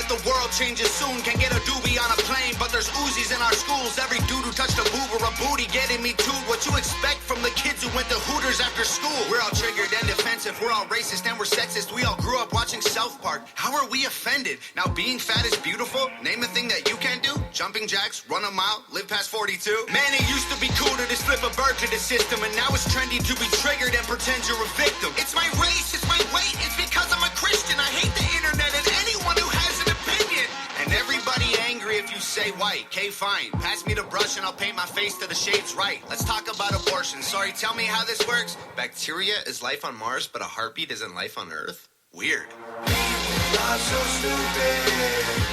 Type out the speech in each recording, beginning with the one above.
that the world changes soon. Can get a doobie on a plane, but there's Uzis in our schools. Every dude who touched a boob or a booty getting me too. What you expect from the kids who went to Hooters after school? We're all triggered and defensive. We're all racist and we're sexist. We all grew up watching South Park. How are we offended? Now being fat is beautiful? Name a thing that you can't do? Jumping jacks, run a mile, live past 42? Man, it used to be cool to just flip a bird to the system, and now it's trendy to be triggered and pretend you're a victim. It's my race, it's my weight, it's because I'm a Christian. I hate the internet and anyone who has an opinion. And everybody angry if you say white. Okay, fine. Pass me the brush and I'll paint my face to the shades right. Let's talk about abortion. Sorry, tell me how this works. Bacteria is life on Mars, but a heartbeat isn't life on Earth? Weird. Y'all so stupid.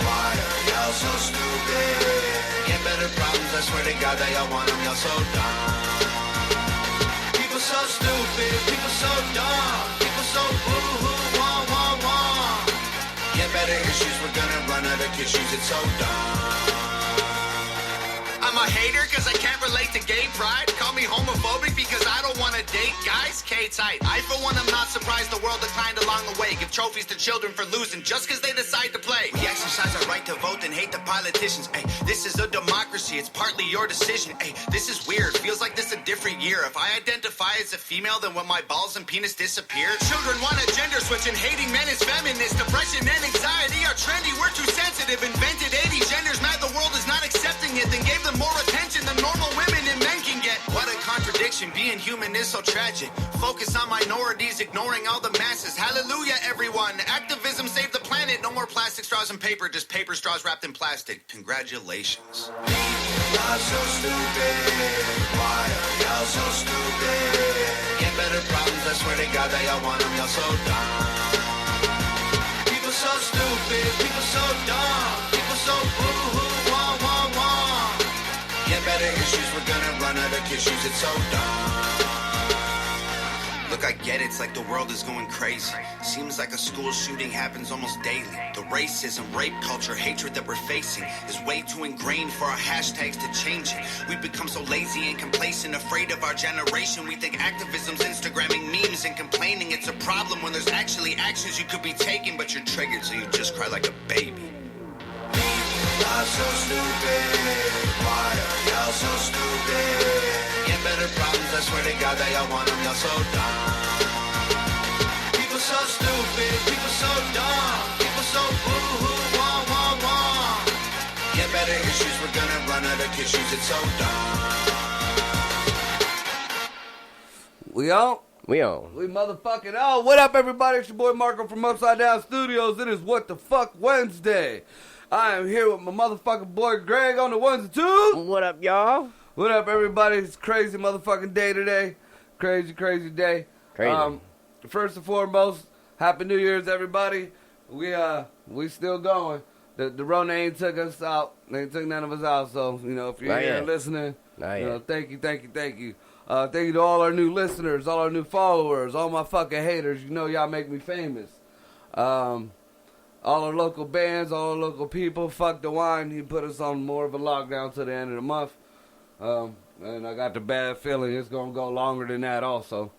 Why are y'all so stupid? Get better problems, I swear to God that y'all want them. Y'all so dumb. People so stupid. People so dumb. People so boo-hoo, wah, wah, wah. Get better issues, we're gonna run out of tissues. It's so dumb. I'm a hater because I can't relate to gay pride. Call me homophobic because I don't want to date guys. K-tight. I, for one, am not surprised the world declined along the way. Give trophies to children for losing just because they decide to play. We exercise our right to vote and hate the politicians. Ay, this is a democracy. It's partly your decision. Ay, this is weird. Feels like this a different year. If I identify as a female, then when my balls and penis disappear. Children want a gender switch and hating men is feminist. Depression and anxiety are trendy. We're too sensitive. Invented 80 genders. Mad the world is not accepting it. Then gave them more attention than normal women and men can get. What a contradiction. Being human is so tragic. Focus on minorities, ignoring all the masses. Hallelujah, everyone. Activism saved the planet. No more plastic straws and paper, just paper straws wrapped in plastic. Congratulations. Y'all so stupid. Why are y'all so stupid? Get better problems, I swear to God that y'all want them. Y'all so dumb. People so stupid. People so dumb. People so boo-hoo, wah, wah, wah. Get better issues, we're gonna run out of tissues. It's so dumb. Look, I get it, it's like the world is going crazy. Seems like a school shooting happens almost daily. The racism, rape culture, hatred that we're facing is way too ingrained for our hashtags to change it. We've become so lazy and complacent, afraid of our generation. We think activism's Instagramming memes and complaining. It's a problem when there's actually actions you could be taking, but you're triggered, so you just cry like a baby. Y'all so stupid. Why are y'all so stupid? Get better problems, I swear to God that y'all want them. Y'all so dumb. People so stupid. People so dumb. People so boo-hoo, wah, wah, wah. Get better issues, we're gonna run out of tissues. It's so dumb. We on? We on. We motherfucking on. What up, everybody? It's your boy Marco from Upside Down Studios. It is What the Fuck Wednesday. I am here with my motherfucking boy Greg on the ones and twos. What up, y'all? What up, everybody? It's a crazy motherfucking day today. Crazy day. Crazy. First and foremost, Happy New Year's, everybody. We still going. The Rona ain't took us out. They ain't took none of us out. So, you know, if you're here listening, thank you. Thank you to all our new listeners, all our new followers, all my fucking haters. You know y'all make me famous. All our local bands, all our local people, fuck the wine. He put us on more of a lockdown to the end of the month. And I got the bad feeling it's going to go longer than that also.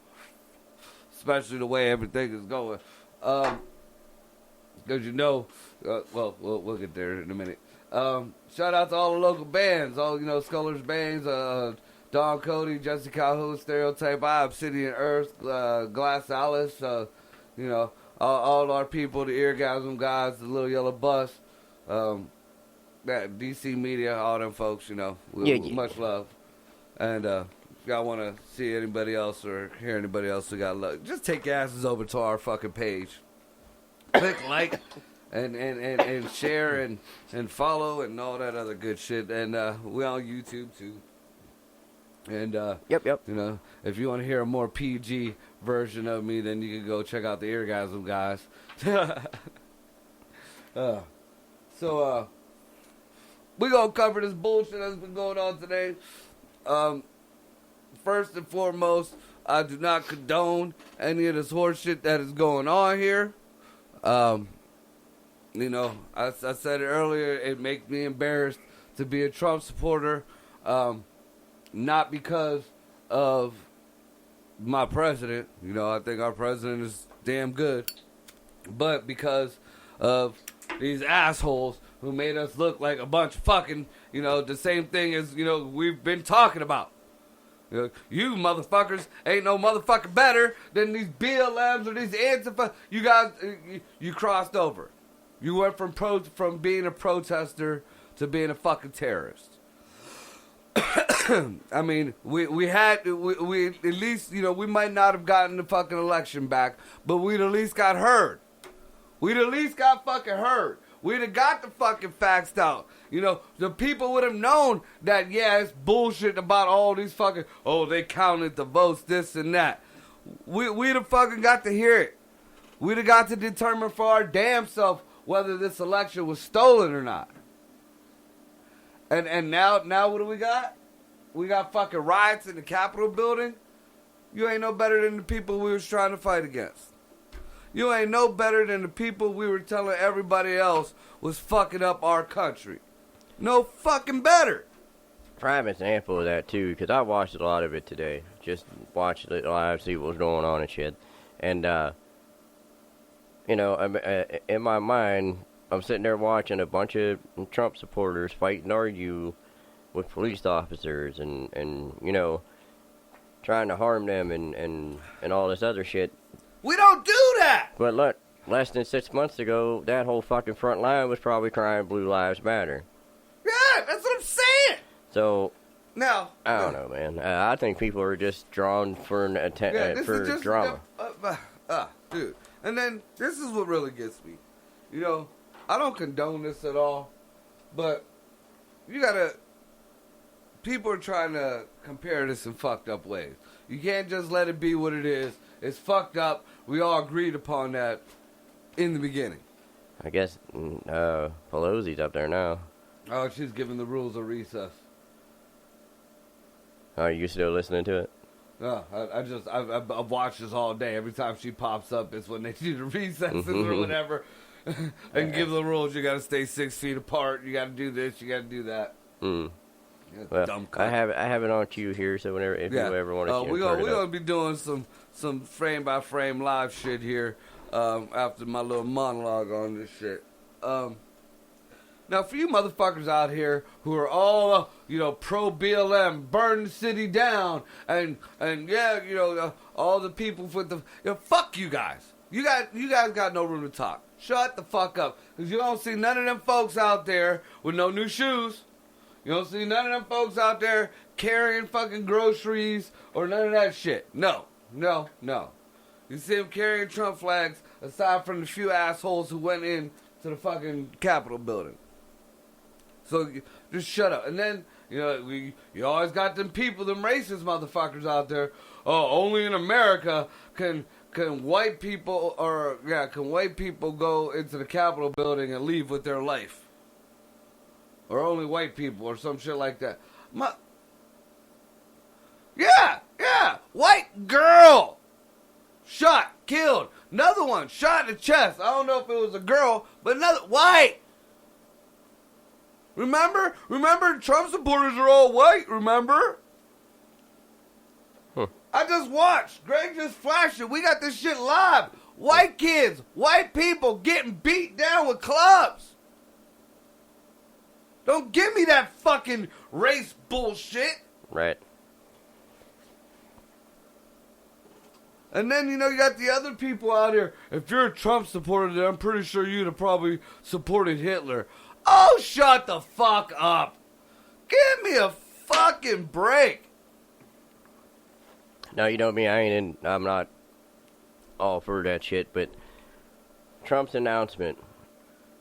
Especially the way everything is going. Because you know, we'll get there in a minute. Shout out to all the local bands, all, you know, Scullers Bands, Don Cody, Jesse Calhoun, Stereotype, Obsidian Earth, Glass Alice, you know, all our people, the Eargasm guys, the Little Yellow Bus, that DC Media, all them folks, you know, much love. And if y'all want to see anybody else or hear anybody else who got love, just take your asses over to our fucking page. Click like and share and follow and all that other good shit. And we on YouTube too. And Yep. You know, if you want to hear a more PG version of me, then you can go check out the Eargasm guys. So we gonna cover this bullshit that's been going on today. First and foremost, I do not condone any of this horse shit that is going on here. You know, I said it earlier, it makes me embarrassed to be a Trump supporter. Not because of my president. You know, I think our president is damn good. But because of these assholes who made us look like a bunch of fucking, the same thing as, we've been talking about. You motherfuckers ain't no motherfucker better than these BLMs or these Antifa. You guys, you crossed over. You went from being a protester to being a fucking terrorist. I mean, we at least, we might not have gotten the fucking election back, but we'd at least got heard. We'd at least got fucking heard. We'd have got the fucking facts out. The people would have known that, yeah, it's bullshit about all these fucking, they counted the votes, this and that. We'd have fucking got to hear it. We'd have got to determine for our damn self whether this election was stolen or not. And now what do we got? We got fucking riots in the Capitol building. You ain't no better than the people we was trying to fight against. You ain't no better than the people we were telling everybody else was fucking up our country. No fucking better. Prime example of that, too, because I watched a lot of it today. Just watched it live, see what was going on and shit. And, in my mind, I'm sitting there watching a bunch of Trump supporters fight and argue with police officers and trying to harm them and all this other shit. We don't do that! But look, less than 6 months ago, that whole fucking front line was probably crying Blue Lives Matter. Yeah, that's what I'm saying! So, now, I don't know, man. I think people are just drawn for drama. Dude. And then, this is what really gets me. I don't condone this at all, but people are trying to compare this in fucked up ways. You can't just let it be what it is. It's fucked up. We all agreed upon that in the beginning. I guess Pelosi's up there now. Oh, she's giving the rules a recess. Are you still listening to it? No, I've watched this all day. Every time she pops up, it's when they do the recesses or whatever. And give the rules. You got to stay 6 feet apart. You got to do this. You got to do that. Mm. Well, dumb I have it on cue here, so if you ever want to, we're gonna be doing some frame by frame live shit here after my little monologue on this shit. Now, for you motherfuckers out here who are all pro BLM, burn the city down, and all the people with the fuck you guys. You guys got no room to talk. Shut the fuck up, because you don't see none of them folks out there with no new shoes. You don't see none of them folks out there carrying fucking groceries or none of that shit. No. You see them carrying Trump flags aside from the few assholes who went in to the fucking Capitol building. So just shut up. And then, you always got them people, them racist motherfuckers out there. Oh, only in America can white people go into the Capitol building and leave with their life. Or only white people, or some shit like that. Yeah, white girl! Shot, killed. Another one, shot in the chest. I don't know if it was a girl, but another, white! Remember? Trump supporters are all white, remember? I just watched. Greg just flashed it. We got this shit live. White kids, white people getting beat down with clubs. Don't give me that fucking race bullshit. Right. And then, you got the other people out here. If you're a Trump supporter, then I'm pretty sure you'd have probably supported Hitler. Oh, shut the fuck up. Give me a fucking break. Now, you know me, I'm not all for that shit, but Trump's announcement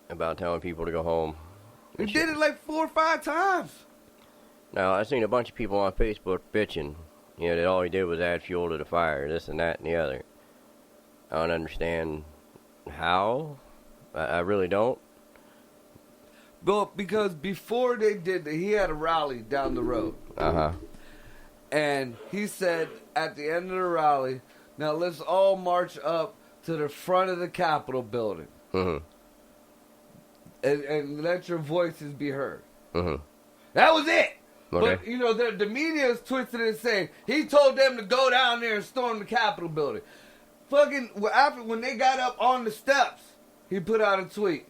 about telling people to go home. He did it like 4 or 5 times. Now, I've seen a bunch of people on Facebook bitching, that all he did was add fuel to the fire, this and that and the other. I don't understand how. I really don't. Well, because before they did that, he had a rally down the road. Uh-huh. And he said at the end of the rally, now let's all march up to the front of the Capitol building. Mm-hmm. And let your voices be heard. Mm-hmm. That was it. Okay. But, the media is twisted and saying he told them to go down there and storm the Capitol building. Fucking, when they got up on the steps, he put out a tweet.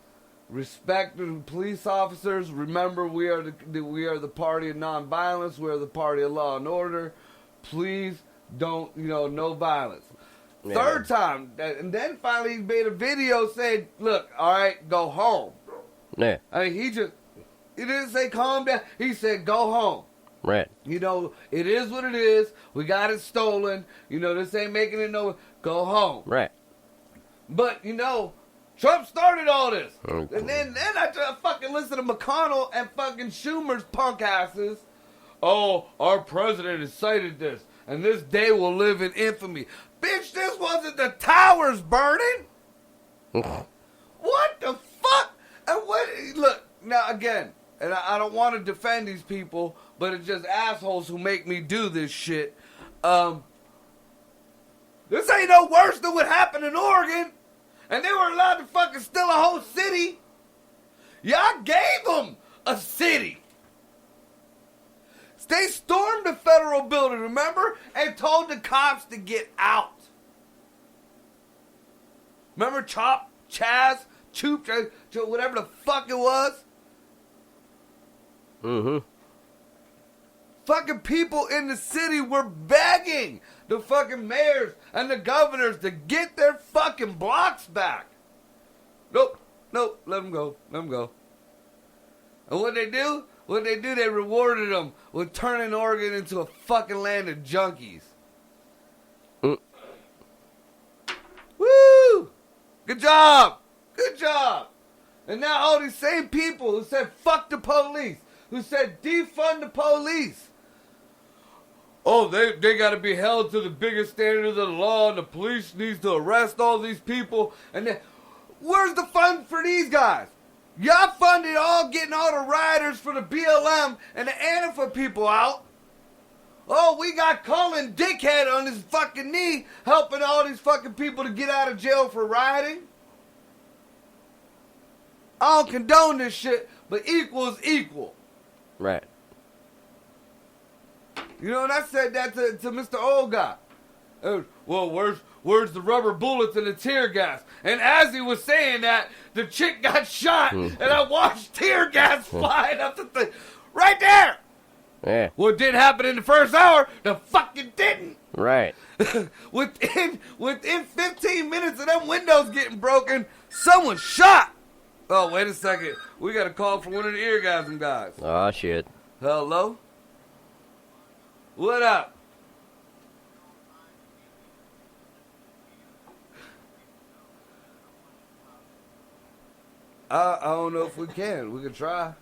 respect the police officers. Remember, we are the party of nonviolence. We are the party of law and order. Please don't, no violence. Yeah. Third time, and then finally he made a video saying, look, all right, go home. Yeah. I mean, he didn't say calm down. He said go home. Right. It is what it is. We got it stolen. This ain't making it no. Go home. Right. But, Trump started all this. Okay. And then I just fucking listen to McConnell and fucking Schumer's punk asses. Oh, our president has cited this. And this day will live in infamy. Bitch, this wasn't the towers burning. What the fuck? And look, now again, and I don't want to defend these people, but it's just assholes who make me do this shit. This ain't no worse than what happened in Oregon. And they were allowed to fucking steal a whole city. Y'all gave them a city. They stormed the federal building, remember? And told the cops to get out. Remember Chaz, Choop, whatever the fuck it was? Mm-hmm. Fucking people in the city were begging the fucking mayors and the governors to get their fucking blocks back. Nope, let them go. And what they do, they rewarded them with turning Oregon into a fucking land of junkies. Woo! Good job! And now all these same people who said fuck the police, who said defund the police. Oh, they got to be held to the biggest standards of the law, and the police needs to arrest all these people. And then, where's the fund for these guys? Y'all funded getting all the riders for the BLM and the Antifa people out. Oh, we got Colin Dickhead on his fucking knee helping all these fucking people to get out of jail for rioting. I don't condone this shit, but equal is equal. Right. And I said that to Mr. Old Guy. Well, where's the rubber bullets and the tear gas? And as he was saying that, the chick got shot, and I watched tear gas flying up the thing. Right there! Yeah. Well, it did happen in the first hour. The fucking didn't. Right. Within 15 minutes of them windows getting broken, someone shot. Oh, wait a second. We got a call from one of the eargasm guys. Oh, shit. Hello? What up? I don't know if we can. We can try.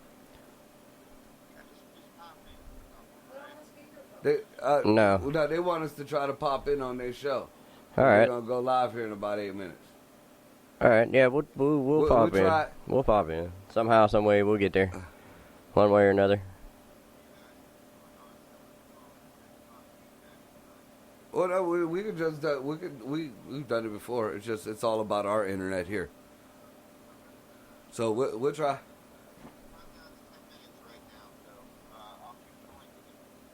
No, they want us to try to pop in on their show. All right. We're gonna go live here in about 8 minutes. All right. Yeah, we'll pop in. Try. We'll pop in somehow, some way. We'll get there, one way or another. Well, no, we could just we've done it before. It's all about our internet here. So we'll try.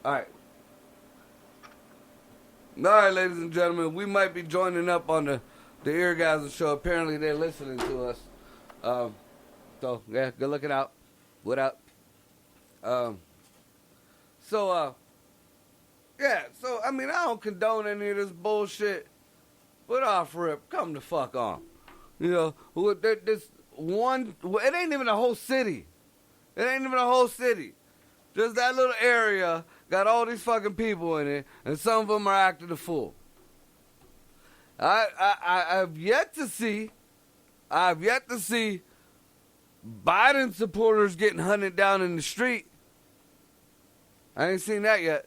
All right. All right, ladies and gentlemen, we might be joining up on the Eargasm show. Apparently, they're listening to us. So yeah, good looking out. What up? Yeah, so, I mean, I don't condone any of this bullshit, but off rip, come the fuck on. This one, it ain't even a whole city. Just that little area got all these fucking people in it, and some of them are acting a fool. I've yet to see Biden supporters getting hunted down in the street. I ain't seen that yet.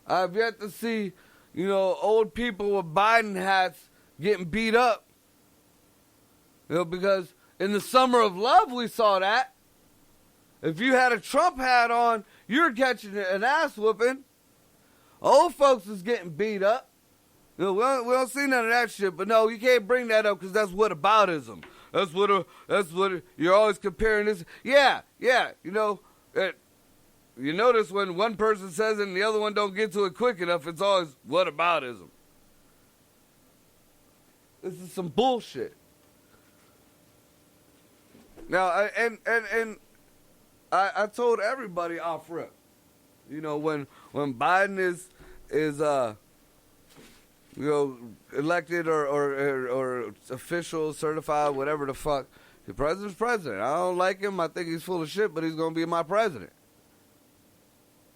I've yet to see, old people with Biden hats getting beat up. Because in the summer of love, we saw that. If you had a Trump hat on, you're catching an ass whooping. Old folks is getting beat up. We don't see none of that shit. But no, you can't bring that up because that's whataboutism. That's what you're always comparing this. Yeah. You notice when one person says it and the other one don't get to it quick enough, it's always whataboutism. This is some bullshit. Now, I told everybody off rip. You know, when Biden is elected or official, certified, whatever the fuck, the president's president. I don't like him. I think he's full of shit, but he's gonna be my president.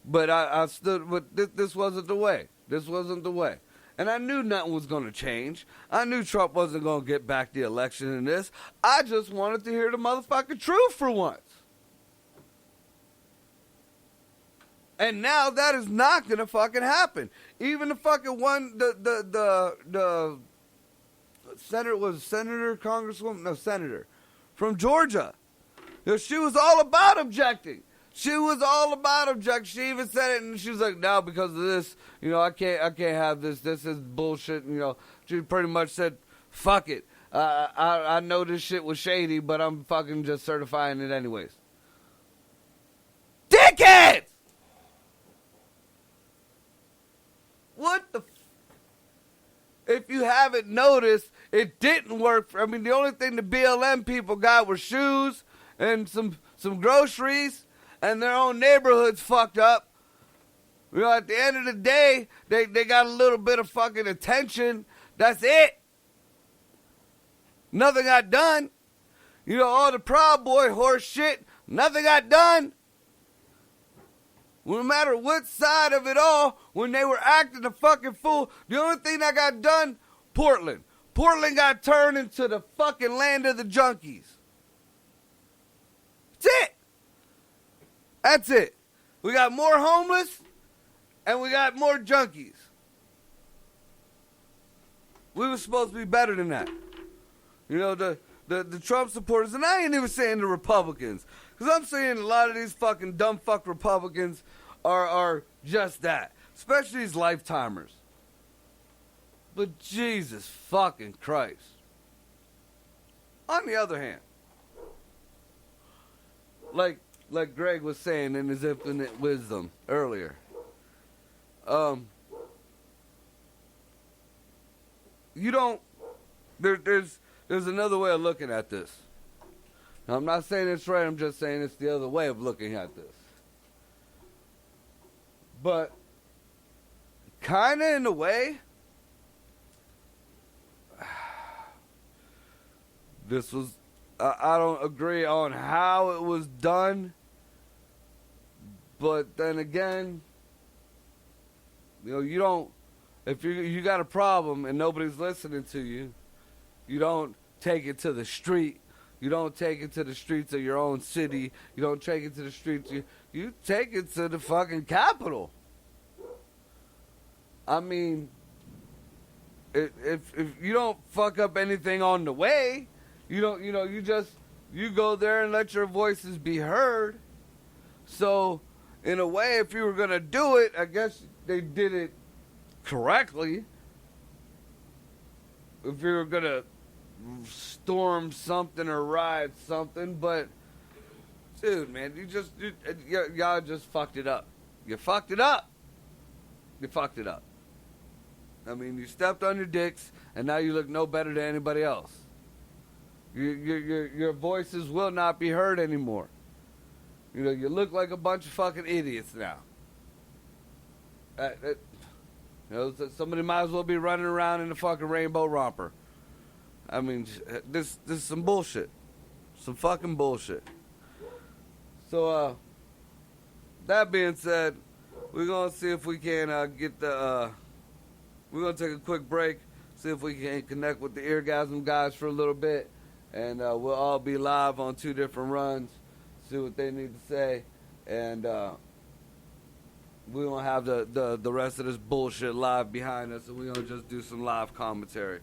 But I stood. But this wasn't the way. This wasn't the way. And I knew nothing was going to change. I knew Trump wasn't going to get back the election in this. I just wanted to hear the motherfucking truth for once. And now that is not going to fucking happen. Even the fucking one, the senator, congresswoman, no, senator from Georgia. You know, she was all about objecting. She was all about objection. She even said it, and she was like, "No, because of this, you know, I can't have this. This is bullshit." And, you know, she pretty much said, "Fuck it. I know this shit was shady, but I'm fucking just certifying it anyways." Dickhead! What the? If you haven't noticed, it didn't work. I mean, the only thing the BLM people got were shoes and some groceries. And their own neighborhood's fucked up. You know, at the end of the day, they got a little bit of fucking attention. That's it. Nothing got done. You know, all the Proud Boy horse shit, nothing got done. No matter what side of it all, when they were acting a fucking fool, the only thing that got done, Portland. Portland got turned into the fucking land of the junkies. That's it. That's it. We got more homeless, and we got more junkies. We were supposed to be better than that. You know, the Trump supporters, and I ain't even saying the Republicans, because I'm saying a lot of these fucking dumb fuck Republicans are just that, especially these lifetimers. But Jesus fucking Christ. On the other hand, like Greg was saying in his infinite wisdom earlier, you don't. There's another way of looking at this. Now, I'm not saying it's right. I'm just saying it's the other way of looking at this. But kind of in a way, this was. I don't agree on how it was done. But then again, you know, you don't, if you got a problem and nobody's listening to you, you don't take it to the street. You don't take it to the streets of your own city. You don't take it to the streets. You take it to the fucking Capitol. I mean, if you don't fuck up anything on the way, you go there and let your voices be heard. So, in a way, if you were going to do it, I guess they did it correctly. If you were going to storm something or riot something, but, dude, man, y'all just fucked it up. You fucked it up. You fucked it up. I mean, you stepped on your dicks, and now you look no better than anybody else. Your voices will not be heard anymore. You know, you look like a bunch of fucking idiots now. You know, somebody might as well be running around in a fucking rainbow romper. I mean, this is some bullshit. Some fucking bullshit. So, that being said, we're going to see if we can get the... we're going to take a quick break, see if we can connect with the Eargasm guys for a little bit. And we'll all be live on 2 different runs, see what they need to say. And we won't have the rest of this bullshit live behind us, and we're going to just do some live commentary.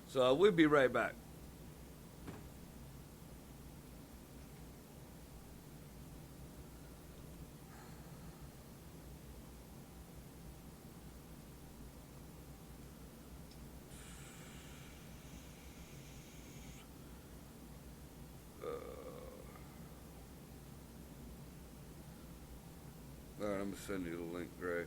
So we'll be right back. All right, I'm going to send you the link, Greg.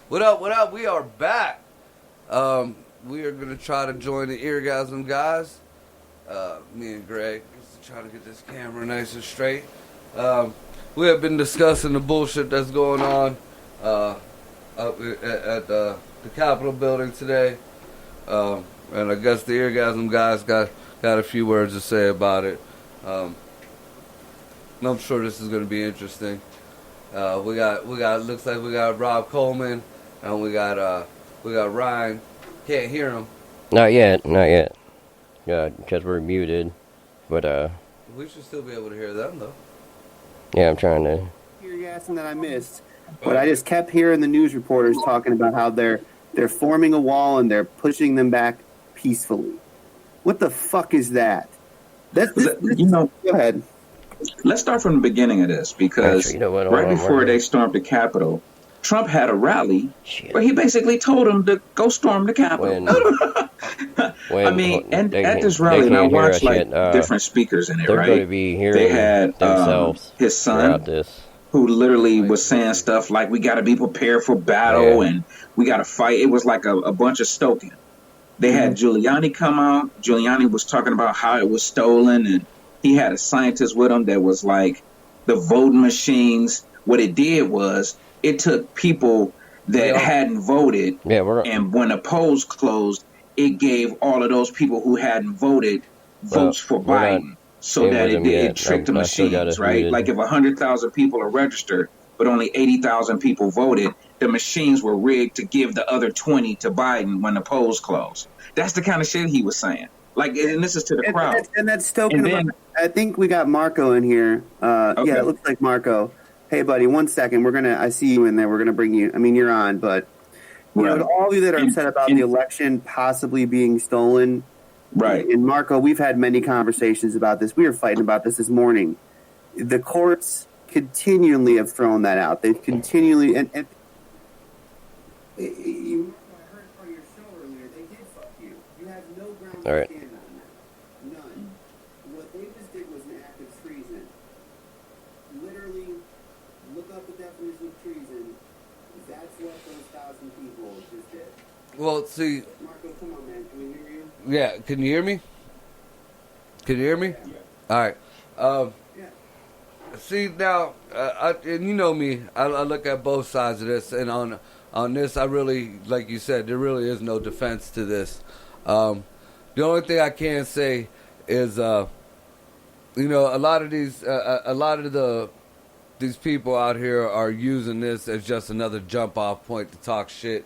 What up, what up? We are back. We are going to try to join the Eargasm guys. Me and Greg, just trying to get this camera nice and straight. We have been discussing the bullshit that's going on up at the Capitol building today. And I guess the Eargasm guys got a few words to say about it. I'm sure this is going to be interesting. We got. Looks like we got Rob Coleman, and we got Ryan. Can't hear him. Not yet. Yeah, because we're muted. But we should still be able to hear them though. Yeah, I'm trying to. You're guessing that I missed, but I just kept hearing the news reporters talking about how they're forming a wall and they're pushing them back peacefully. What the fuck is that? Go ahead. Let's start from the beginning of this, because right before they stormed the Capitol, Trump had a rally where he basically told them to go storm the Capitol. I mean, and at this rally, and I watched different speakers in it, right? Going to be they had his son, who literally was saying stuff like, we got to be prepared for battle and we got to fight. It was like a bunch of stoking. They had Giuliani come out. Giuliani was talking about how it was stolen, and he had a scientist with him that was like, the voting machines, what it did was it took people that hadn't voted, and when the polls closed, it gave all of those people who hadn't voted votes for Biden, so that it tricked the machines, right? Like if 100,000 people are registered, but only 80,000 people voted, the machines were rigged to give the other 20 to Biden when the polls closed. That's the kind of shit he was saying. Like, and this is to the crowd. And that's token. I think we got Marco in here. Yeah, it looks like Marco. Hey, buddy, 1 second. I see you in there. We're gonna bring you. I mean, you're on, but you know, to all of you that are upset about the election possibly being stolen, right? And Marco, we've had many conversations about this. We were fighting about this morning. The courts continually have thrown that out. They've continually and you. I heard on your show earlier. They did fuck you. You have no ground to stand on that. None. What they just did was an act of treason. Literally, look up the definition of treason. That's what those 1,000 people just did. Well, see. Marco, come on, man. Can we hear you? Yeah, can you hear me? Can you hear me? Yeah. All right. See, now, and you know me, I look at both sides of this, and on this, I really, like you said, there really is no defense to this. The only thing I can say is, you know, a lot of these people out here are using this as just another jump off point to talk shit,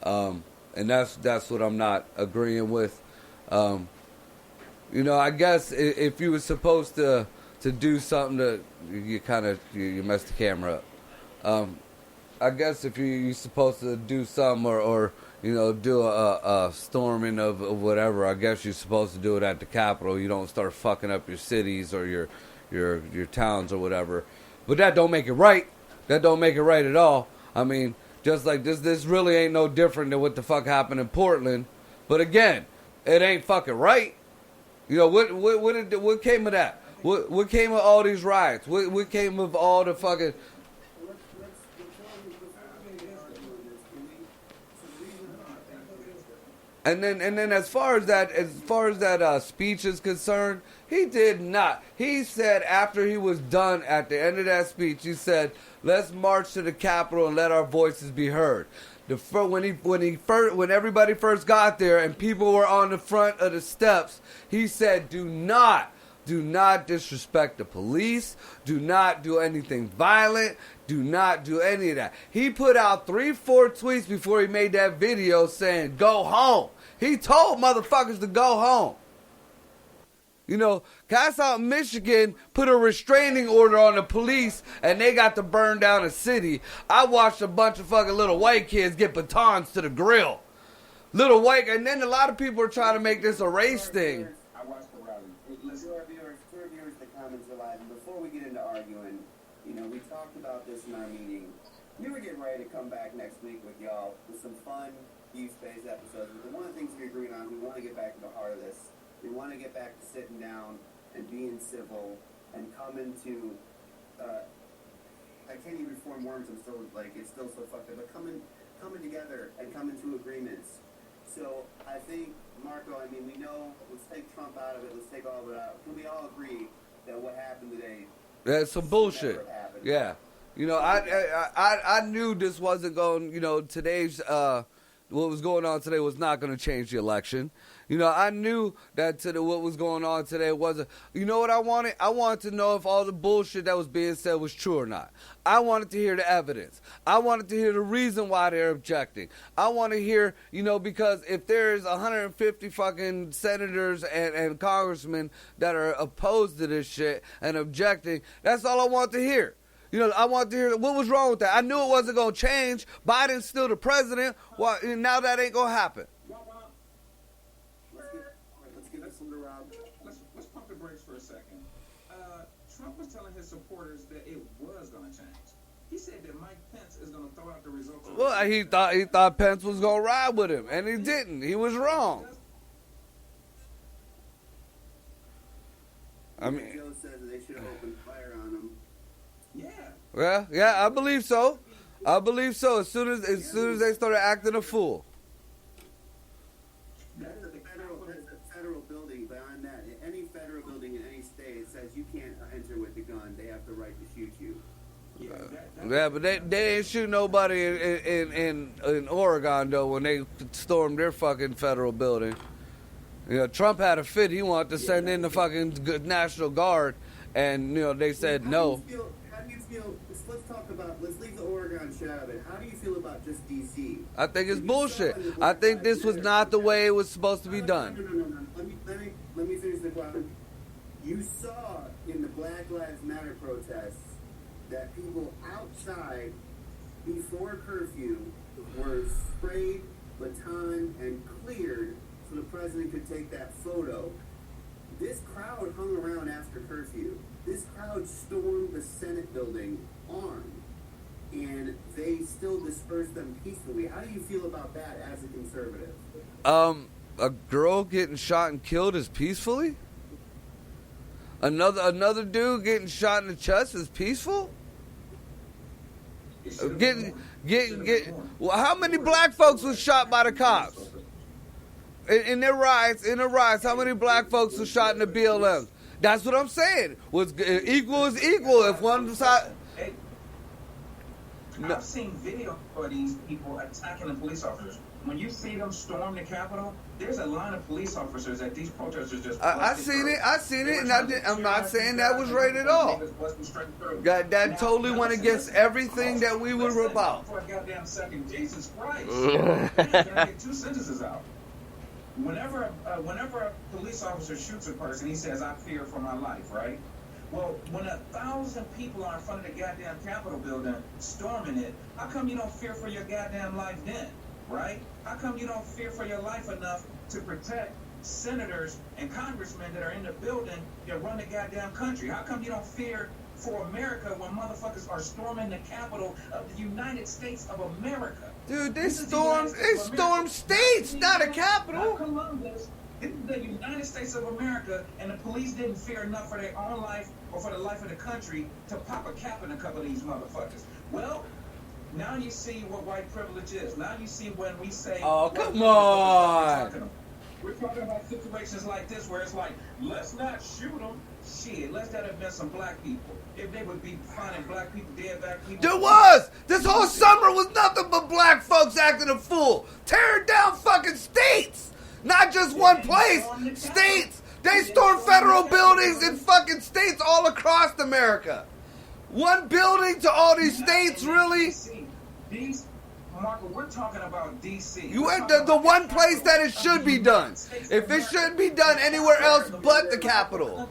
and that's what I'm not agreeing with. You know, I guess if you were supposed to do something you messed the camera up. I guess if you're supposed to do something or you know, do a storming of whatever, I guess you're supposed to do it at the Capitol. You don't start fucking up your cities or your towns or whatever. But that don't make it right. That don't make it right at all. I mean, just like this really ain't no different than what the fuck happened in Portland. But again, it ain't fucking right. You know, what came of that? What came of all these riots? What came of all the fucking... And then as far as that speech is concerned, he did not. He said after he was done at the end of that speech, he said, "Let's march to the Capitol and let our voices be heard." When everybody first got there and people were on the front of the steps, he said, "Do not disrespect the police. Do not do anything violent. Do not do any of that." He put out 3-4 tweets before he made that video saying, "Go home." He told motherfuckers to go home. You know, guys out in Michigan put a restraining order on the police and they got to burn down a city. I watched a bunch of fucking little white kids get batons to the grill. Little white, and then a lot of people are trying to make this a race thing. I watched the rally. For our viewers, the comments are live. And before we get into arguing, you know, we talked about this in our meeting. We were getting ready to come back next week with y'all with some fun youth-based episodes. But one of the things we agreed on, we want to get back to the heart of this. We want to get back to sitting down and being civil and coming to, I can't even form words. I'm still, like, it's still so fucked up. But coming disagreements. So I think, Marco, I mean, we know, let's take Trump out of it, let's take all of it out. Can we all agree that what happened today? That's some bullshit. Yeah. You know, I knew this wasn't going, you know, today's, what was going on today was not going to change the election. You know, I knew that what was going on today wasn't, you know what I wanted? I wanted to know if all the bullshit that was being said was true or not. I wanted to hear the evidence. I wanted to hear the reason why they're objecting. I want to hear, you know, because if there's 150 fucking senators and congressmen that are opposed to this shit and objecting, that's all I want to hear. You know, I want to hear what was wrong with that. I knew it wasn't going to change. Biden's still the president. Well, now that ain't going to happen. Let's give this one to Rob. Let's pump the brakes for a second. Trump was telling his supporters that it was going to change. He said that Mike Pence is going to throw out the results. Well, he thought Pence was going to ride with him, and he didn't. He was wrong. I mean, Joe says that they should have opened fire on him. Yeah. Yeah, I believe so. I believe so. As soon as they started acting a fool. That's a federal building. Beyond that, any federal building in any state, it says you can't enter with a gun. They have the right to shoot you. Yeah, but they didn't shoot nobody in Oregon though when they stormed their fucking federal building. You know, Trump had a fit. He wanted to send in the fucking National Guard, and you know they said no. How do you feel? Let's talk about. Let's leave the Oregon shit out of it. How do you feel about just D.C.? I think it's bullshit. I think this was not the way it was supposed to be done. No. Let me finish the question. You saw in the Black Lives Matter protests that people outside before curfew were sprayed, batoned, and cleared so the president could take that photo. This crowd hung around after curfew. This crowd stormed the Senate building armed, and they still dispersed them peacefully. How do you feel about that as a conservative? A girl getting shot and killed is peacefully? Another dude getting shot in the chest is peaceful? Well, how many black folks was shot by the cops? In their riots, how many black folks were shot in the BLM? That's what I'm saying. Was equal is equal. If one side. I've seen video of these people attacking the police officers. When you see them storm the Capitol, there's a line of police officers that these protesters just. I seen it, and I'm not saying that was right at all. That totally went against everything that we were about. For a goddamn second, Jesus Christ! Get two sentences out. Whenever a police officer shoots a person, he says, "I fear for my life," right? Well, when 1,000 people are in front of the goddamn Capitol building storming it, how come you don't fear for your goddamn life then, right? How come you don't fear for your life enough to protect senators and congressmen that are in the building that run the goddamn country? How come you don't fear for America when motherfuckers are storming the Capitol of the United States of America? Dude, they stormed states, not a capital. Columbus. This is the United States of America, and the police didn't fear enough for their own life or for the life of the country to pop a cap in a couple of these motherfuckers. Well, now you see what white privilege is. Now you see when we say, "Oh, come on." We're talking about situations like this where it's like, let's not shoot them. Shit, let's that have been some black people. If they would be finding black people, dead black people. There was! This whole summer was nothing but black folks acting a fool. Tearing down fucking states! Not just one place. States! They stormed federal buildings in fucking states all across America. One building to all these states, really? Marco, we're talking about D.C. You went to the one place that it should be done. If it shouldn't be done anywhere else but the Capitol.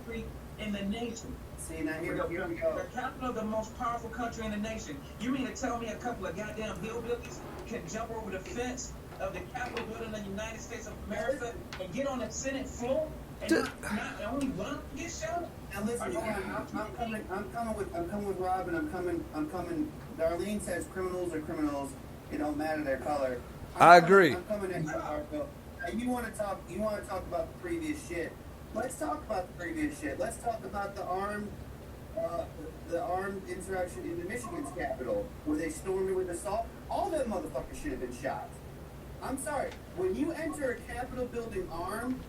In the nation. See, now here we go. The capital of the most powerful country in the nation. You mean to tell me a couple of goddamn hillbillies can jump over the fence of the Capitol building in the United States of America and get on the Senate floor and not only one get shot? Now listen, I'm coming with Rob, and I'm coming. Darlene says criminals are criminals. It don't matter their color. I agree. I'm coming in, Marco. You want to talk about the previous shit. Let's talk about the previous shit. Let's talk about the armed insurrection into Michigan's capital, where they stormed it with assault. All them motherfuckers should have been shot. I'm sorry. When you enter a Capitol building armed,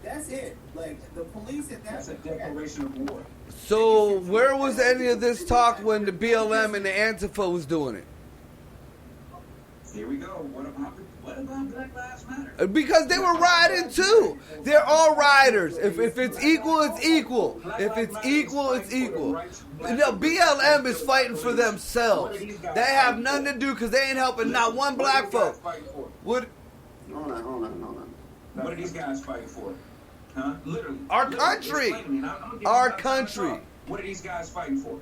that's it. Like, the police at that... That's a declaration of war. So where was any of this talk when the BLM and the Antifa was doing it? Here we go. What about Black Lives Matter? Because they were rioting too. They're all rioters. If it's equal, it's equal. If it's equal, it's equal. BLM is fighting for themselves. They have nothing to do because they ain't helping not one black folk. Hold on. What are these guys fighting for? Huh? Literally. Our country. Our country. What are these guys fighting for?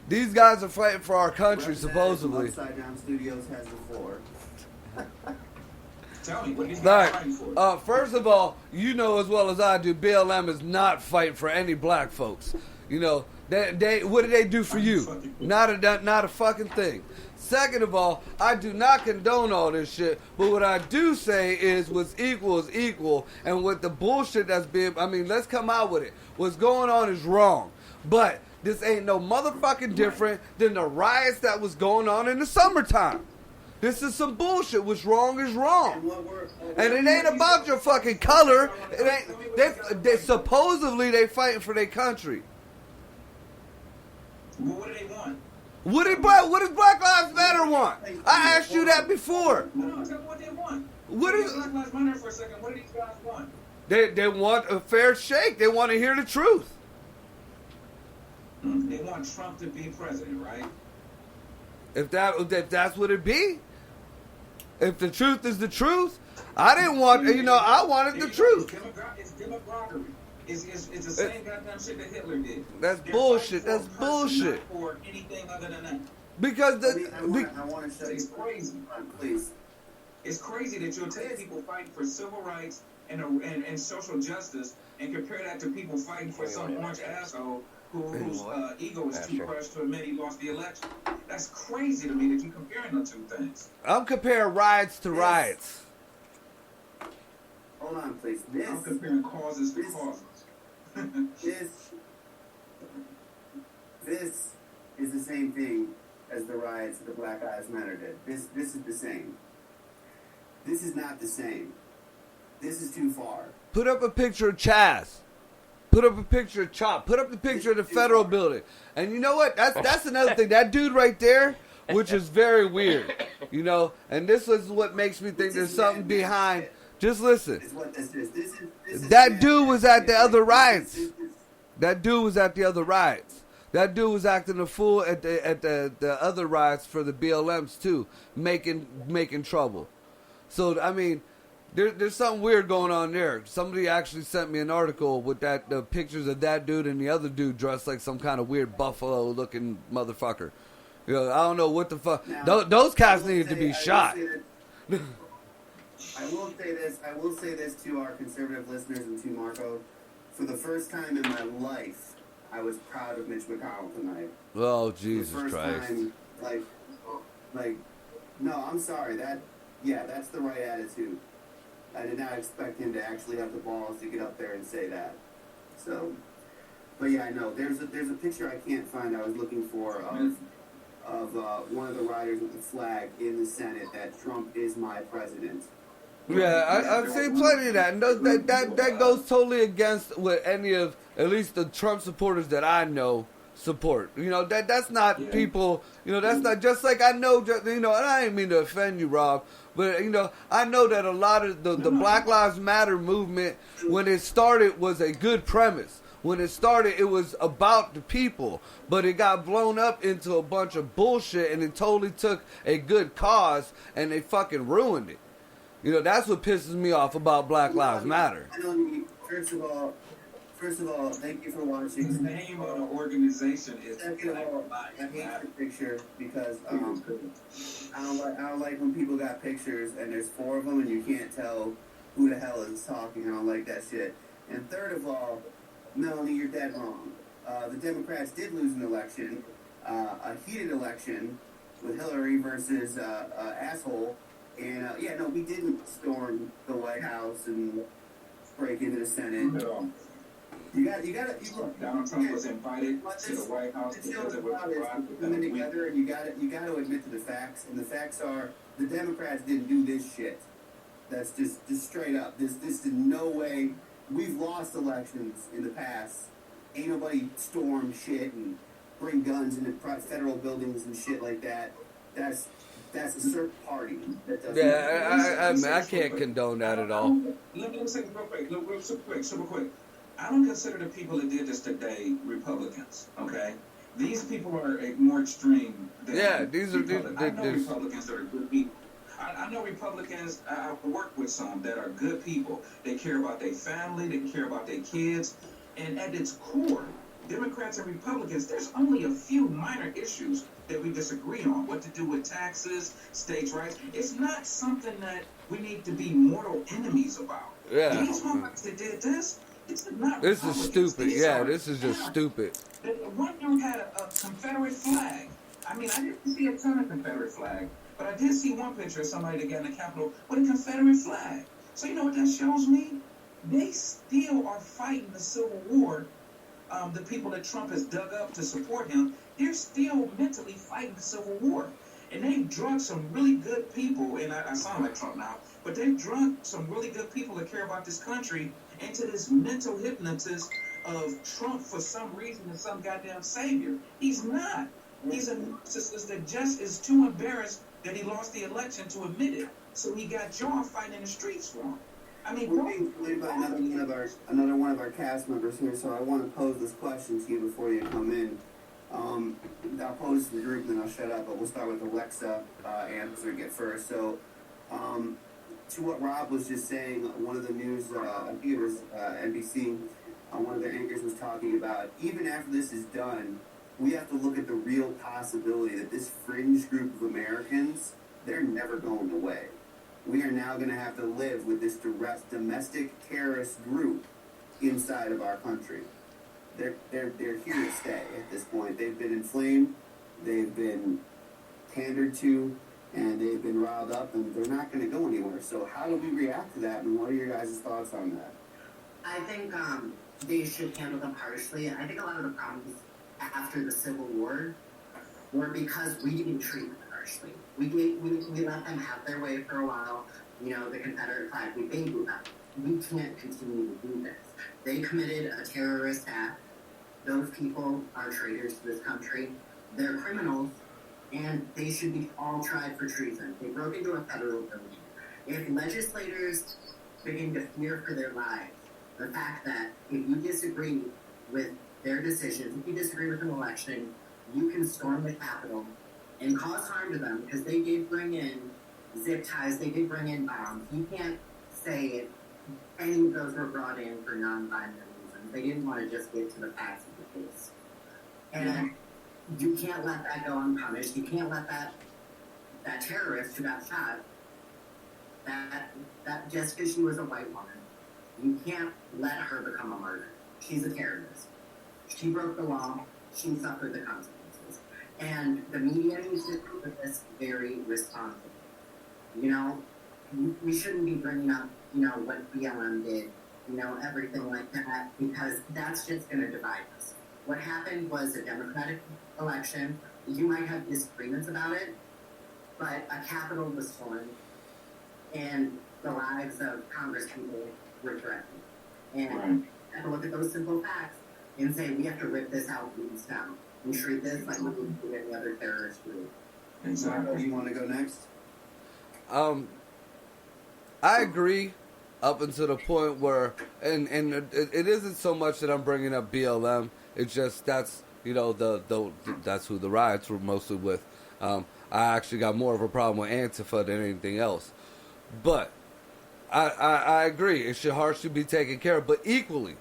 These guys are fighting for our country, supposedly. Upside Down Studios has the floor. Tell me, what are these guys fighting for? First of all, you know as well as I do, BLM is not fighting for any black folks. You know, they what did they do for you? Not a fucking thing. Second of all, I do not condone all this shit, but what I do say is what's equal is equal, and what the bullshit that's being, I mean, let's come out with it. What's going on is wrong, but this ain't no motherfucking different than the riots that was going on in the summertime. This is some bullshit. What's wrong is wrong. And it ain't about your fucking color. It ain't. They supposedly they fighting for their country. Well, what do they want? What does Black Lives Matter want? I asked you that before. No, tell me what they want. What is Black Lives Matter for a second? What do these guys want? They want a fair shake. They want to hear the truth. They want Trump to be president, right? If that's what it be. If the truth is the truth, I didn't want. I wanted the truth. It's demagoguery. It's the same goddamn shit that Hitler did. That's bullshit. That's bullshit. Or anything other than that. Because I want to show you. It's crazy. Please. It's crazy that you'll take people fighting for civil rights and social justice and compare that to people fighting for some orange asshole whose ego is too crushed to admit he lost the election. That's crazy to me that you're comparing the two things. I'm comparing riots to riots. Hold on, please. I'm comparing causes to causes. This is the same thing as the riots the Black Lives Matter did. This is the same. This is not the same. This is too far. Put up a picture of Chaz. Put up a picture of Chop. Put up the picture of the federal building. And you know what? That's another thing. That dude right there, which is very weird. And this is what makes me think there's something behind. Just listen. That dude was at the other riots. That dude was at the other riots. That dude was acting a fool at the other riots for the BLMs too, making trouble. So I mean, there's something weird going on there. Somebody actually sent me an article with the pictures of that dude and the other dude dressed like some kind of weird buffalo-looking motherfucker. I don't know what the fuck. Those cats needed to be shot. I will say this to our conservative listeners and to Marco. For the first time in my life, I was proud of Mitch McConnell tonight. Oh, Jesus Christ. Time, no, I'm sorry. That's the right attitude. I did not expect him to actually have the balls to get up there and say that. So, but yeah, I know. There's a picture I can't find. I was looking for of one of the riders with the flag in the Senate that Trump is my president. Yeah, I've seen plenty of that. And that goes totally against what any of, at least the Trump supporters that I know, support. That's not people, that's not, just like I know, and I didn't mean to offend you, Rob, but, I know that a lot of the Black Lives Matter movement, when it started, was a good premise. When it started, it was about the people, but it got blown up into a bunch of bullshit, and it totally took a good cause, and they fucking ruined it. That's what pisses me off about Black Lives Matter. First of all, thank you for watching. The name of the organization is. Second of all, I hate your picture because I don't like when people got pictures and there's 4 of them and you can't tell who the hell is talking. I don't like that shit. And third of all, Melanie, you're dead wrong. The Democrats did lose an election, a heated election with Hillary versus asshole. And we didn't storm the White House and break into the Senate. Look, Donald Trump was invited to the White House to visit with Barack. Coming together, and you got to admit to the facts, and the facts are the Democrats didn't do this shit. That's just straight up. This in no way. We've lost elections in the past. Ain't nobody storm shit and bring guns into federal buildings and shit like that. That's a CERC party. That doesn't I can't condone that at all. Let me say super quick. I don't consider the people that did this today Republicans. Okay, these people are more extreme than these are Republicans that are good people. I know Republicans. I work with some that are good people. They care about their family. They care about their kids. And at its core, Democrats and Republicans, there's only a few minor issues that we disagree on. What to do with taxes, states' rights. It's not something that we need to be mortal enemies about. Yeah. These folks that did this, it's not This is stupid. This is just stupid. One dude had a Confederate flag. I mean, I didn't see a ton of Confederate flag, but I did see one picture of somebody that got in the Capitol with a Confederate flag. So you know what that shows me? They still are fighting the Civil War. The people that Trump has dug up to support him, they're still mentally fighting the Civil War. And they've drugged some really good people, and I sound like Trump now, but they've drugged some really good people that care about this country into this mental hypnosis of Trump for some reason is some goddamn savior. He's not. He's a narcissist that just is too embarrassed that he lost the election to admit it. So he got y'all fighting in the streets for him. I mean, we're being played by another one of our cast members here, so I want to pose this question to you before you come in. I'll pose to the group, then I'll shut up, but we'll start with Alexa answer get first. So, to what Rob was just saying, one of the news viewers, NBC, one of their anchors was talking about, even after this is done, we have to look at the real possibility that this fringe group of Americans, they're never going away. We are now going to have to live with this domestic terrorist group inside of our country. They're here to stay at this point. They've been inflamed, they've been pandered to, and they've been riled up, and they're not going to go anywhere. So how do we react to that, and what are your guys' thoughts on that? I think they should handle them harshly. I think a lot of the problems after the Civil War were because we didn't treat them harshly. We let them have their way for a while. You know, the Confederate flag, we babied them. We can't continue to do this. They committed a terrorist act. Those people are traitors to this country. They're criminals, and they should be all tried for treason. They broke into a federal building. If legislators begin to fear for their lives, the fact that if you disagree with their decisions, if you disagree with an election, you can storm the Capitol and cause harm to them, because they did bring in zip ties, they did bring in bombs. You can't say any of those were brought in for non-violent reasons. They didn't want to just get to the facts of the case. And you can't let that go unpunished. You can't let that terrorist who got shot, that just because she was a white woman, you can't let her become a martyr. She's a terrorist. She broke the law. She suffered the consequences. And the media needs to deal with this very responsibly. You know, we shouldn't be bringing up, you know, what BLM did, you know, everything like that, because that's just going to divide us. What happened was a Democratic election. You might have disagreements about it, but a Capitol was stormed, and the lives of Congress people were threatened. And I have to look at those simple facts and say we have to rip this out from the stem and treat this like we would do any other terrorist group. Exactly. Do you want to go next? I agree up until the point where, and it isn't so much that I'm bringing up BLM. It's just that's, you know, that's who the riots were mostly with. I actually got more of a problem with Antifa than anything else. But I agree. It should harshly be taken care of, but equally.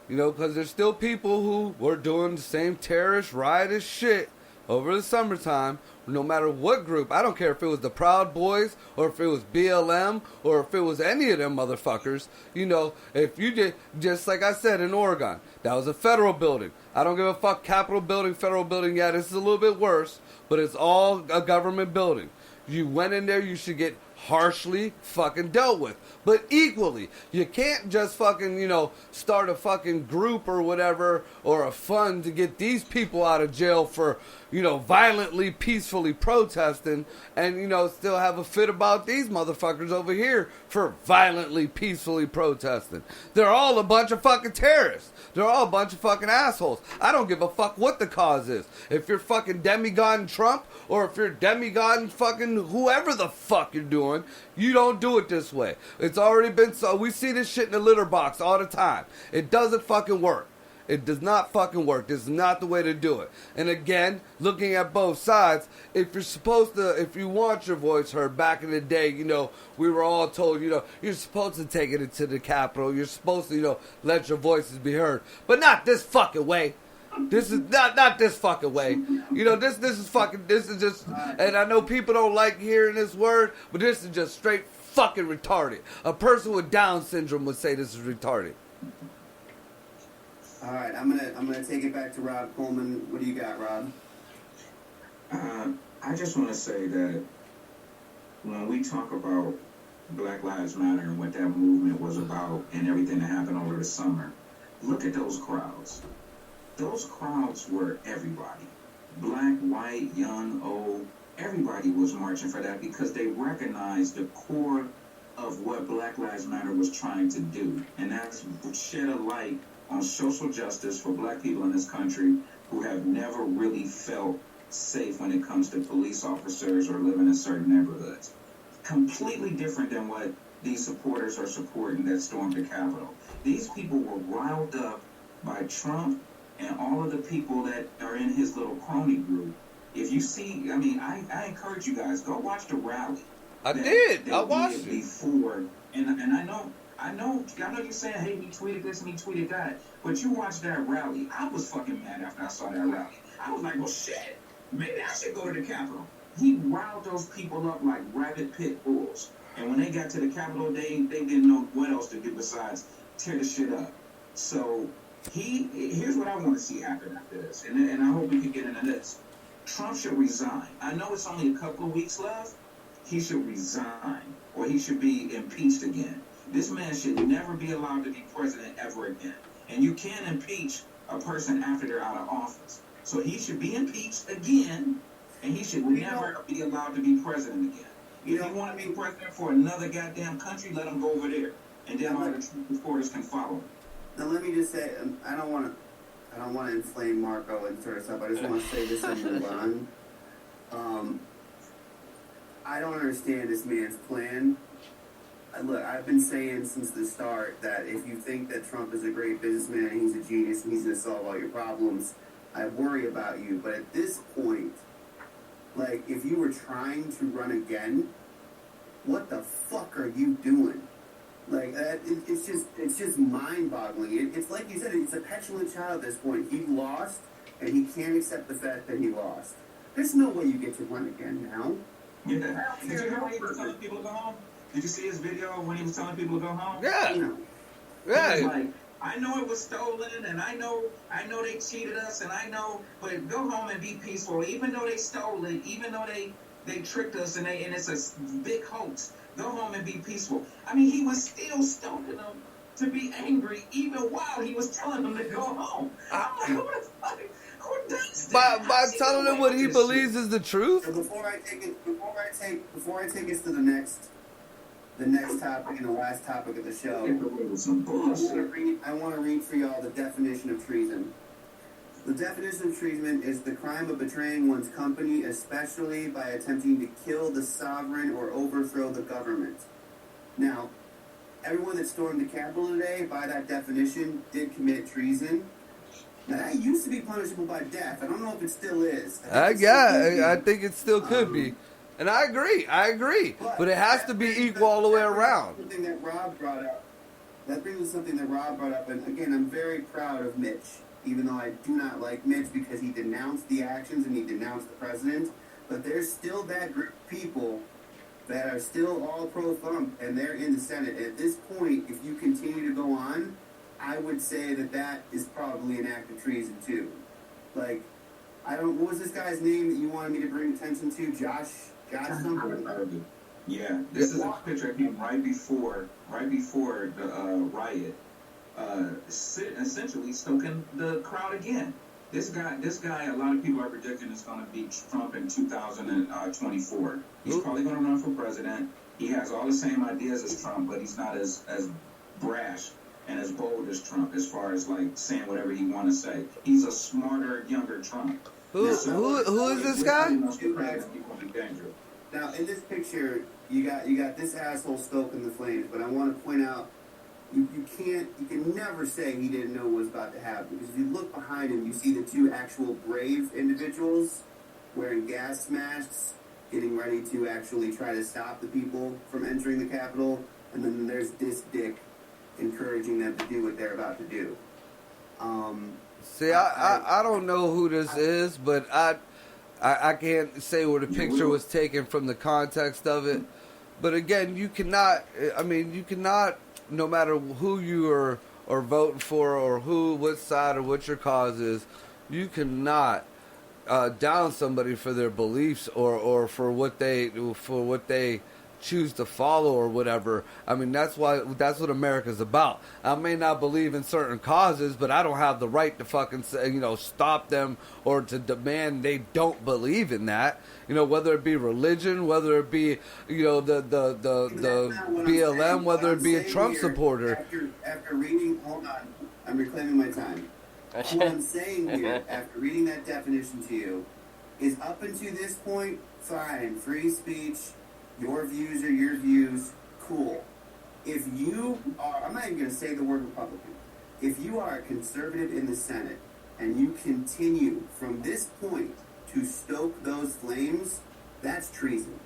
You know, because there's still people who were doing the same terrorist, riotous shit over the summertime, no matter what group. I don't care if it was the Proud Boys, or if it was BLM, or if it was any of them motherfuckers. You know, if you did, just like I said in Oregon, that was a federal building. I don't give a fuck, Capitol building, federal building. Yeah, this is a little bit worse, but it's all a government building. You went in there, you should get harshly fucking dealt with, but equally. You can't just fucking, you know, start a fucking group or whatever, or a fund to get these people out of jail for, you know, violently, peacefully protesting, and, you know, still have a fit about these motherfuckers over here for violently, peacefully protesting. They're all a bunch of fucking terrorists. They're all a bunch of fucking assholes. I don't give a fuck what the cause is. If you're fucking demigod Trump, or if you're demigod fucking whoever the fuck you're doing, you don't do it this way. It's already been so. We see this shit in the litter box all the time. It doesn't fucking work. It does not fucking work. This is not the way to do it. And again, looking at both sides, if you want your voice heard, back in the day, you know, we were all told, you know, you're supposed to take it into the Capitol. You're supposed to, you know, let your voices be heard. But not this fucking way. This is not this fucking way. You know, this is just, and I know people don't like hearing this word, but this is just straight fucking retarded. A person with Down syndrome would say this is retarded. All right, I'm gonna take it back to Rob Coleman. What do you got, Rob? I just want to say that when we talk about Black Lives Matter and what that movement was about and everything that happened over the summer, look at those crowds. Those crowds were everybody. Black, white, young, old. Everybody was marching for that because they recognized the core of what Black Lives Matter was trying to do. And that's shed a light on social justice for black people in this country who have never really felt safe when it comes to police officers or living in certain neighborhoods. Completely different than what these supporters are supporting that stormed the Capitol. These people were riled up by Trump and all of the people that are in his little crony group. If you see, I mean, I encourage you guys, go watch the rally. I watched it before, and I know you're saying, hey, he tweeted this and he tweeted that, but you watched that rally. I was fucking mad after I saw that rally. I was like, well, shit, maybe I should go to the Capitol. He riled those people up like rabid pit bulls, and when they got to the Capitol, they didn't know what else to do besides tear the shit up. So here's what I want to see happen after this, and I hope we can get into this. Trump should resign. I know it's only a couple of weeks left. He should resign, or he should be impeached again. This man should never be allowed to be president ever again. And you can't impeach a person after they're out of office. So he should be impeached again, and he should never be allowed to be president again. If you want to be president for another goddamn country, let him go over there. And then all the Trump supporters can follow him. Now let me just say, I don't want to inflame Marco and sort of stuff. I just want to say this and move on. I don't understand this man's plan. Look, I've been saying since the start that if you think that Trump is a great businessman and he's a genius and he's going to solve all your problems, I worry about you. But at this point, like, if you were trying to run again, what the fuck are you doing? Like, it's just mind-boggling. It's like you said, he's a petulant child at this point. He lost, and he can't accept the fact that he lost. There's no way you get to run again now. Yeah. Did you hear when he was telling people to go home? Did you see his video when he was telling people to go home? Yeah. Yeah. He was like, I know it was stolen, and I know they cheated us, and I know, but go home and be peaceful. Even though they stole it, even though they tricked us, and it's a big hoax. Go home and be peaceful. I mean, he was still stoking them to be angry, even while he was telling them to go home. I'm like, who the fuck? Who does that? By telling him what he believes is the truth. So before I take us to the next topic and the last topic of the show, I want to read for y'all the definition of treason. The definition of treason is the crime of betraying one's company, especially by attempting to kill the sovereign or overthrow the government. Now, everyone that stormed the Capitol today, by that definition, did commit treason. Now, that used to be punishable by death. I don't know if it still is. I think it still could be. And I agree. But it has to be equal all the way around. Something that Rob brought up. That brings us something that Rob brought up. And again, I'm very proud of Mitch, even though I do not like Mitch because he denounced the actions and he denounced the president. But there's still that group of people that are still all pro-Trump, and they're in the Senate. At this point, if you continue to go on, I would say that is probably an act of treason, too. Like, what was this guy's name that you wanted me to bring attention to? Josh something? Yeah, this is a picture of him right before the riot, essentially stoking the crowd again. This guy, a lot of people are predicting is going to beat Trump in 2024. He's probably going to run for president. He has all the same ideas as Trump, but he's not as brash and as bold as Trump as far as like saying whatever he want to say. He's a smarter, younger Trump. Who is this guy? Now, in this picture, you got this asshole stoking the flames, but I want to point out you can never say he didn't know what was about to happen, because if you look behind him, you see the two actual brave individuals wearing gas masks, getting ready to actually try to stop the people from entering the Capitol, and then there's this dick encouraging them to do what they're about to do. See, I don't know who this is, but I can't say where the picture was taken from the context of it. But again, you cannot, no matter who you are voting for or what side or what your cause is, you cannot down somebody for their beliefs or for what they choose to follow or whatever. I mean, that's what America's about. I may not believe in certain causes, but I don't have the right to fucking say, stop them or to demand they don't believe in that. Whether it be religion, whether it be, the BLM, whether it be a Trump supporter. After reading, hold on, I'm reclaiming my time. What I'm saying here, after reading that definition to you, is up until this point, fine, free speech. Your views are your views, cool. If you are, I'm not even going to say the word Republican. If you are a conservative in the Senate and you continue from this point to stoke those flames, that's treason.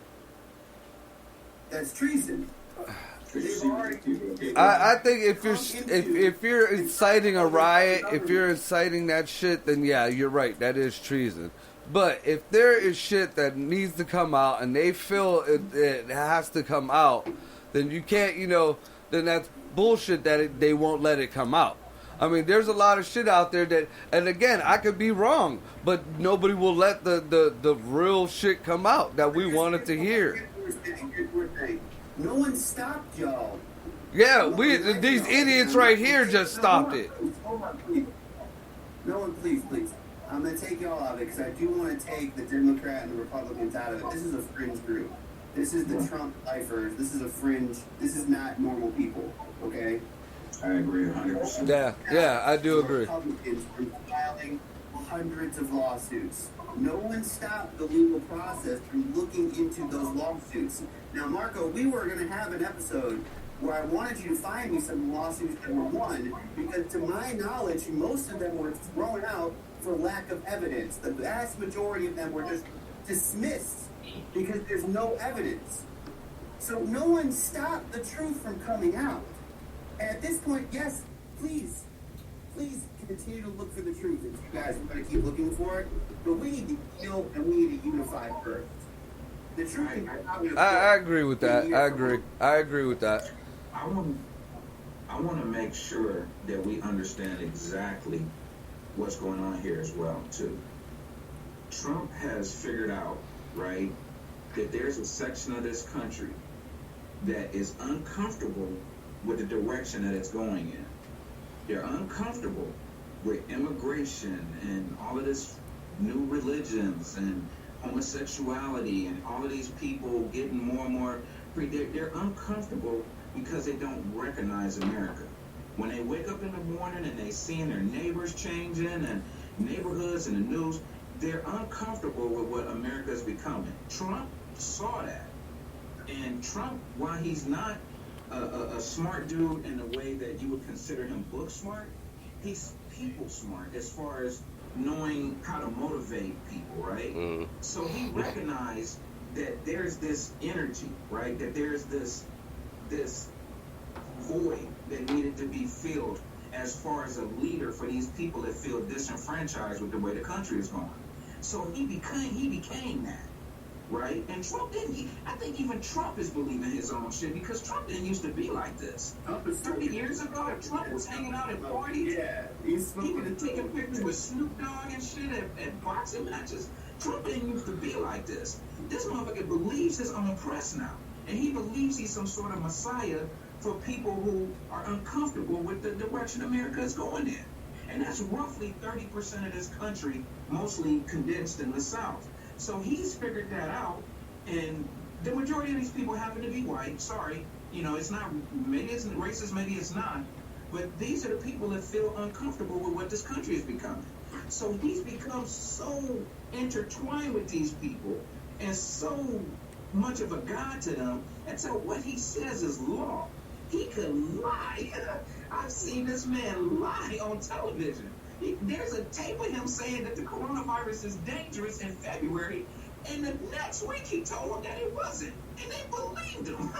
That's treason. I think if you're inciting a riot, if you're inciting that shit, then yeah, you're right. That is treason. But if there is shit that needs to come out and they feel it has to come out, then you can't, then that's bullshit that they won't let it come out. I mean, there's a lot of shit out there that, and again, I could be wrong, but nobody will let the real shit come out that we wanted to hear. No one stopped y'all. Yeah, these idiots right here just stopped it. No one, please. I'm going to take y'all out of it because I do want to take the Democrat and the Republicans out of it. This is a fringe group. This is the Trump lifers. This is a fringe. This is not normal people, okay? I agree 100%. Yeah, I do agree. Republicans are filing hundreds of lawsuits. No one stopped the legal process from looking into those lawsuits. Now, Marco, we were going to have an episode where I wanted you to find me some lawsuits that were won, because to my knowledge, most of them were thrown out for lack of evidence. The vast majority of them were just dismissed because there's no evidence. So no one stopped the truth from coming out. And at this point, yes, please continue to look for the truth. If you guys are going to keep looking for it, but we need to heal and we need to unify first. The truth is, I agree with that. I agree with that. I want to make sure that we understand exactly what's going on here as well, too. Trump has figured out, right, that there's a section of this country that is uncomfortable with the direction that it's going in. They're uncomfortable with immigration and all of this new religions and homosexuality and all of these people getting more and more free. They're uncomfortable because they don't recognize America. When they wake up in the morning and they seeing their neighbors changing and neighborhoods and the news, they're uncomfortable with what America is becoming. Trump saw that. And Trump, while he's not a smart dude in the way that you would consider him book smart, he's people smart as far as knowing how to motivate people, right? So he recognized that there's this energy, right? That there's this void that needed to be filled as far as a leader for these people that feel disenfranchised with the way the country is going. So he became that, right? And Trump didn't. I think even Trump is believing his own shit, because Trump didn't used to be like this. 30 years ago, Trump was hanging out at parties. Yeah, he was taking pictures with Snoop Dogg and shit at boxing matches. Trump didn't used to be like this. This motherfucker believes his own press now. And he believes he's some sort of messiah for people who are uncomfortable with the direction America is going in. And that's roughly 30% of this country, mostly condensed in the South. So he's figured that out, and the majority of these people happen to be white. Sorry, it's not, maybe it's racist, maybe it's not, but these are the people that feel uncomfortable with what this country is becoming. So he's become so intertwined with these people and so much of a god to them, and so what he says is law. He could lie. I've seen this man lie on television. There's a tape of him saying that the coronavirus is dangerous in February, and the next week he told them that it wasn't, and they believed him.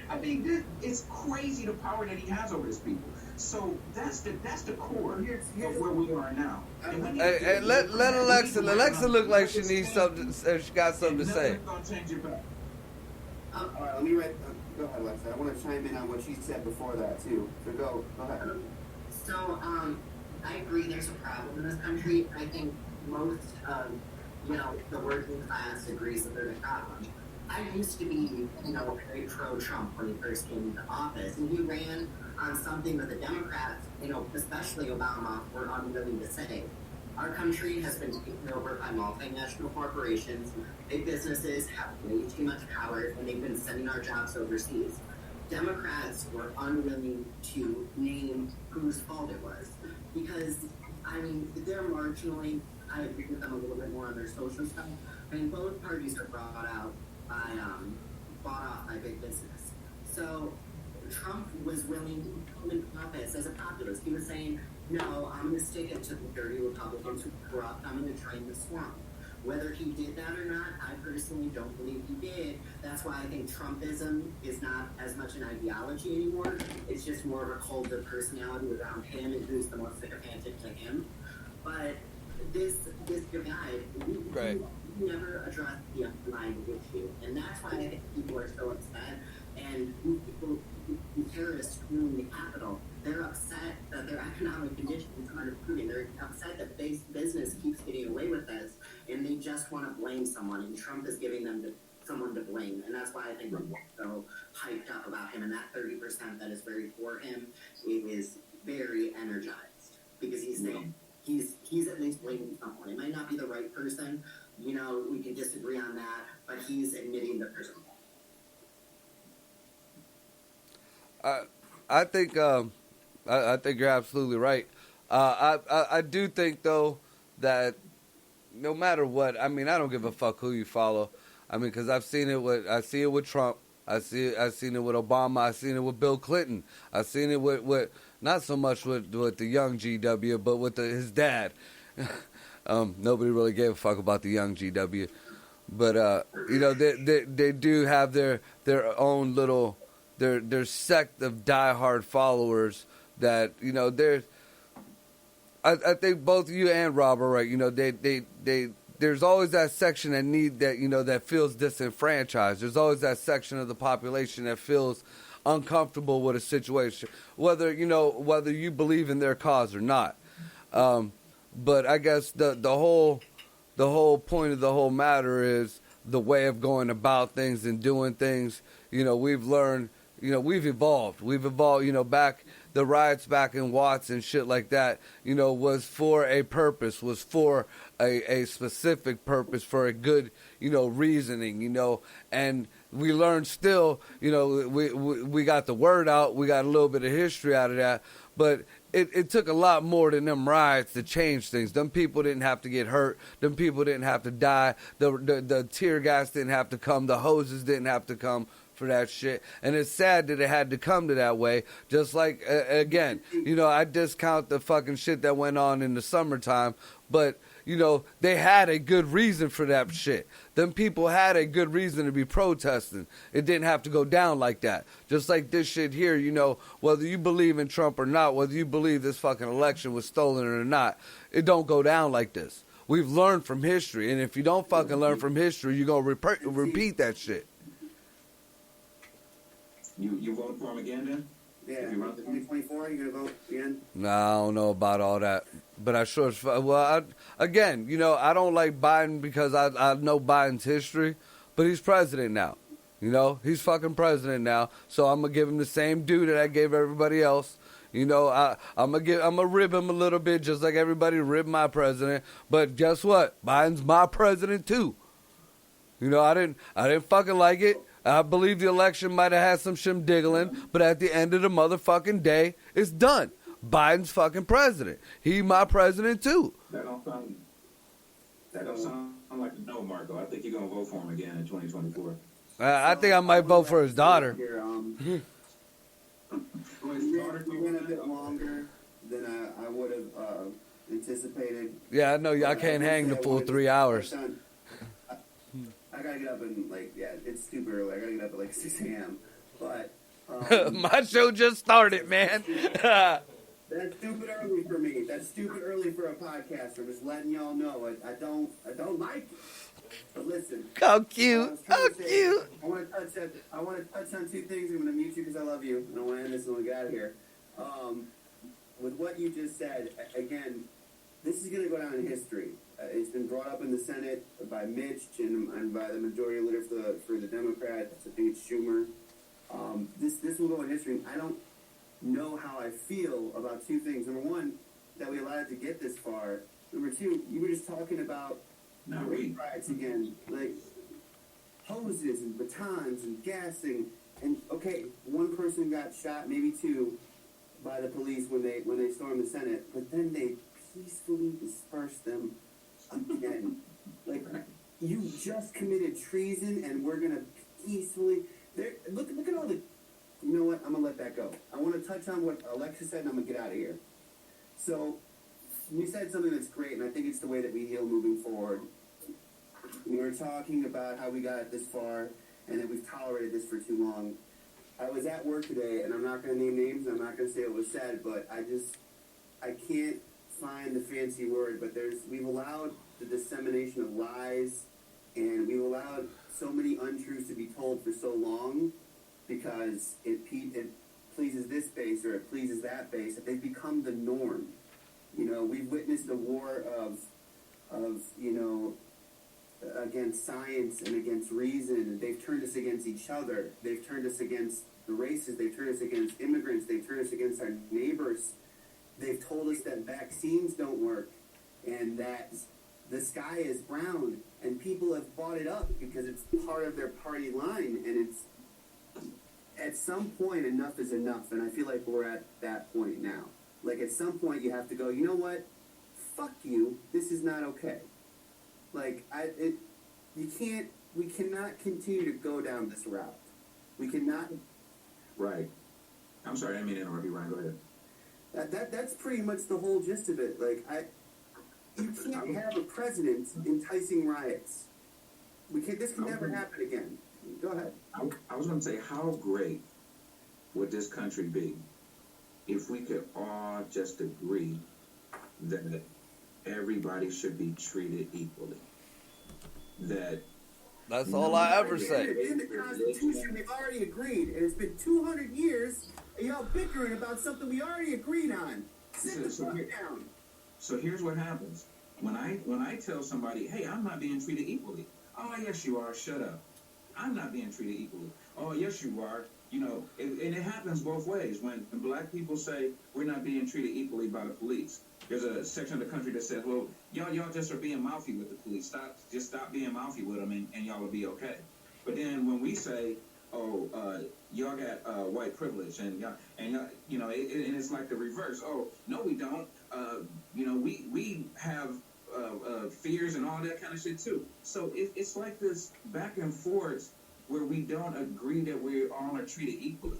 I mean, it's crazy the power that he has over his people. So that's the core of where we are now. Hey, let Alexa look like she needs something. She got something to say. All right, let me go ahead, Alexa. I want to chime in on what she said before that too. So go ahead. So, I agree. There's a problem in this country. I think most of the working class agrees that there's a problem. I used to be, very pro-Trump when he first came into office, and he ran on something that the Democrats, especially Obama, were unwilling to say. Our country has been taken over by multinational corporations. Big businesses have way too much power, and they've been sending our jobs overseas. Democrats were unwilling to name whose fault it was, because, they're marginally, I agree with them a little bit more on their social stuff. Both parties are bought off by big business. So Trump was willing to come into office as a populist. He was saying, no, I'm going to stick it to the dirty Republicans who are corrupt. I'm going to drain the swamp. Whether he did that or not, I personally don't believe he did. That's why I think Trumpism is not as much an ideology anymore. It's just more of a cult of personality around him and who's the most sycophantic to him. But this guy, we never addressed the underlying issue. And that's why I think people are so upset. And people, terrorists ruling the Capitol, they're upset that their economic conditions are improving. They're upset that business keeps getting away with this, and they just want to blame someone, and Trump is giving them someone to blame. And that's why I think we're so hyped up about him, and that 30% that is very for him is very energized, because he's saying he's at least blaming someone. It might not be the right person, we can disagree on that, but he's admitting that there's a I think you're absolutely right. I do think though that no matter what, I don't give a fuck who you follow. Because I see it with Trump. I've seen it with Obama. I've seen it with Bill Clinton. I've seen it with not so much with the young GW, but with his dad. Nobody really gave a fuck about the young GW, but they do have their own little. Their sect of diehard followers that I think both you and Rob are right. There's always that section that feels disenfranchised. There's always that section of the population that feels uncomfortable with a situation, whether you believe in their cause or not. But I guess the whole point of the whole matter is the way of going about things and doing things. We've learned. We've evolved. Back the riots back in Watts and shit like that, was for a purpose, was for a specific purpose, for a good, reasoning, and we learned still, we got the word out, we got a little bit of history out of that, but it took a lot more than them riots to change things. Them people didn't have to get hurt. Them people didn't have to die. The tear gas didn't have to come. The hoses didn't have to come for that shit. And it's sad that it had to come to that way. Just like, again, I discount the fucking shit that went on in the summertime, but, they had a good reason for that shit. Them people had a good reason to be protesting. It didn't have to go down like that. Just like this shit here, whether you believe in Trump or not, whether you believe this fucking election was stolen or not, it don't go down like this. We've learned from history, and if you don't fucking learn from history, you're going to repeat that shit. You vote for him again, then? Yeah, 2024, you gonna vote again? No, I don't know about all that. But I sure as I don't like Biden because I know Biden's history, but he's president now. You know, he's fucking president now, so I'm gonna give him the same due that I gave everybody else. You know, I'm gonna rib him a little bit, just like everybody ribbed my president. But guess what? Biden's my president too. You know, I didn't fucking like it. I believe the election might have had some shimdiggling, but at the end of the motherfucking day, it's done. Biden's fucking president. He my president too. That don't sound like a no, Marco. I think you're gonna vote for him again in 2024. I think I might vote for his daughter. We went a bit longer than I would have anticipated. Yeah, I know y'all can't hang the full 3 hours. I gotta get up and it's super early. I gotta get up at like 6 a.m. But my show just started, man. That's stupid early for me. That's stupid early for a podcaster. Just letting y'all know. I don't like it. But listen. How cute. How cute. I want to touch on two things. I'm going to mute you because I love you. I don't want to end this and we get out of here. With what you just said, again, this is going to go down in history. It's been brought up in the Senate by Mitch and by the majority leader for the Democrats. I think it's Schumer. This will go in history. I don't know how I feel about two things. Number one, that we allowed it to get this far. Number two, you were just talking about race riots again, like hoses and batons and gassing, and okay, one person got shot, maybe two, by the police when they stormed the Senate, but then they peacefully dispersed them again. Like, you just committed treason, and we're gonna peacefully. Look at all the. You know what? I'm gonna let that go. I want to touch on what Alexa said, and I'm gonna get out of here. So, you said something that's great, and I think it's the way that we heal moving forward. We were talking about how we got this far, and that we've tolerated this for too long. I was at work today, and I'm not gonna name names, I'm not gonna say what was said, but I can't find the fancy word, but we've allowed the dissemination of lies, and we've allowed so many untruths to be told for so long, because it pleases this base or it pleases that base, that they've become the norm. You know, we've witnessed a war of you know, against science and against reason. They've turned us against each other. They've turned us against the races. They've turned us against immigrants. They've turned us against our neighbors. They've told us that vaccines don't work and that the sky is brown, and people have bought it up because it's part of their party line, and it's at some point enough is enough, and I feel like we're at that point now. Like, at some point you have to go, you know what? Fuck you. This is not okay. Like, we cannot continue to go down this route. We cannot. Right. I'm sorry, I didn't mean to interrupt you, Ryan. Go ahead. That's pretty much the whole gist of it. Like, you can't have a president enticing riots. This can never happen again. Go ahead. I was going to say, how great would this country be if we could all just agree that everybody should be treated equally? That's all I ever say. In the Constitution, we've already agreed, and it's been 200 years, and y'all bickering about something we already agreed on. Sit the fuck down. So here's what happens. When I tell somebody, hey, I'm not being treated equally. Oh, yes, you are. Shut up. I'm not being treated equally. Oh, yes, you are. You know, and it happens both ways. When black people say we're not being treated equally by the police, there's a section of the country that says, well, y'all just are being mouthy with the police. Stop being mouthy with them, and y'all will be okay. But then when we say, oh, y'all got white privilege, and y'all, you know, and it's like the reverse. Oh, no, we don't. You know, we have fears and all that kind of shit too. So it's like this back and forth where we don't agree that we all are treated equally.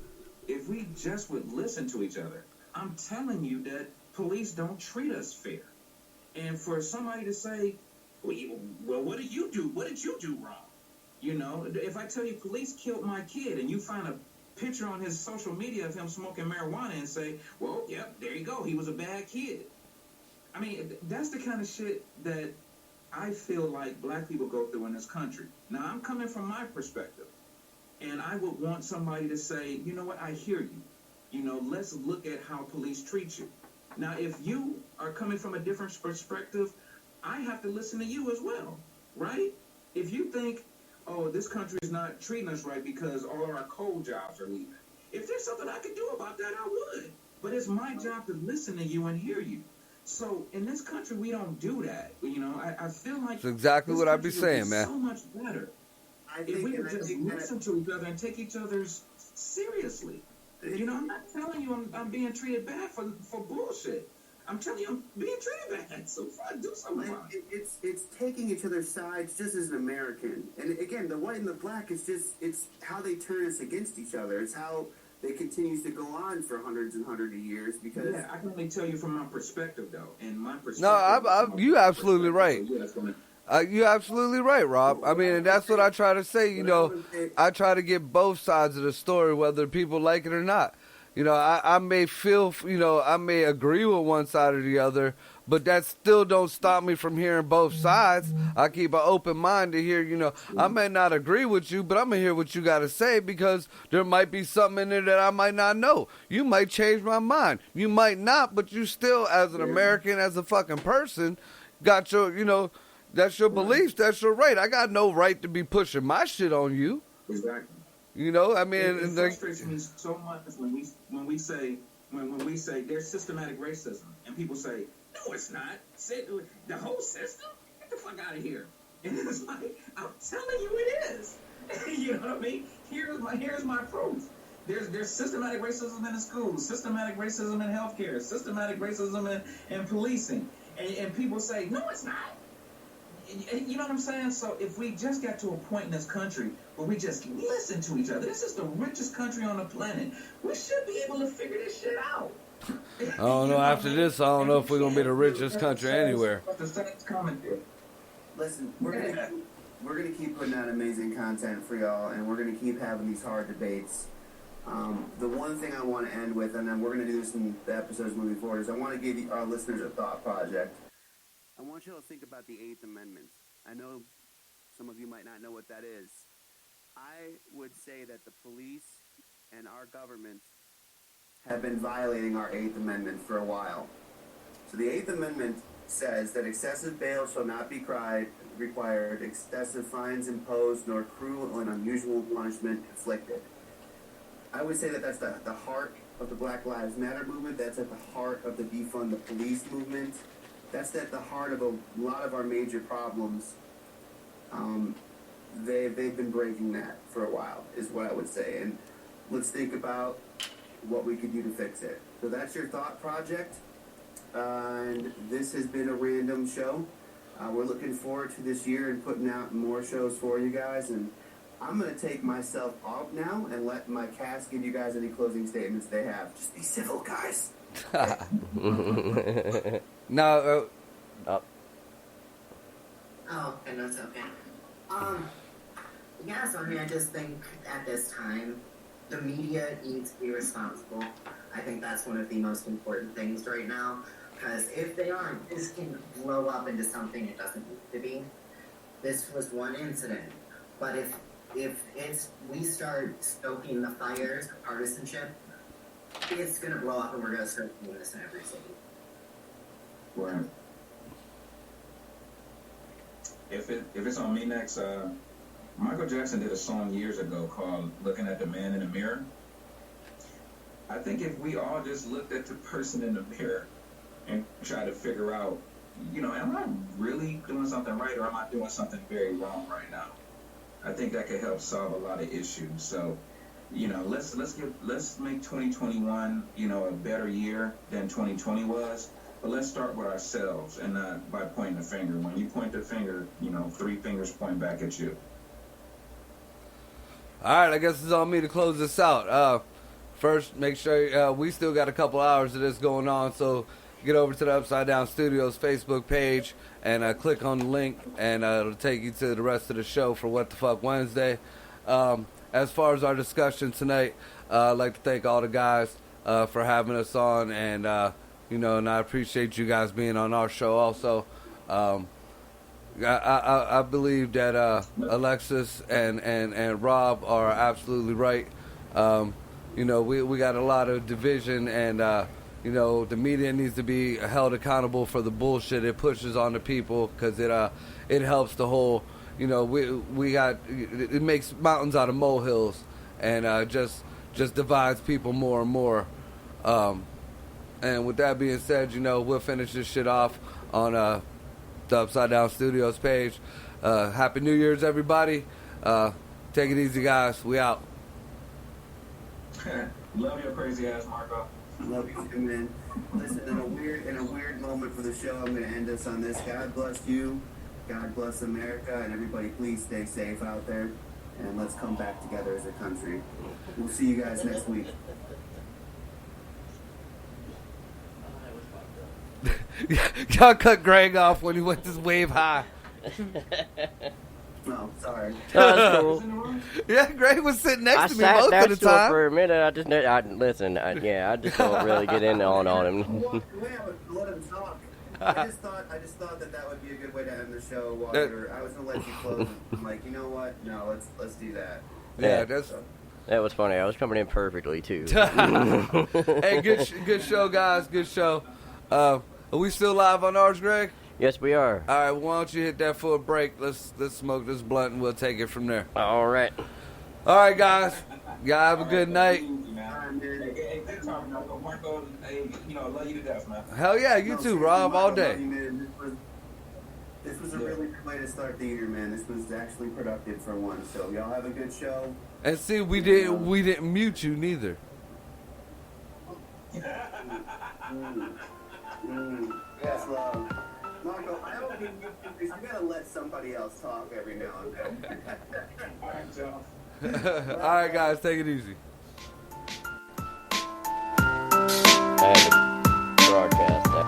If we just would listen to each other, I'm telling you that police don't treat us fair. And for somebody to say, well, what did you do? What did you do wrong? You know, if I tell you police killed my kid and you find a picture on his social media of him smoking marijuana and say, well, yep, there you go. He was a bad kid. I mean, that's the kind of shit that I feel like black people go through in this country. Now, I'm coming from my perspective, and I would want somebody to say, you know what, I hear you. You know, let's look at how police treat you. Now, if you are coming from a different perspective, I have to listen to you as well, right? If you think, oh, this country is not treating us right because all of our cold jobs are leaving. If there's something I could do about that, I would. But it's my job to listen to you and hear you. So in this country, we don't do that. I feel like that's exactly what I'd be saying, man. So much better if we would just listen to each other and take each other's seriously. I'm not telling you I'm being treated bad for bullshit. I'm telling you I'm being treated bad. So fine, do something about it. It's taking each other's sides just as an American. And again, the white and the black is it's how they turn us against each other. It's how it continues to go on for hundreds and hundreds of years because... Yeah, I can only tell you from my perspective, though. And my perspective... No, you're absolutely right. You're absolutely right, Rob. I mean, and that's what I try to say. I try to get both sides of the story, whether people like it or not. I may feel, I may agree with one side or the other, but that still don't stop me from hearing both sides. I keep an open mind to hear, I may not agree with you, but I'm going to hear what you got to say because there might be something in there that I might not know. You might change my mind. You might not, but you still, as an American, as a fucking person, got your, that's your beliefs. That's your right. I got no right to be pushing my shit on you. Exactly. I mean, it frustrates me so much when we say there's systematic racism, and people say, no, it's not. Say the whole system. Get the fuck out of here. And it's like, I'm telling you, it is. You know what I mean? Here's my proof. There's systematic racism in the schools, systematic racism in healthcare, systematic racism in policing, and people say, no, it's not. You know what I'm saying? So if we just got to a point in this country where we just listen to each other, this is the richest country on the planet. We should be able to figure this shit out. I don't know. After this, I don't know if we're gonna be the richest country anywhere. Listen, we're gonna keep putting out amazing content for y'all, and we're gonna keep having these hard debates. The one thing I want to end with, and then we're gonna do this in the episodes moving forward, is I want to give our listeners a thought project. I want you to think about the 8th Amendment. I know some of you might not know what that is. I would say that the police and our government have been violating our 8th Amendment for a while. So the 8th Amendment says that excessive bail shall not be required, excessive fines imposed, nor cruel and unusual punishment inflicted. I would say that that's the heart of the Black Lives Matter movement. That's at the heart of the defund the police movement. That's at the heart of a lot of our major problems. They've been breaking that for a while, is what I would say. And let's think about what we could do to fix it. So that's your thought project. And this has been a random show. We're looking forward to this year and putting out more shows for you guys. And I'm going to take myself off now and let my cast give you guys any closing statements they have. Just be civil, guys. No. Oh, okay, no, it's okay. Yeah, so I mean, I just think at this time, the media needs to be responsible. I think that's one of the most important things right now, because if they aren't, this can blow up into something it doesn't need to be. This was one incident, but if we start stoking the fires of partisanship, it's going to blow up and we're going to start doing this in every city. Right. If it's on me next, Michael Jackson did a song years ago called Looking at the Man in the Mirror. I think if we all just looked at the person in the mirror and tried to figure out, am I really doing something right or am I doing something very wrong right now? I think that could help solve a lot of issues. So, let's make 2021, a better year than 2020 was. But let's start with ourselves and not by pointing the finger. When you point the finger, 3 fingers point back at you. All right, I guess it's on me to close this out. First, make sure we still got a couple hours of this going on, so get over to the Upside Down Studios Facebook page and click on the link, and it'll take you to the rest of the show for What the Fuck Wednesday. As far as our discussion tonight, I'd like to thank all the guys for having us on, and and I appreciate you guys being on our show also. I believe that Alexis and Rob are absolutely right. We got a lot of division, and the media needs to be held accountable for the bullshit it pushes on the people, because it helps the whole you know, we got it makes mountains out of molehills, and just divides people more and more. And with that being said, you know, we'll finish this shit off on the Upside Down Studios page. Happy New Year's, everybody. Take it easy, guys. We out. Love your crazy ass, Marco. Love you too, man. Listen, in a weird moment for the show, I'm going to end us on this. God bless you. God bless America, and everybody, please stay safe out there, and let's come back together as a country. We'll see you guys next week. Y'all cut Greg off when he went this wave high. Oh, sorry. That's cool. Yeah, Greg was sitting next to me sat most next of the to him time. for a minute. I just just don't really get in on him. Let him talk. I just thought that would be a good way to end the show. I was gonna let you close. I'm like, you know what? No, let's do that. Yeah, that was funny. I was coming in perfectly too. Hey, good show, guys. Good show. Are we still live on ours, Greg? Yes, we are. All right, why don't you hit that for a break? Let's smoke this blunt and we'll take it from there. All right. All right, guys. Y'all have a good night. Hey, good talking, Marco. Hey, love you to death, man. Hell yeah, you too, Rob, all day. This was a really good way to start the year, man. This was actually productive for once. So y'all have a good show. And see, we didn't mute you neither. Yes, love. Marco, I don't think you gotta let somebody else talk every now and then. All right, y'all. All right, guys, take it easy. I had to broadcast that.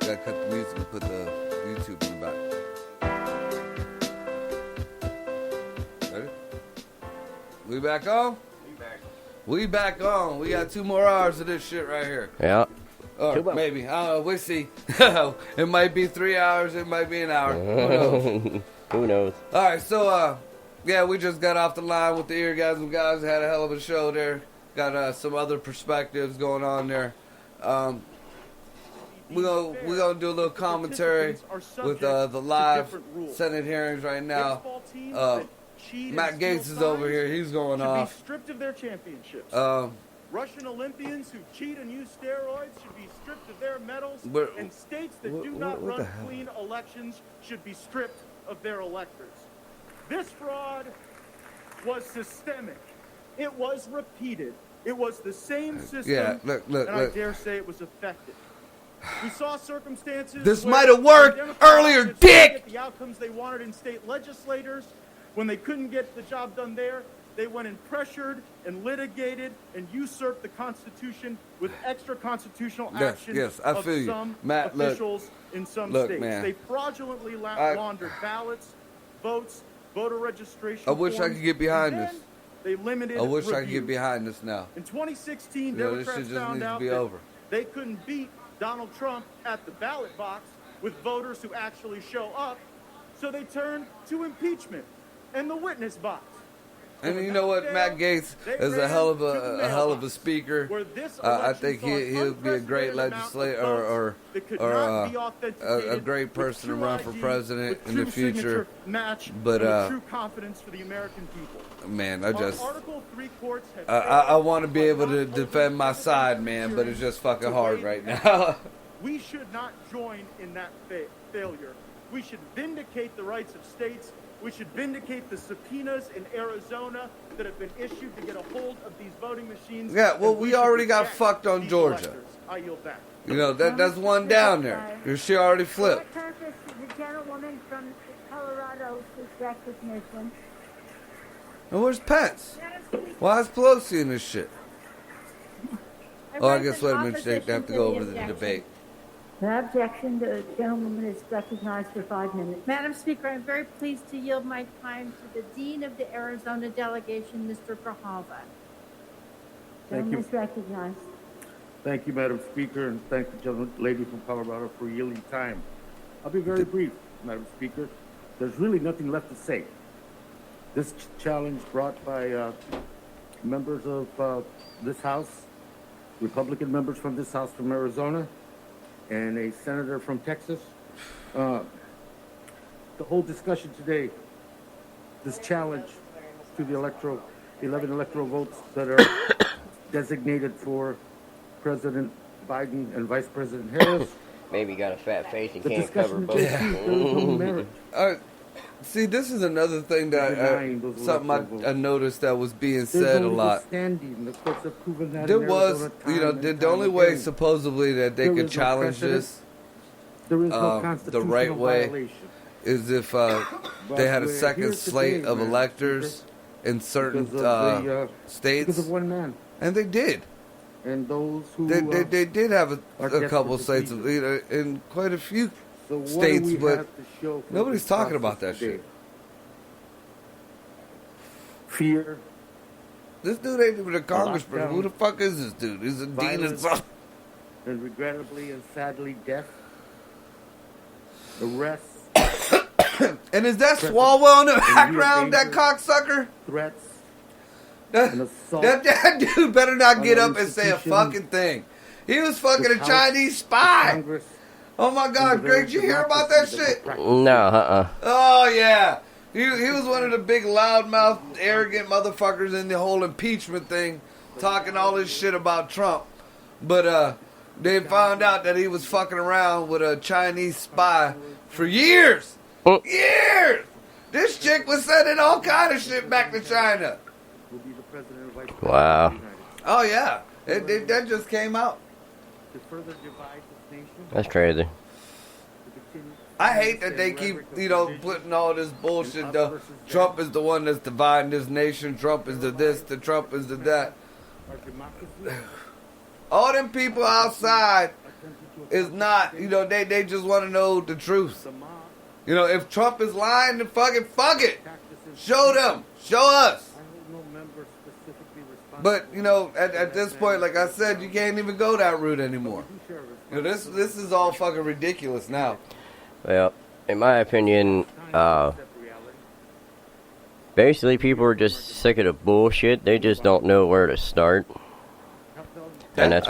Gotta cut the music and put the YouTube in the back. Ready? We back on? We back on. We got 2 more hours of this shit right here. Yeah. Or maybe. I don't know. We'll see. It might be 3 hours. It might be an hour. Who knows? Who knows? All right. So, yeah, we just got off the line with the Eargasm guys. Had a hell of a show there. Got some other perspectives going on there. We're gonna do a little commentary with the live Senate hearings right now. Matt Gaetz is over here. He's going off. Should be stripped of their championships. Russian Olympians who cheat and use steroids should be stripped of their medals. And states that do not run clean elections should be stripped of their electors. This fraud was systemic. It was repeated. It was the same system. Yeah, look. I dare say it was effective. We saw circumstances. This might have worked earlier, dick. The outcomes they wanted in state legislators, when they couldn't get the job done there, they went and pressured and litigated and usurped the Constitution with extra constitutional action of some officials in some states. Man. They fraudulently laundered ballots, votes, voter registration. I wish I could get behind this. They limited. I wish I could get behind this now. In 2016, Democrats found out that they couldn't beat Donald Trump at the ballot box with voters who actually show up, so they turned to impeachment and the witness box. And you know what, Matt Gaetz is a hell of a speaker. I think he'll be a great legislator or a great person to run for president in the future. But true confidence for the American people. Man, I want to be able to defend my side, man, but it's just fucking hard right now. We should not join in that failure. We should vindicate the rights of states. We should vindicate the subpoenas in Arizona that have been issued to get a hold of these voting machines. Yeah, well, we already got fucked on Georgia. I yield back. You know, that's one down there. She already flipped. What purpose the gentlewoman from Colorado seek recognition? And where's Pence? Why is Pelosi in this shit? Oh, I guess let him they have to go over the debate. The objection, the gentlewoman is recognized for 5 minutes. Madam Speaker, I'm very pleased to yield my time to the Dean of the Arizona delegation, Mr. Grijalva. Gentleman is recognized. Thank you, Madam Speaker, and thank the lady from Colorado for yielding time. I'll be very brief, Madam Speaker. There's really nothing left to say. This challenge brought by members of this House, Republican members from this House from Arizona, and a senator from Texas. The whole discussion today, this challenge to the 11 electoral votes that are designated for President Biden and Vice President Harris. Maybe you got a fat face and can't cover both. See, this is another thing that something I noticed that was being said a lot. There was, you know, the only way supposedly that they could challenge this the right way is if they had a second slate of electors in certain states. Because of one man. And they did. And those who... They did have a couple states, in quite a few states, but nobody's talking about that shit. Fear. This dude ain't even a congressman. Who the fuck is this dude? He's a dean of something. And regrettably and sadly, death. Arrests. And is that Swalwell in the background, that cocksucker? Threats. That dude better not get up and say a fucking thing. He was fucking a Chinese spy. Oh my God, Greg, did you hear about that shit? No, Oh yeah. He was one of the big loudmouth, arrogant motherfuckers in the whole impeachment thing, talking all this shit about Trump. But they found out that he was fucking around with a Chinese spy for years. Years! This chick was sending all kind of shit back to China. Wow. Oh yeah, that just came out. That's crazy. I hate that they keep, putting all this bullshit. Trump is the one that's dividing this nation. Trump is the this. The Trump is the that. All them people outside is not. They just want to know the truth. If Trump is lying, then fuck it. Show them. Show us. But, at this point, like I said, you can't even go that route anymore. This is all fucking ridiculous now. Well, in my opinion, basically people are just sick of the bullshit. They just don't know where to start. And that's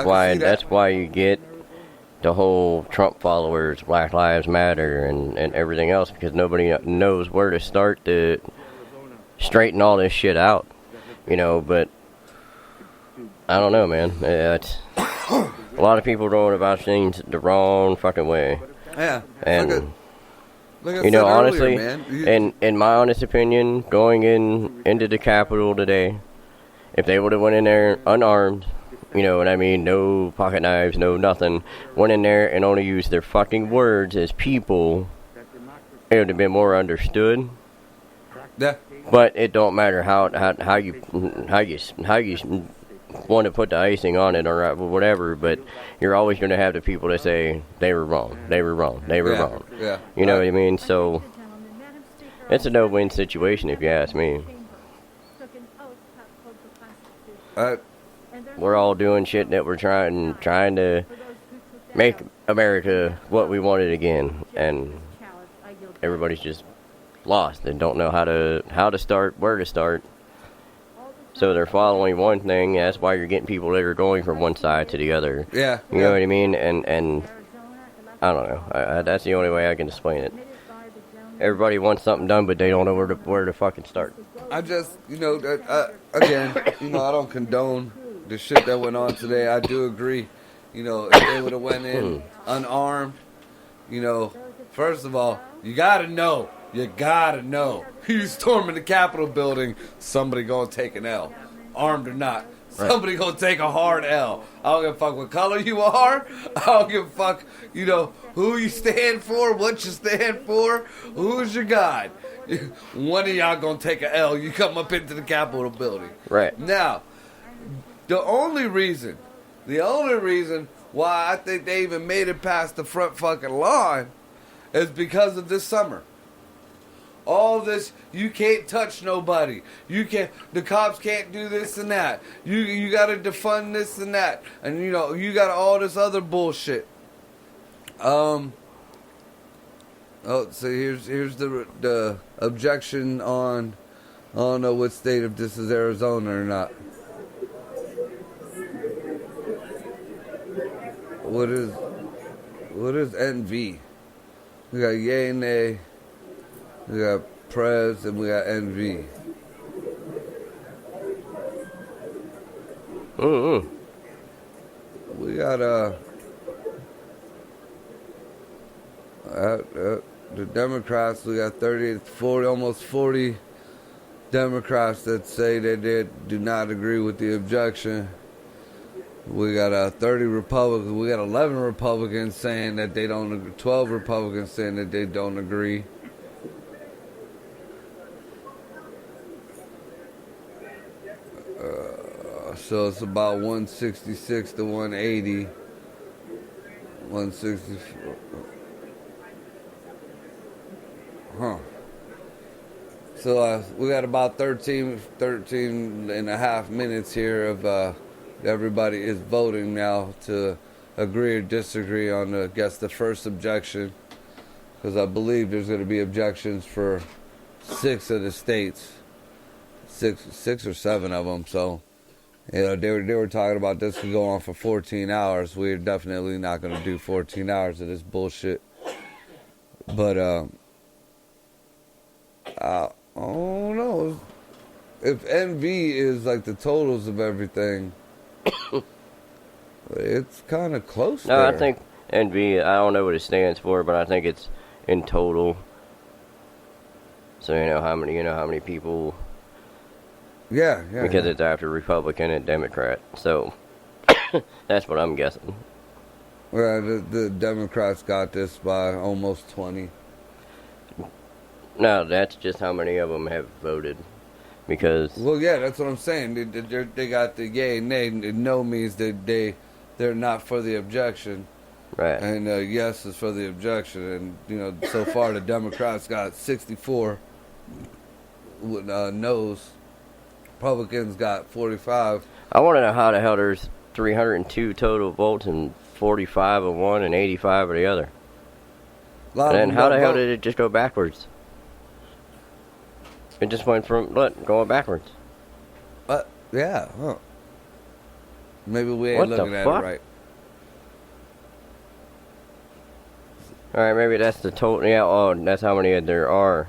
why you get the whole Trump followers, Black Lives Matter, and everything else, because nobody knows where to start to straighten all this shit out. But I don't know, man. It's a lot of people going about things the wrong fucking way. Yeah. And like I said honestly, earlier, man. in my honest opinion, going into the Capitol today, if they would have went in there unarmed, you know what I mean, no pocket knives, no nothing, went in there and only used their fucking words as people, it would have been more understood. Yeah. But it don't matter how you want to put the icing on it or whatever, but you're always going to have the people that say they were wrong. Yeah. You know what I mean? So it's a no-win situation if you ask me. We're all doing shit that we're trying to make America what we wanted again, and everybody's just lost and don't know how to start, where to start. So they're following one thing. That's why you're getting people that are going from one side to the other. Yeah. You know what I mean? And I don't know. That's the only way I can explain it. Everybody wants something done, but they don't know where to fucking start. I just, again, I don't condone the shit that went on today. I do agree. If they would have went in unarmed, first of all, you gotta know. You storming the Capitol building, somebody gonna take an L. Armed or not. Somebody gonna take a hard L. I don't give a fuck what color you are. I don't give a fuck, who you stand for, what you stand for, who's your guide. One of y'all gonna take an L. You come up into the Capitol building. Right. Now, the only reason why I think they even made it past the front fucking line is because of this summer. All this, you can't touch nobody. The cops can't do this and that. You got to defund this and that. And, you got all this other bullshit. So here's the objection on, I don't know what state, if this is Arizona or not. What is NV? We got yay and nay. We got Prez and we got NV. We got the Democrats. We got 40, almost 40 Democrats that say that they do not agree with the objection. We got 30 Republicans. We got 11 Republicans saying that they don't agree. 12 Republicans saying that they don't agree. So it's about 166 to 180. 164. Huh. So we got about 13 and a half minutes here of everybody is voting now to agree or disagree on, I guess, the first objection. Because I believe there's going to be objections for 6 of the states. Six or 7 of them. So, you know, they were talking about this could go on for 14 hours. We're definitely not going to do 14 hours of this bullshit. But, I don't know. If NV is like the totals of everything, it's kind of close. No, there. I think NV, I don't know what it stands for, but I think it's in total. So you know how many people. Yeah. Because it's after Republican and Democrat. So that's what I'm guessing. Well, the Democrats got this by almost 20. No, that's just how many of them have voted. Because... Well, yeah, that's what I'm saying. They got the yay and nay. No means that they're not for the objection. Right. And yes is for the objection. And, you know, so far the Democrats got 64 with no's. Republicans got 45. I want to know how the hell there's 302 total votes and 45 of one and 85 of the other. And then how the hell did it just go backwards? It just went from going backwards. Yeah. Huh. Maybe we ain't looking at it right. All right, maybe that's the total. Yeah, oh, that's how many there are.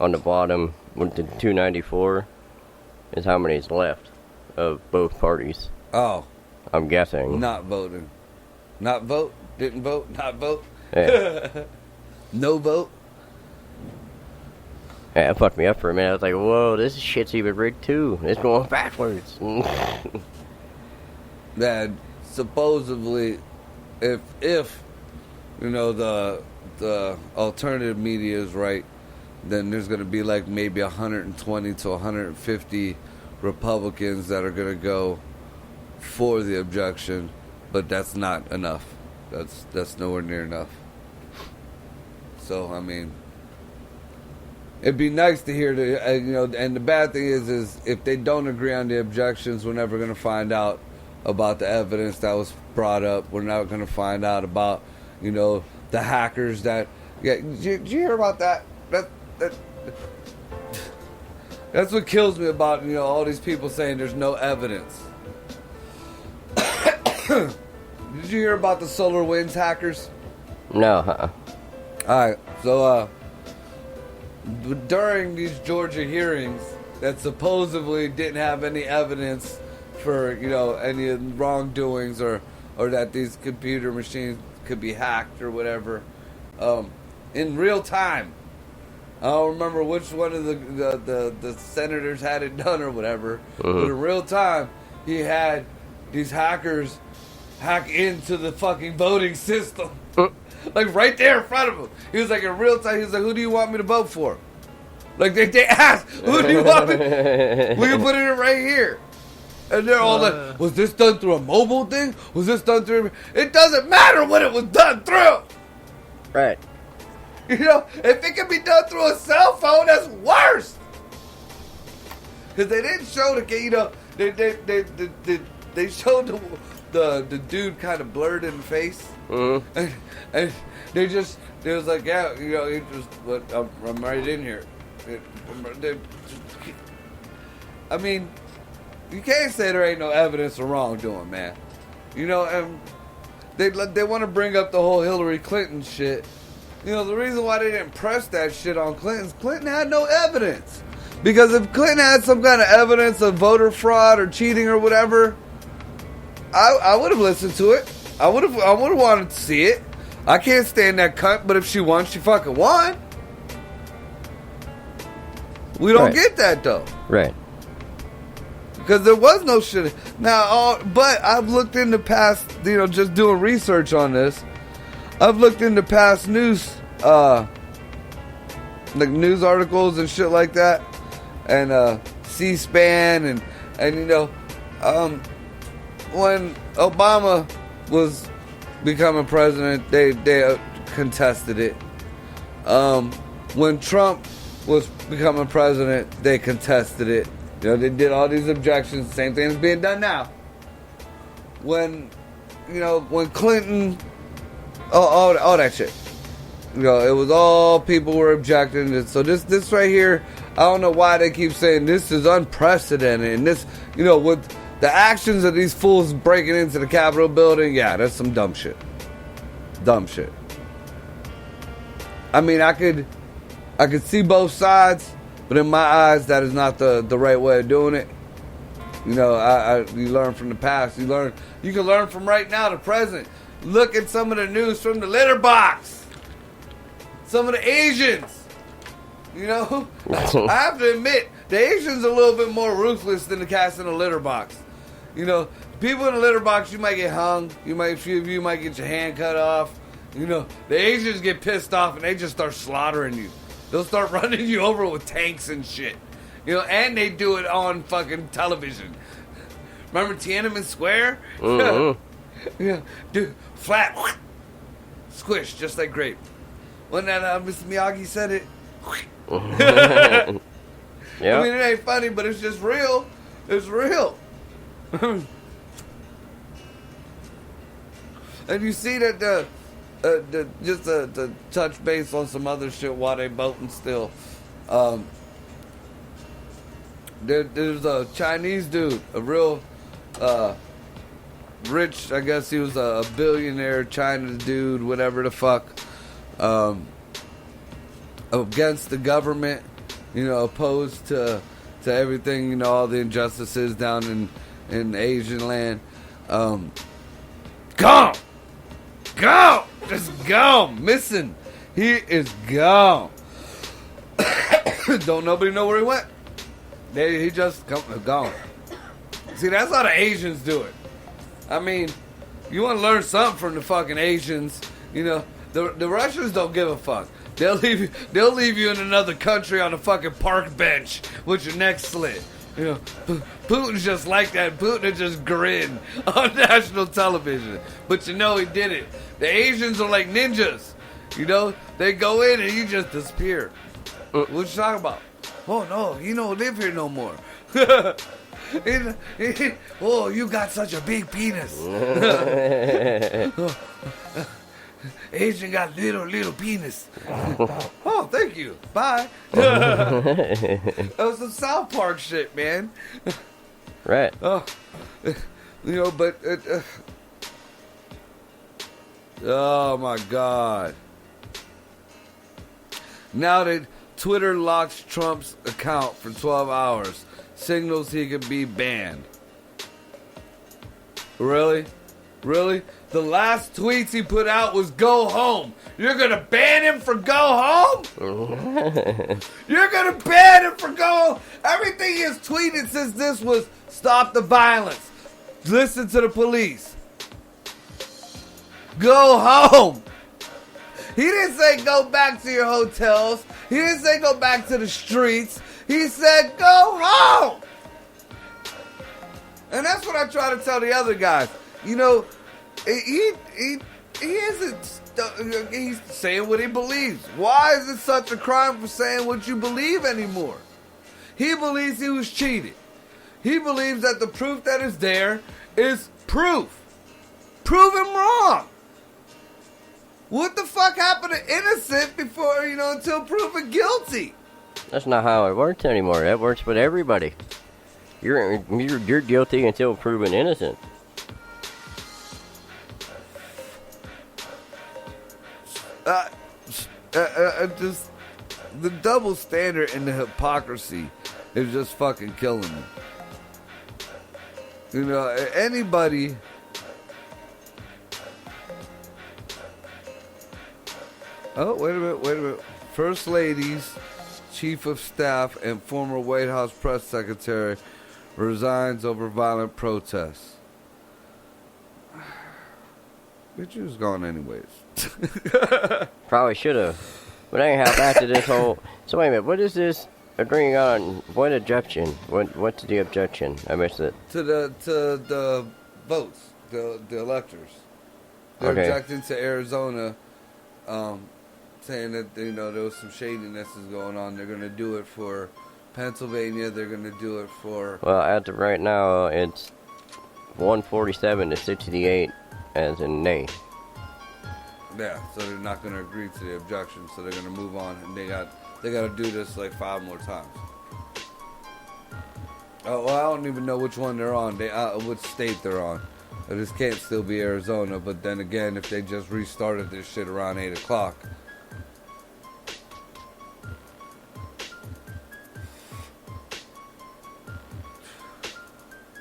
On the bottom, with the 294, is how many is left of both parties. Oh. I'm guessing. Not voting. Not vote. Didn't vote. Not vote. Yeah. No vote. Yeah, it fucked me up for a minute. I was like, whoa, this shit's even rigged too. It's going backwards. That supposedly, if you know the alternative media is right, then there's going to be like maybe 120 to 150 Republicans that are going to go for the objection, but that's not enough. That's nowhere near enough. So I mean, it'd be nice to hear you know. And the bad thing is if they don't agree on the objections, we're never going to find out about the evidence that was brought up. We're not going to find out about, you know, the hackers that. Yeah, did you hear about that? That's what kills me about, you know, all these people saying there's no evidence. Did you hear about the SolarWinds hackers? No. Alright, so during these Georgia hearings that supposedly didn't have any evidence for, you know, any wrongdoings or that these computer machines could be hacked or whatever, in real time. I don't remember which one of the senators had it done or whatever, but in real time, he had these hackers hack into the fucking voting system. Like right there in front of him. He was like, in real time, he was like, who do you want me to vote for? Like they asked, who do you want me? We can put it in right here. And they're all like, was this done through a mobile thing? Was this done through... It doesn't matter what it was done through. Right. You know, if it can be done through a cell phone, that's worse. Because they didn't show the, you know, they showed the dude kind of blurred in the face. And they was like, yeah, you know, it just, but I'm right in here. I mean, you can't say there ain't no evidence of wrongdoing, man. You know, and they want to bring up the whole Hillary Clinton shit. You know, the reason why they didn't press that shit on Clinton had no evidence. Because if Clinton had some kind of evidence of voter fraud or cheating or whatever, I would have listened to it. I would have wanted to see it. I can't stand that cunt, but if she won, she fucking won. We don't get that though. Right. Because there was no shit. Now, but I've looked into past, you know, just doing research on this. I've looked into past news, like news articles and shit like that, and C-SPAN, and you know, when Obama was becoming president, they contested it. When Trump was becoming president, they contested it. You know, they did all these objections. Same thing is being done now. When Clinton, all that shit. You know, it was all people were objecting. And so this right here, I don't know why they keep saying this is unprecedented. And this, with the actions of these fools breaking into the Capitol building, yeah, that's some dumb shit. Dumb shit. I mean, I could see both sides, but in my eyes, that is not the right way of doing it. You learn from the past. You can learn from right now, the present. Look at some of the news from the litter box. Some of the Asians. I have to admit, the Asians are a little bit more ruthless than the cats in the litter box. People in the litter box, you might get hung. You might get your hand cut off. The Asians get pissed off and they just start slaughtering you. They'll start running you over with tanks and shit. And they do it on fucking television. Remember Tiananmen Square? Mm-hmm. Yeah, dude, flat, squish, just like grape. When that Mr. Miyagi said it. Yeah. I mean, it ain't funny, but it's just real. It's real. And you see that the touch base on some other shit while they voting still. There's a Chinese dude, a real rich, I guess he was a billionaire China dude, whatever the fuck, against the government, opposed to everything, all the injustices down in Asian land. Gone! Just gone! Missing! He is gone. Don't nobody know where he went. He just gone. See, that's how the Asians do it. I mean, you want to learn something from the fucking Asians. The Russians don't give a fuck. They'll leave you in another country on a fucking park bench with your neck slit. Putin's just like that. Putin would just grin on national television. But he did it. The Asians are like ninjas. They go in and you just disappear. What you talking about? Oh no, he don't live here no more. Oh, you got such a big penis. Asian got little penis. Oh, thank you. Bye. That was some South Park shit, man. Right. Oh, but oh my God. Now that Twitter locks Trump's account for 12 hours, signals he could be banned. Really? The last tweets he put out was "Go home." You're gonna ban him for "Go home"? You're gonna ban him for "Go home"? Everything he has tweeted since this was "Stop the violence," "Listen to the police," "Go home." He didn't say go back to your hotels. He didn't say go back to the streets. He said go home. And that's what I try to tell the other guys. He isn't. He's saying what he believes. Why is it such a crime for saying what you believe anymore? He believes he was cheated. He believes that the proof that is there is proof. Prove him wrong. What the fuck happened to innocent before, until proven guilty? That's not how it works anymore. That works with everybody. You're guilty until proven innocent. Just the double standard and the hypocrisy is just fucking killing me. Anybody. Oh, wait a minute. First Lady's Chief of Staff and former White House Press Secretary resigns over violent protests. Bitch, you was gone anyways. Probably should have. But anyhow, back to this whole... So wait a minute, what is this agreeing on what objection? What's the objection? I missed it. To the votes, the electors. They're objecting to Arizona, saying that there was some shadiness is going on. They're going to do it for Pennsylvania. They're going to do it for. Well, as of right now, it's 147 to 68 as in nay. Yeah, so they're not going to agree to the objection, so they're going to move on, and they got to do this like 5 more times. Oh, well, I don't even know which one they're on. Which state they're on. This can't still be Arizona, but then again, if they just restarted this shit around 8 o'clock.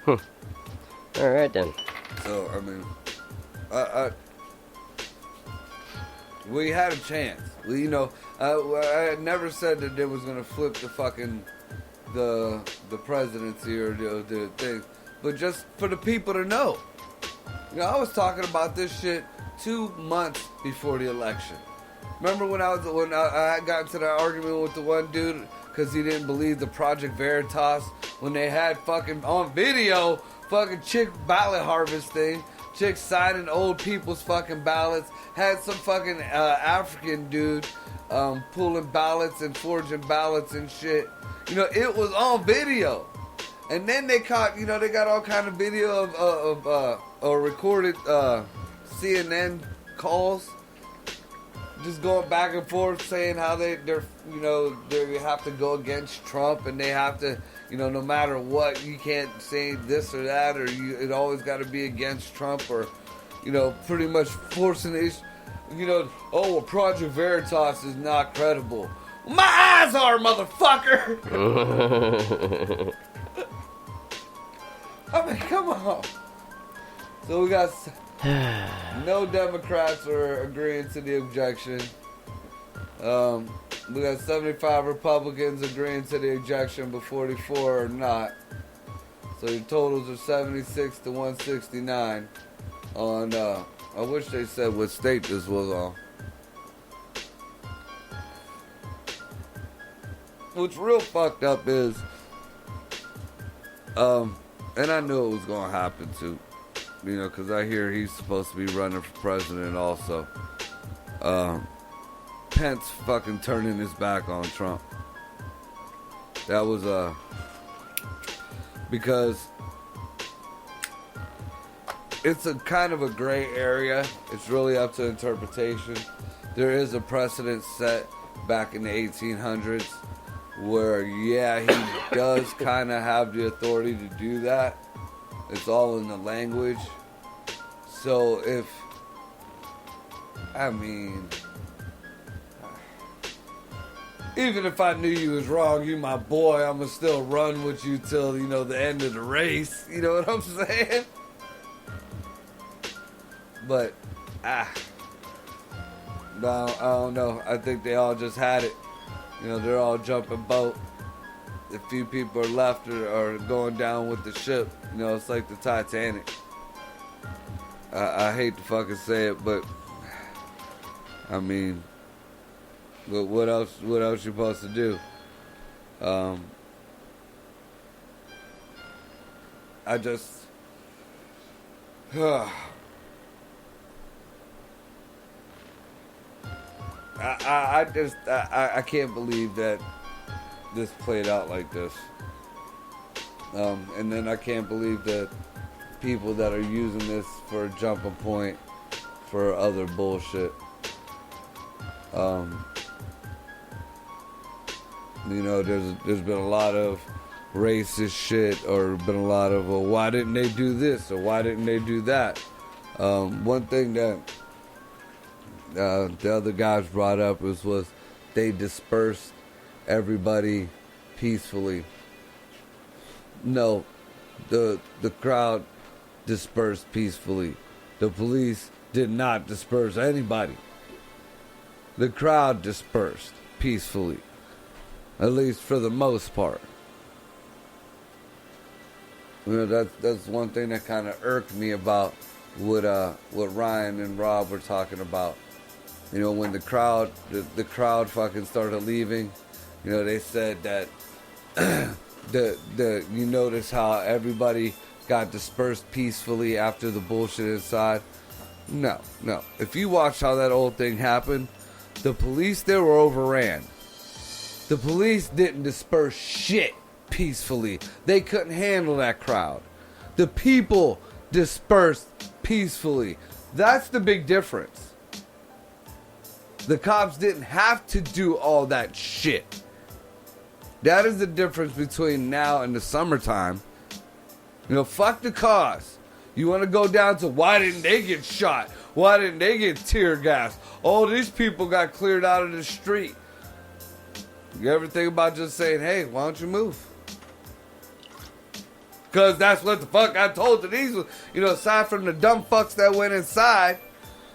All right then. So I mean, we had a chance. I never said that they was gonna flip the fucking the presidency or the thing, but just for the people to know. I was talking about this shit 2 months before the election. Remember when I got into that argument with the one dude because he didn't believe the Project Veritas when they had fucking on video fucking chick ballot harvesting, chicks signing old people's fucking ballots, had some fucking African dude pulling ballots and forging ballots and shit. It was on video. And then they caught, they got all kind of video of recorded CNN calls, just going back and forth saying how they have to go against Trump and they have to, no matter what, you can't say this or that, or it always got to be against Trump, or, pretty much forcing this, well, Project Veritas is not credible. My eyes are, motherfucker! I mean, come on. So we got no Democrats are agreeing to the objection. We got 75 Republicans agreeing to the objection, but 44 are not. So your totals are 76 to 169 on, I wish they said what state this was on. What's real fucked up is, and I knew it was going to happen too, because I hear he's supposed to be running for president also. Pence fucking turning his back on Trump. That was, because it's a kind of a gray area. It's really up to interpretation. There is a precedent set back in the 1800s where, yeah, he does kind of have the authority to do that. It's all in the language. So even if I knew you was wrong, you my boy, I'ma still run with you till, the end of the race. You know what I'm saying? But, no, I don't know. I think they all just had it. They're all jumping boat. A few people are left or going down with the ship. It's like the Titanic. I hate to fucking say it, but I mean, but what else you supposed to do? I just I can't believe that this played out like this. And then I can't believe that people that are using this for a jumping point for other bullshit. There's been a lot of racist shit, or been a lot of, well, why didn't they do this, or why didn't they do that? One thing that the other guys brought up was they dispersed everybody peacefully. No, the crowd dispersed peacefully. The police did not disperse anybody. The crowd dispersed peacefully, at least for the most part. That's one thing that kind of irked me about what Ryan and Rob were talking about. When the crowd fucking started leaving, You know, they said that you notice how everybody got dispersed peacefully after the bullshit inside. No. If you watch how that whole thing happened, the police there were overran. The police didn't disperse shit peacefully. They couldn't handle that crowd. The people dispersed peacefully. That's the big difference. The cops didn't have to do all that shit. That is the difference between now and the summertime. You know, fuck the cause. You want to go down to why didn't they get shot? Why didn't they get tear gassed? Oh, these people got cleared out of the street. You ever think about just saying, hey, why don't you move? Because that's what the fuck I told to these, you know, aside from the dumb fucks that went inside,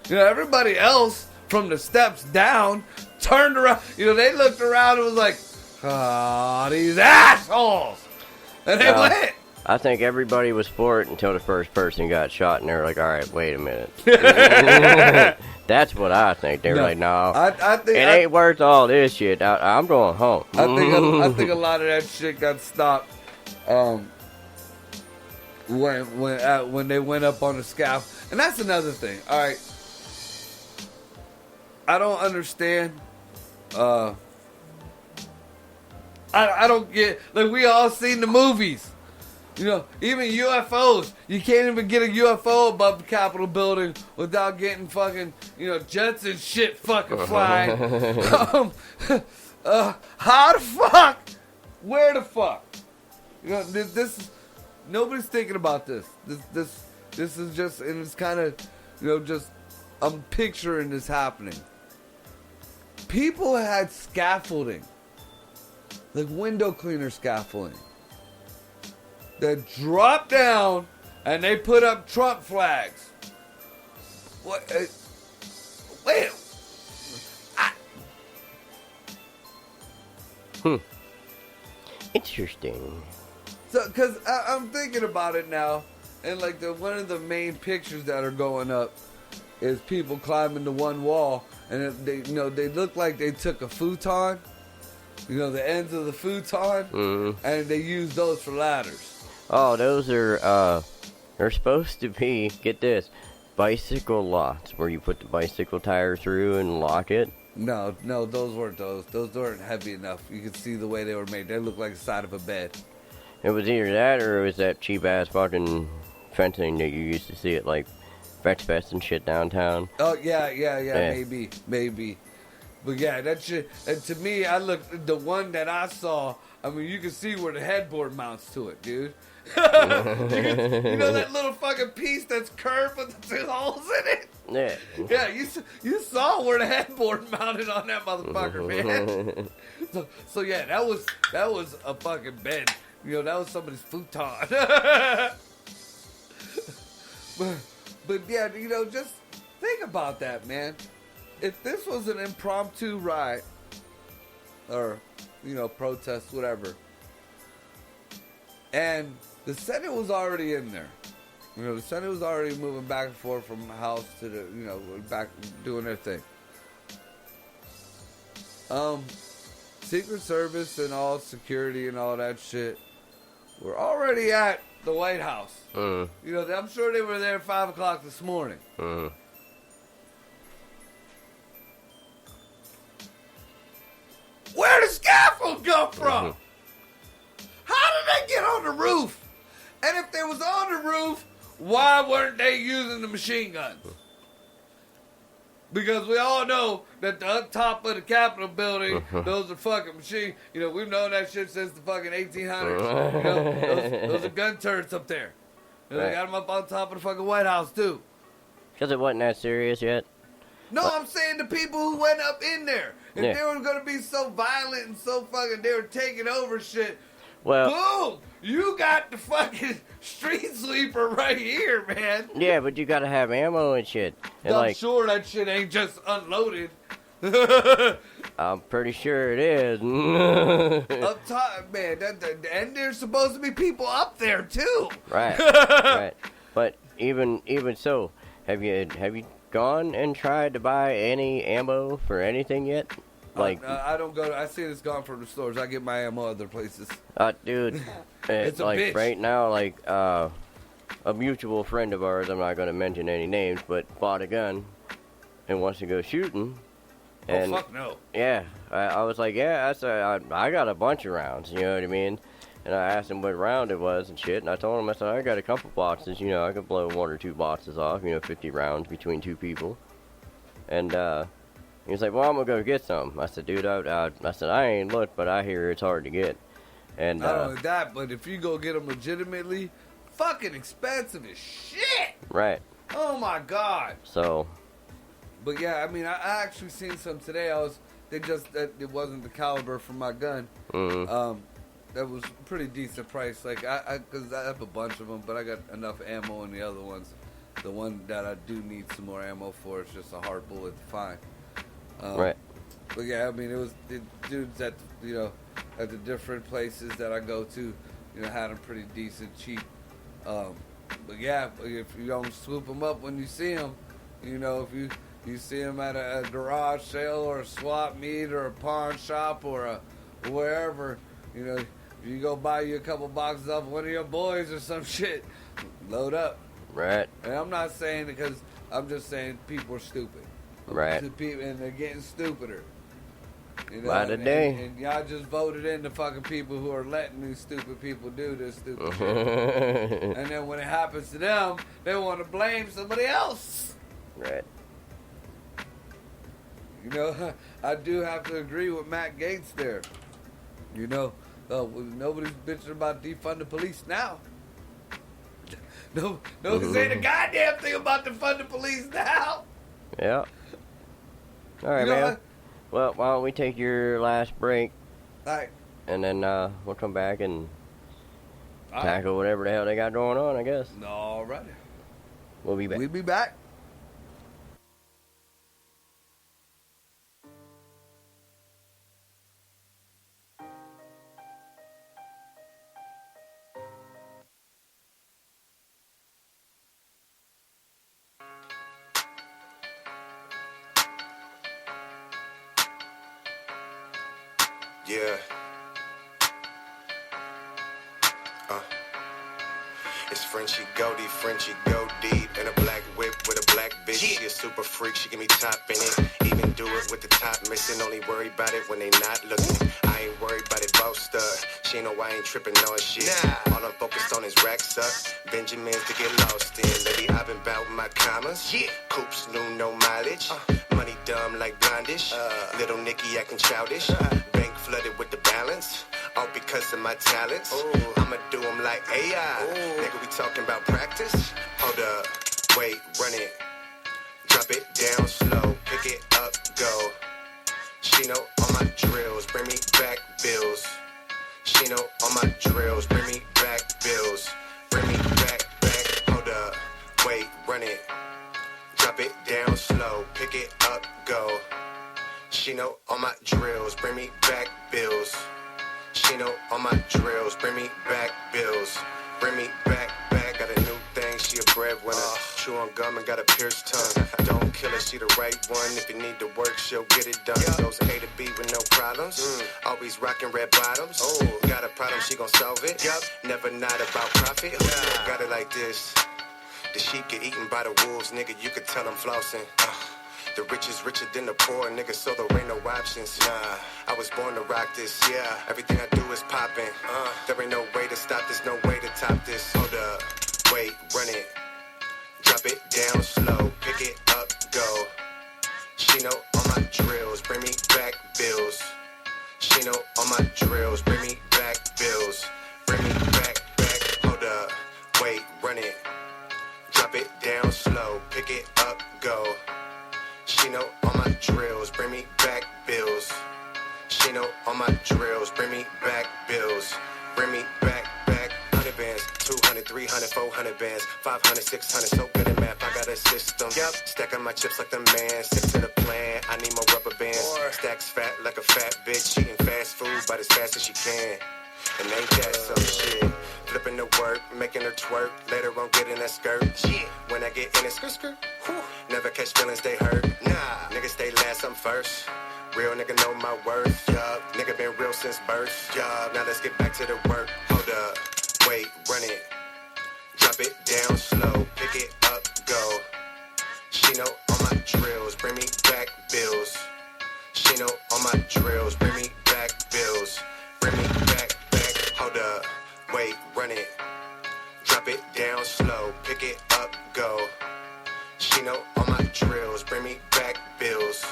you know, everybody else from the steps down turned around. You know, they looked around and was like, ah, these assholes. And they went. I think everybody was for it until the first person got shot, and they were like, all right, wait a minute. That's what I think. They were like, no, I think it ain't worth all this shit. I'm going home. I think a lot of that shit got stopped when they went up on the scaffold. And that's another thing. All right. I don't understand. I don't get, like, we all seen the movies. You know, even UFOs. You can't even get a UFO above the Capitol building without getting fucking, you know, jets and shit fucking flying. How the fuck? Where the fuck? You know, this nobody's thinking about this. This is just, and it's kind of, you know, just, I'm picturing this happening. People had scaffolding, like window cleaner scaffolding, that dropped down and they put up Trump flags. What? Wait. Interesting. So, because I'm thinking about it now, and like one of the main pictures that are going up is people climbing the one wall, and they, you know, they look like they took a futon, you know, the ends of the futon, and they use those for ladders. Oh, those are, they're supposed to be, get this, bicycle locks, where you put the bicycle tire through and lock it. No, those weren't those. Those weren't heavy enough. You could see the way they were made. They looked like the side of a bed. It was either that, or it was that cheap-ass fucking fencing that you used to see at, like, Fetch Fest and shit downtown. Oh, yeah, maybe. But yeah, that shit, and to me, I looked, the one that I saw, I mean, you can see where the headboard mounts to it, dude. You know that little fucking piece that's curved with the two holes in it? Yeah. Yeah, you saw where the headboard mounted on that motherfucker, man. So yeah, that was a fucking bed. You know, that was somebody's futon. But yeah, you know, just think about that, man. If this was an impromptu riot, or, you know, protest, whatever, and the Senate was already in there. You know, the Senate was already moving back and forth from the House to the, you know, back doing their thing. Secret Service and all security and all that shit were already at the White House. You know, I'm sure they were there at 5 o'clock this morning. Where did the scaffold come from? How did they get on the roof? And if they was on the roof, why weren't they using the machine guns? Because we all know that the up top of the Capitol building, those are fucking machine. You know, we've known that shit since the fucking 1800s. You know, those are gun turrets up there. And they got them up on top of the fucking White House, too. Because it wasn't that serious yet? No, I'm saying the people who went up in there. If they were going to be so violent and so fucking, they were taking over shit. Well, boom! You got the fucking street sweeper right here, man. Yeah, but you got to have ammo and shit. And I'm sure that shit ain't just unloaded. I'm pretty sure it is. Up top, man. And there's supposed to be people up there too. Right, right. But even so, have you gone and tried to buy any ammo for anything yet? Like I don't go. I see it's gone from the stores. I get my ammo other places. Dude, it's a like bitch. right now, like a mutual friend of ours, I'm not gonna mention any names, but bought a gun and wants to go shooting. And, oh fuck no. Yeah, I was like, yeah, I got a bunch of rounds. You know what I mean? And I asked him what round it was and shit, and I told him, I said, I got a couple boxes. You know, I could blow 1 or 2 boxes off. 50 rounds between 2 people. And he was like, well, I'm gonna go get some. I said, dude, I said, I ain't looked, but I hear it's hard to get. And not only that, but if you go get them legitimately, fucking expensive as shit. Right. Oh my god. So. But yeah, I mean, I actually seen some today. It wasn't the caliber for my gun. Mm-hmm. That was a pretty decent price. Like because I have a bunch of them, but I got enough ammo in the other ones. The one that I do need some more ammo for is just a hard bullet to find. Right. But yeah, I mean, it was the dudes at the different places that I go to, had them pretty decent, cheap. But yeah, if you don't swoop them up when you see them, if you see them at a garage sale or a swap meet or a pawn shop or wherever, if you go buy you a couple boxes off one of your boys or some shit, load up. Right. And I'm not saying it because I'm just saying people are stupid. Right. And they're getting stupider. By the day. And y'all just voted in the fucking people who are letting these stupid people do this stupid shit. And then when it happens to them, they want to blame somebody else. Right. I do have to agree with Matt Gaetz there. Nobody's bitching about defund the police now. Nobody's saying a goddamn thing about defund the police now. Yeah. All right, man. Well, why don't we take your last break? All right. And then we'll come back and tackle whatever the hell they got going on, I guess. All right. We'll be back. We'll be back. Yeah. It's Frenchie Goldie, Frenchie go deep in a black whip with a black bitch. She a super freak, she give me top in it. Even do it with the top missing. Only worry about it when they not looking. I ain't worried about it, boast up. She know I ain't tripping on shit. Nah. All I'm focused on is racks up. Benjamins to get lost in. Lady, I've been bout my commas. Yeah. Coops, new, no mileage. Money dumb like blondish. Little Nicky acting childish. Bank flooded with the balance. All because of my talents. Ooh. I'ma do them like AI. Ooh. Nigga, we talking about practice? Hold up, wait, run it. Drop it down slow, pick it up, go. She know all my drills, bring me back bills. She know all my drills, bring me back bills. Bring me back, hold up, wait, run it. Drop it down slow, pick it up, go. She know all my drills, bring me back bills. She know all my drills, bring me back bills. Bring me back, got a new thing, she a breadwinner. Chew on gum and got a pierced tongue. Don't kill her, she the right one. If you need to work, she'll get it done. Goes A to B with no problems. Always rocking red bottoms. Got a problem, she gon' solve it. Never not about profit. Got it like this. The sheep get eaten by the wolves, nigga, you could tell I'm flossing. The rich is richer than the poor, nigga, so there ain't no options. Nah, I was born to rock this, yeah. Everything I do is poppin'. There ain't no way to stop this, no way to top this. Hold up, wait, run it. Drop it down slow, pick it up, go. She know all my drills, bring me back bills. She know all my drills, bring me back bills. Bring me back, hold up, wait, run it. Drop it down slow, pick it up, go. She know all my drills, bring me back bills. She know all my drills, bring me back bills. Bring me back, 100 bands, 200, 300, 400 bands, 500, 600, so good at math, I got a system. Stacking my chips like the man, stick to the plan, I need more rubber bands. Stacks fat like a fat bitch, eating fast food about as fast as she can. And ain't that some shit? Flipping the work, making her twerk, later on getting that skirt. When I get in it, skirt, never catch feelings, they hurt. Nah, niggas stay last, I'm first. Real nigga know my worth, yup. Nigga been real since birth, yup. Now let's get back to the work. Hold up, wait, run it. Drop it down slow, pick it up, go. She know all my drills, bring me back bills. She know all my drills, bring me back bills. Bring me back, hold up, wait, run it. Drop it down slow, pick it up, go. She know all my drills, bring me back bills.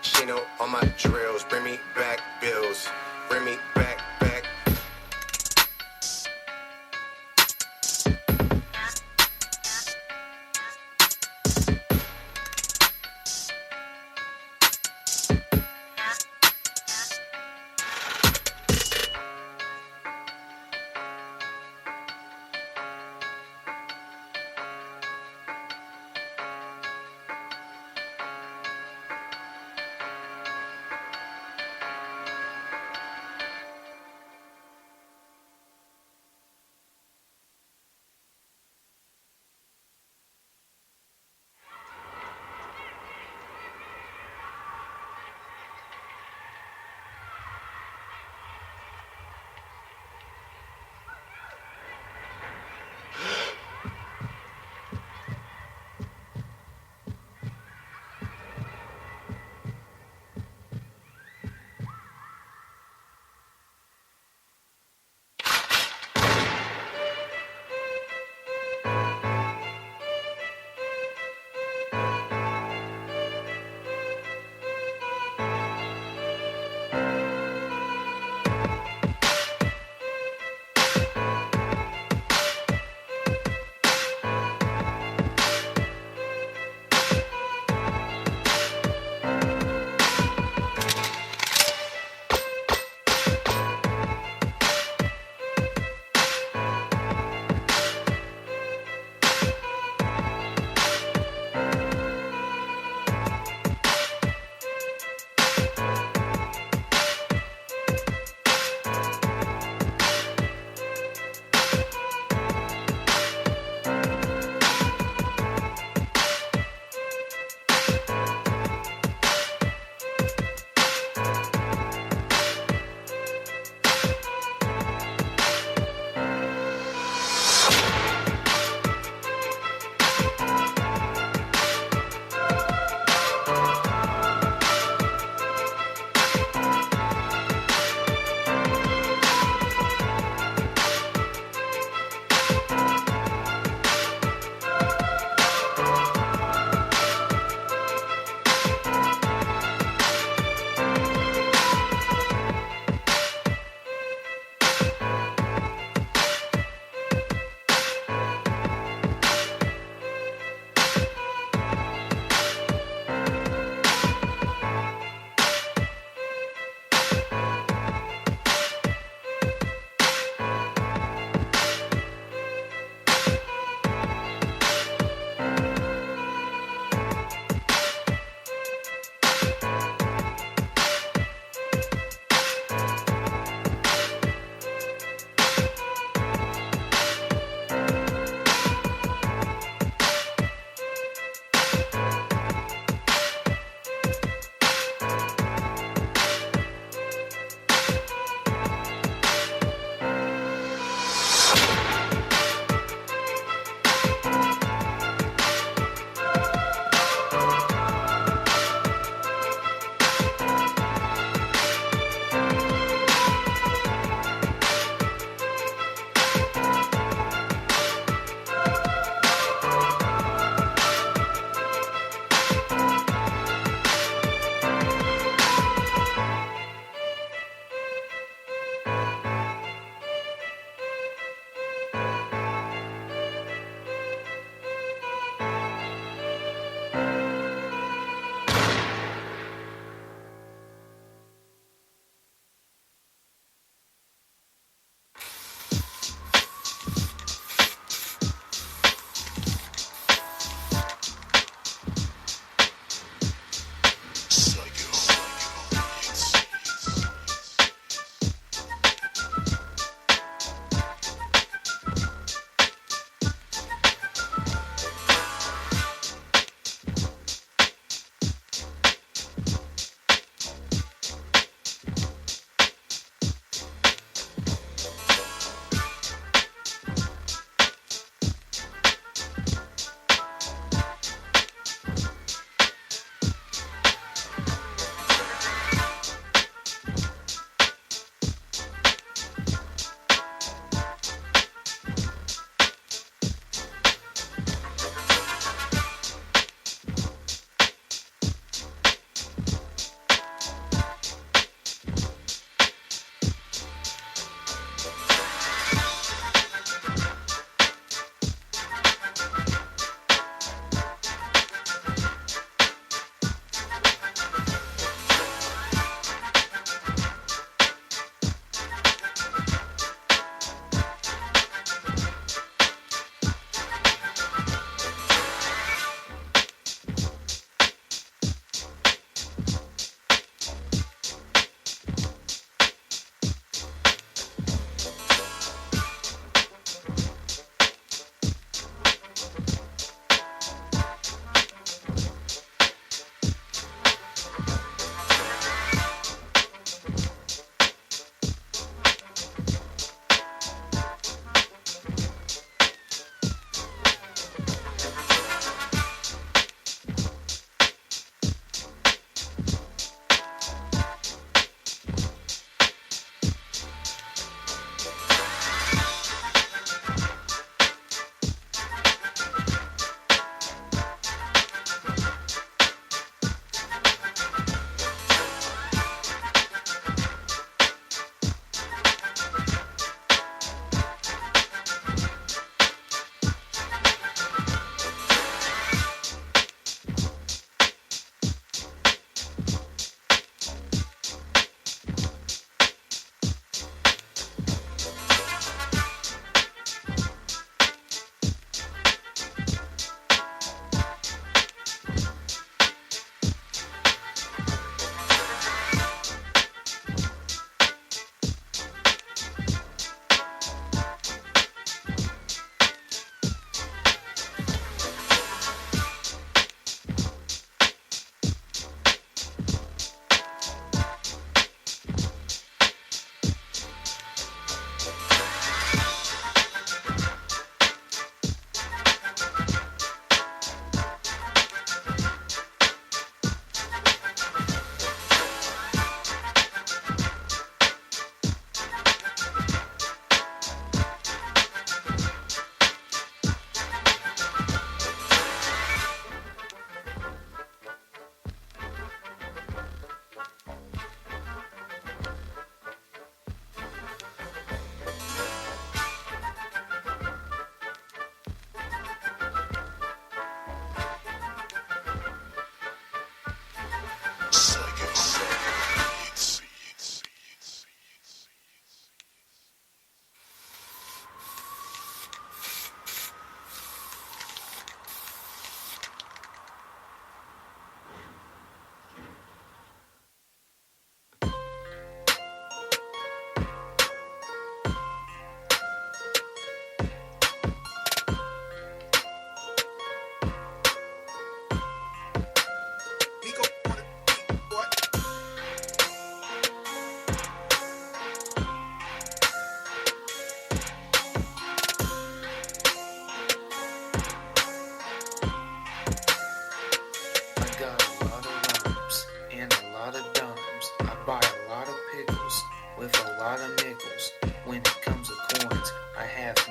She know all my drills, bring me back bills. Bring me back.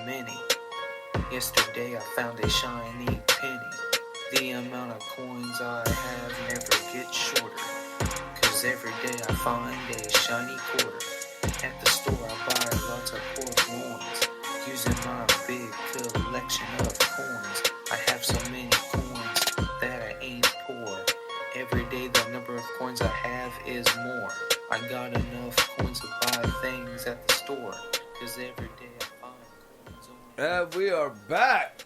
many. Yesterday I found a shiny penny. The amount of coins I have never gets shorter. Cause every day I find a shiny quarter. At the store I buy lots of poor coins. Using my big collection of coins. I have so many coins that I ain't poor. Every day the number of coins I have is more. I got enough coins to buy things at the store. Cause every day I find coins on. And we are back.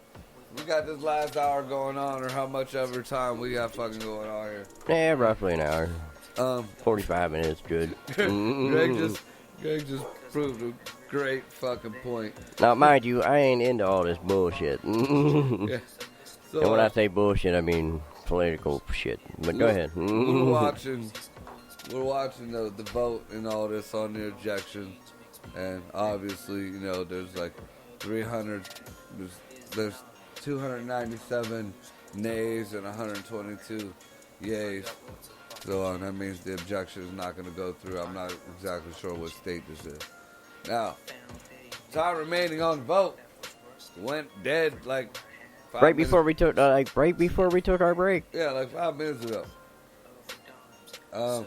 We got this last hour going on, or how much ever time we got fucking going on here. Yeah, roughly an hour. 45 minutes, good. Greg just proved a great fucking point. Now, mind you, I ain't into all this bullshit. Yeah. So, and when I say bullshit, I mean political shit. But go ahead. We're watching the vote and all this on the ejection, and obviously, you know, there's like 300. There's 297 nays and 122 yays. So that means the objection is not going to go through. I'm not exactly sure what state this is. Now, time remaining on the vote went dead like 5 right minutes. before we took our break. Yeah, like 5 minutes ago. No,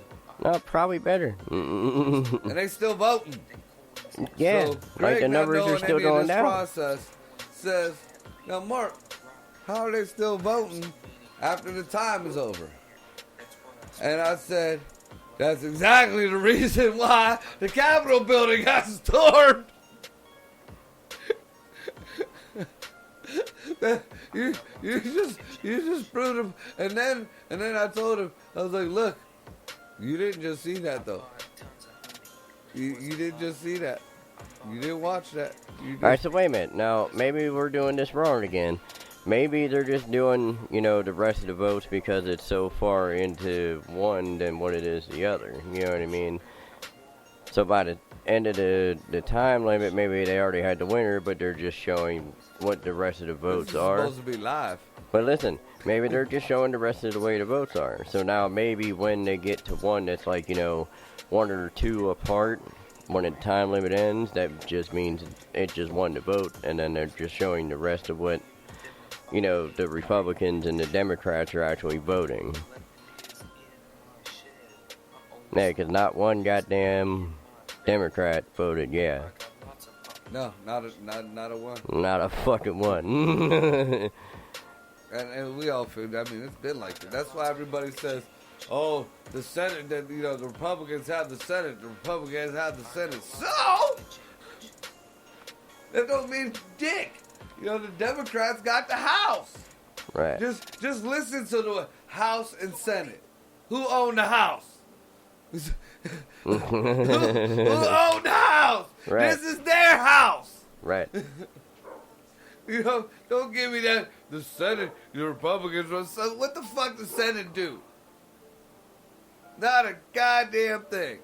probably better. And they still voting. Yeah, so like Greg, the numbers are still going down. Process says, now Mark, how are they still voting after the time is over? And I said, that's exactly the reason why the Capitol building got stormed. you just proved him. And then I told him, I was like, look, you didn't just see that though. You didn't just see that. You didn't watch that. Alright, so wait a minute. Now, maybe we're doing this wrong again. Maybe they're just doing, you know, the rest of the votes because it's so far into one than what it is the other. You know what I mean? So by the end of the time limit, maybe they already had the winner, but they're just showing what the rest of the votes are. It's supposed to be live. But listen, maybe they're just showing the rest of the way the votes are. So now maybe when they get to one that's like, you know, 1 or 2 apart, when the time limit ends, that just means it just won the vote, and then they're just showing the rest of what, you know, the Republicans and the Democrats are actually voting. Yeah, because not one goddamn Democrat voted yeah. No, not a one. Not a fucking one. and we all feel, I mean, it's been like that. That's why everybody says, oh, the Senate, that, you know, the Republicans have the Senate, the Republicans have the Senate. So, that don't mean dick. You know, the Democrats got the House. Right. Just listen to the House and Senate. Who owned the House? Who owned the House? Right. This is their house. Right. You know, don't give me that. The Senate, the Republicans. What the fuck does the Senate do? Not a goddamn thing.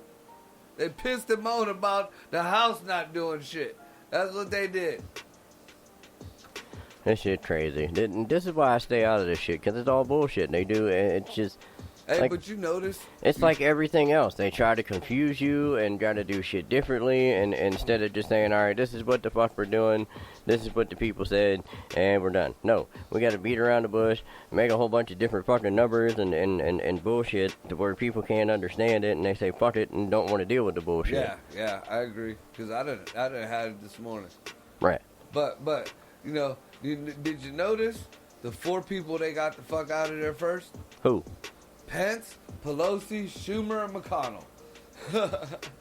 They pissed and moaned about the House not doing shit. That's what they did. This shit crazy. This is why I stay out of this shit, because it's all bullshit. They do, it's just... Hey, like, but you notice... It's like everything else. They try to confuse you and try to do shit differently, and instead of just saying, alright, this is what the fuck we're doing, this is what the people said, and we're done. No, we gotta beat around the bush, make a whole bunch of different fucking numbers and bullshit to where people can't understand it, and they say fuck it and don't want to deal with the bullshit. Yeah, I agree. Because I didn't have it this morning. Right. But you know... Did you notice the 4 people they got the fuck out of there first? Who? Pence, Pelosi, Schumer, and McConnell.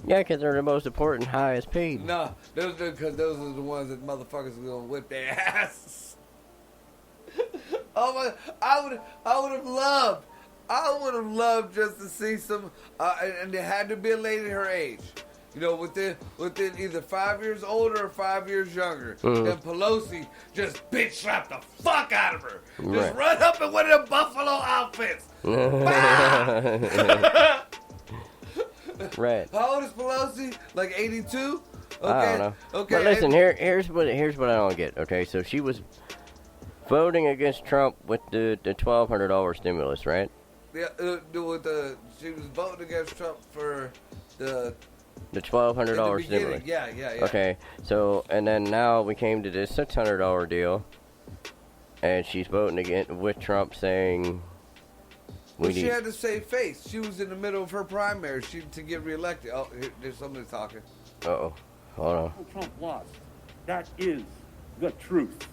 Yeah, because they're the most important, highest paid. No, because those are the ones that motherfuckers are gonna whip their asses. Oh my! I would have loved just to see some, and there had to be a lady her age. You know, within either 5 years older or 5 years younger. And Pelosi just bitch slapped the fuck out of her. Just run up in one of the Buffalo outfits. Right. How old is Pelosi? Like 82? Okay. I don't know. Okay. But listen, here's what I don't get. Okay, so she was voting against Trump with the $1,200 stimulus, right? Yeah, she was voting against Trump for the The $1,200 stimulus. Yeah. Okay, so, and then now we came to this $600 deal, and she's voting again with Trump saying... She had to save face. She was in the middle of her primary to get reelected. Oh, there's somebody talking. Uh-oh. Hold on. Trump lost. That is the truth.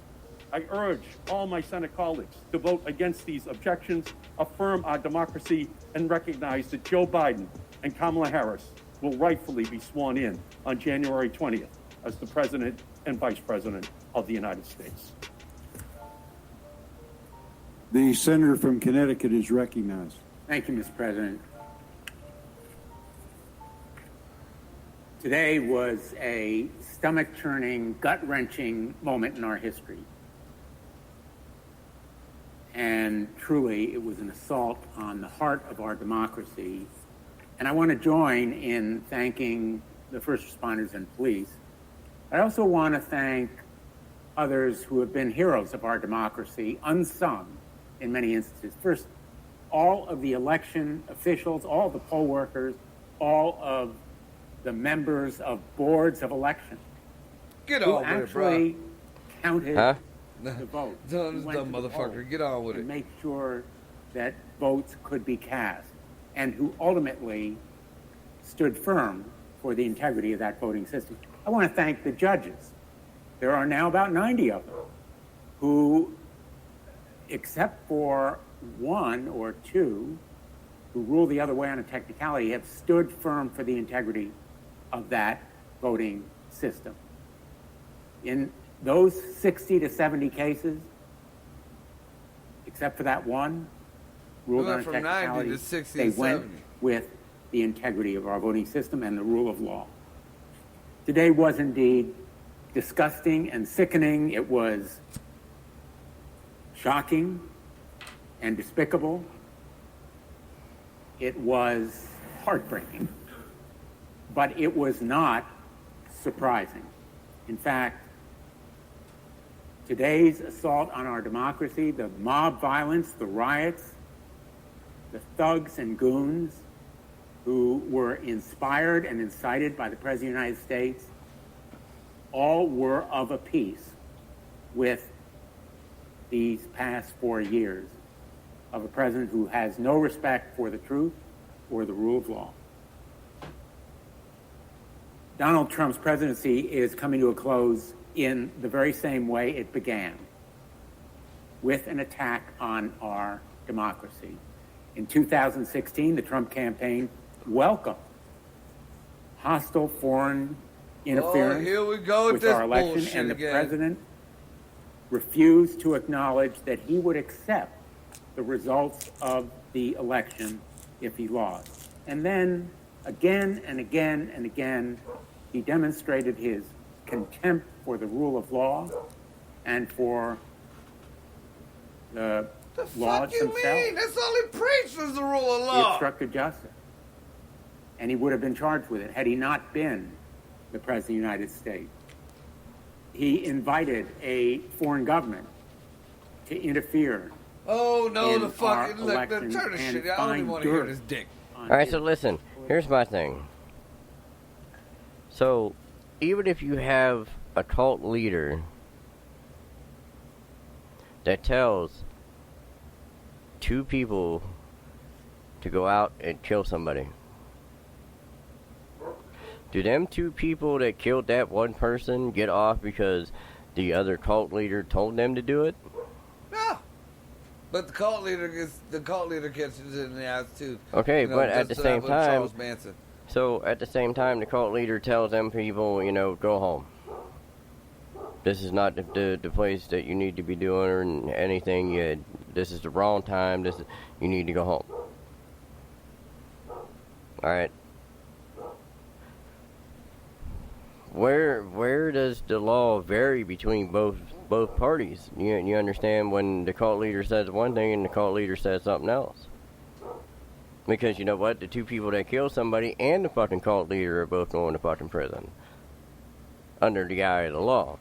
I urge all my Senate colleagues to vote against these objections, affirm our democracy, and recognize that Joe Biden and Kamala Harris will rightfully be sworn in on January 20th as the President and Vice President of the United States. The senator from Connecticut is recognized. Thank you, Mr. President. Today was a stomach-churning, gut-wrenching moment in our history. And truly, it was an assault on the heart of our democracy. And I want to join in thanking the first responders and police. I also want to thank others who have been heroes of our democracy, unsung in many instances. First, all of the election officials, all of the poll workers, all of the members of boards of election Get who on with it, actually bro. counted the vote. Dumb motherfucker. Get on with it. To make sure that votes could be cast, and who ultimately stood firm for the integrity of that voting system. I want to thank the judges. There are now about 90 of them who, except for one or two who rule the other way on a technicality, have stood firm for the integrity of that voting system. In those 60 to 70 cases, except for that one, ruled on a from technicality, 90 to 60 they to went 70. with the integrity of our voting system and the rule of law. Today was indeed disgusting and sickening. It was shocking and despicable. It was heartbreaking, but it was not surprising. In fact, today's assault on our democracy, the mob violence, the riots, the thugs and goons who were inspired and incited by the President of the United States, all were of a piece with these past 4 years of a president who has no respect for the truth or the rule of law. Donald Trump's presidency is coming to a close in the very same way it began, with an attack on our democracy. In 2016, the Trump campaign welcomed hostile foreign interference here we go with our election, bullshit and the again. president refused to acknowledge that he would accept the results of the election if he lost. And then, again and again and again, he demonstrated his contempt for the rule of law and for the laws you themselves. mean? That's all he preached was the rule of He law. obstructed justice. And he would have been charged with it had he not been the President of the United States. He invited a foreign government to interfere. Oh, no, in the fucking... our Look, elections turn this and shit. I don't even find want to hear dirt this dick. All right, so listen. Here's my thing. So, even if you have a cult leader that tells two people to go out and kill somebody, do them two people that killed that one person get off because the other cult leader told them to do it? No. But the cult leader gets it in the ass too. Okay, but at the same time, Charles Manson. so at the same time, the cult leader tells them people, go home. This is not the place that you need to be doing or anything. This is the wrong time. You need to go home. All right. Where does the law vary between both parties? You understand when the cult leader says one thing and the cult leader says something else? Because you know what? The two people that kill somebody and the fucking cult leader are both going to fucking prison under the eye of the law.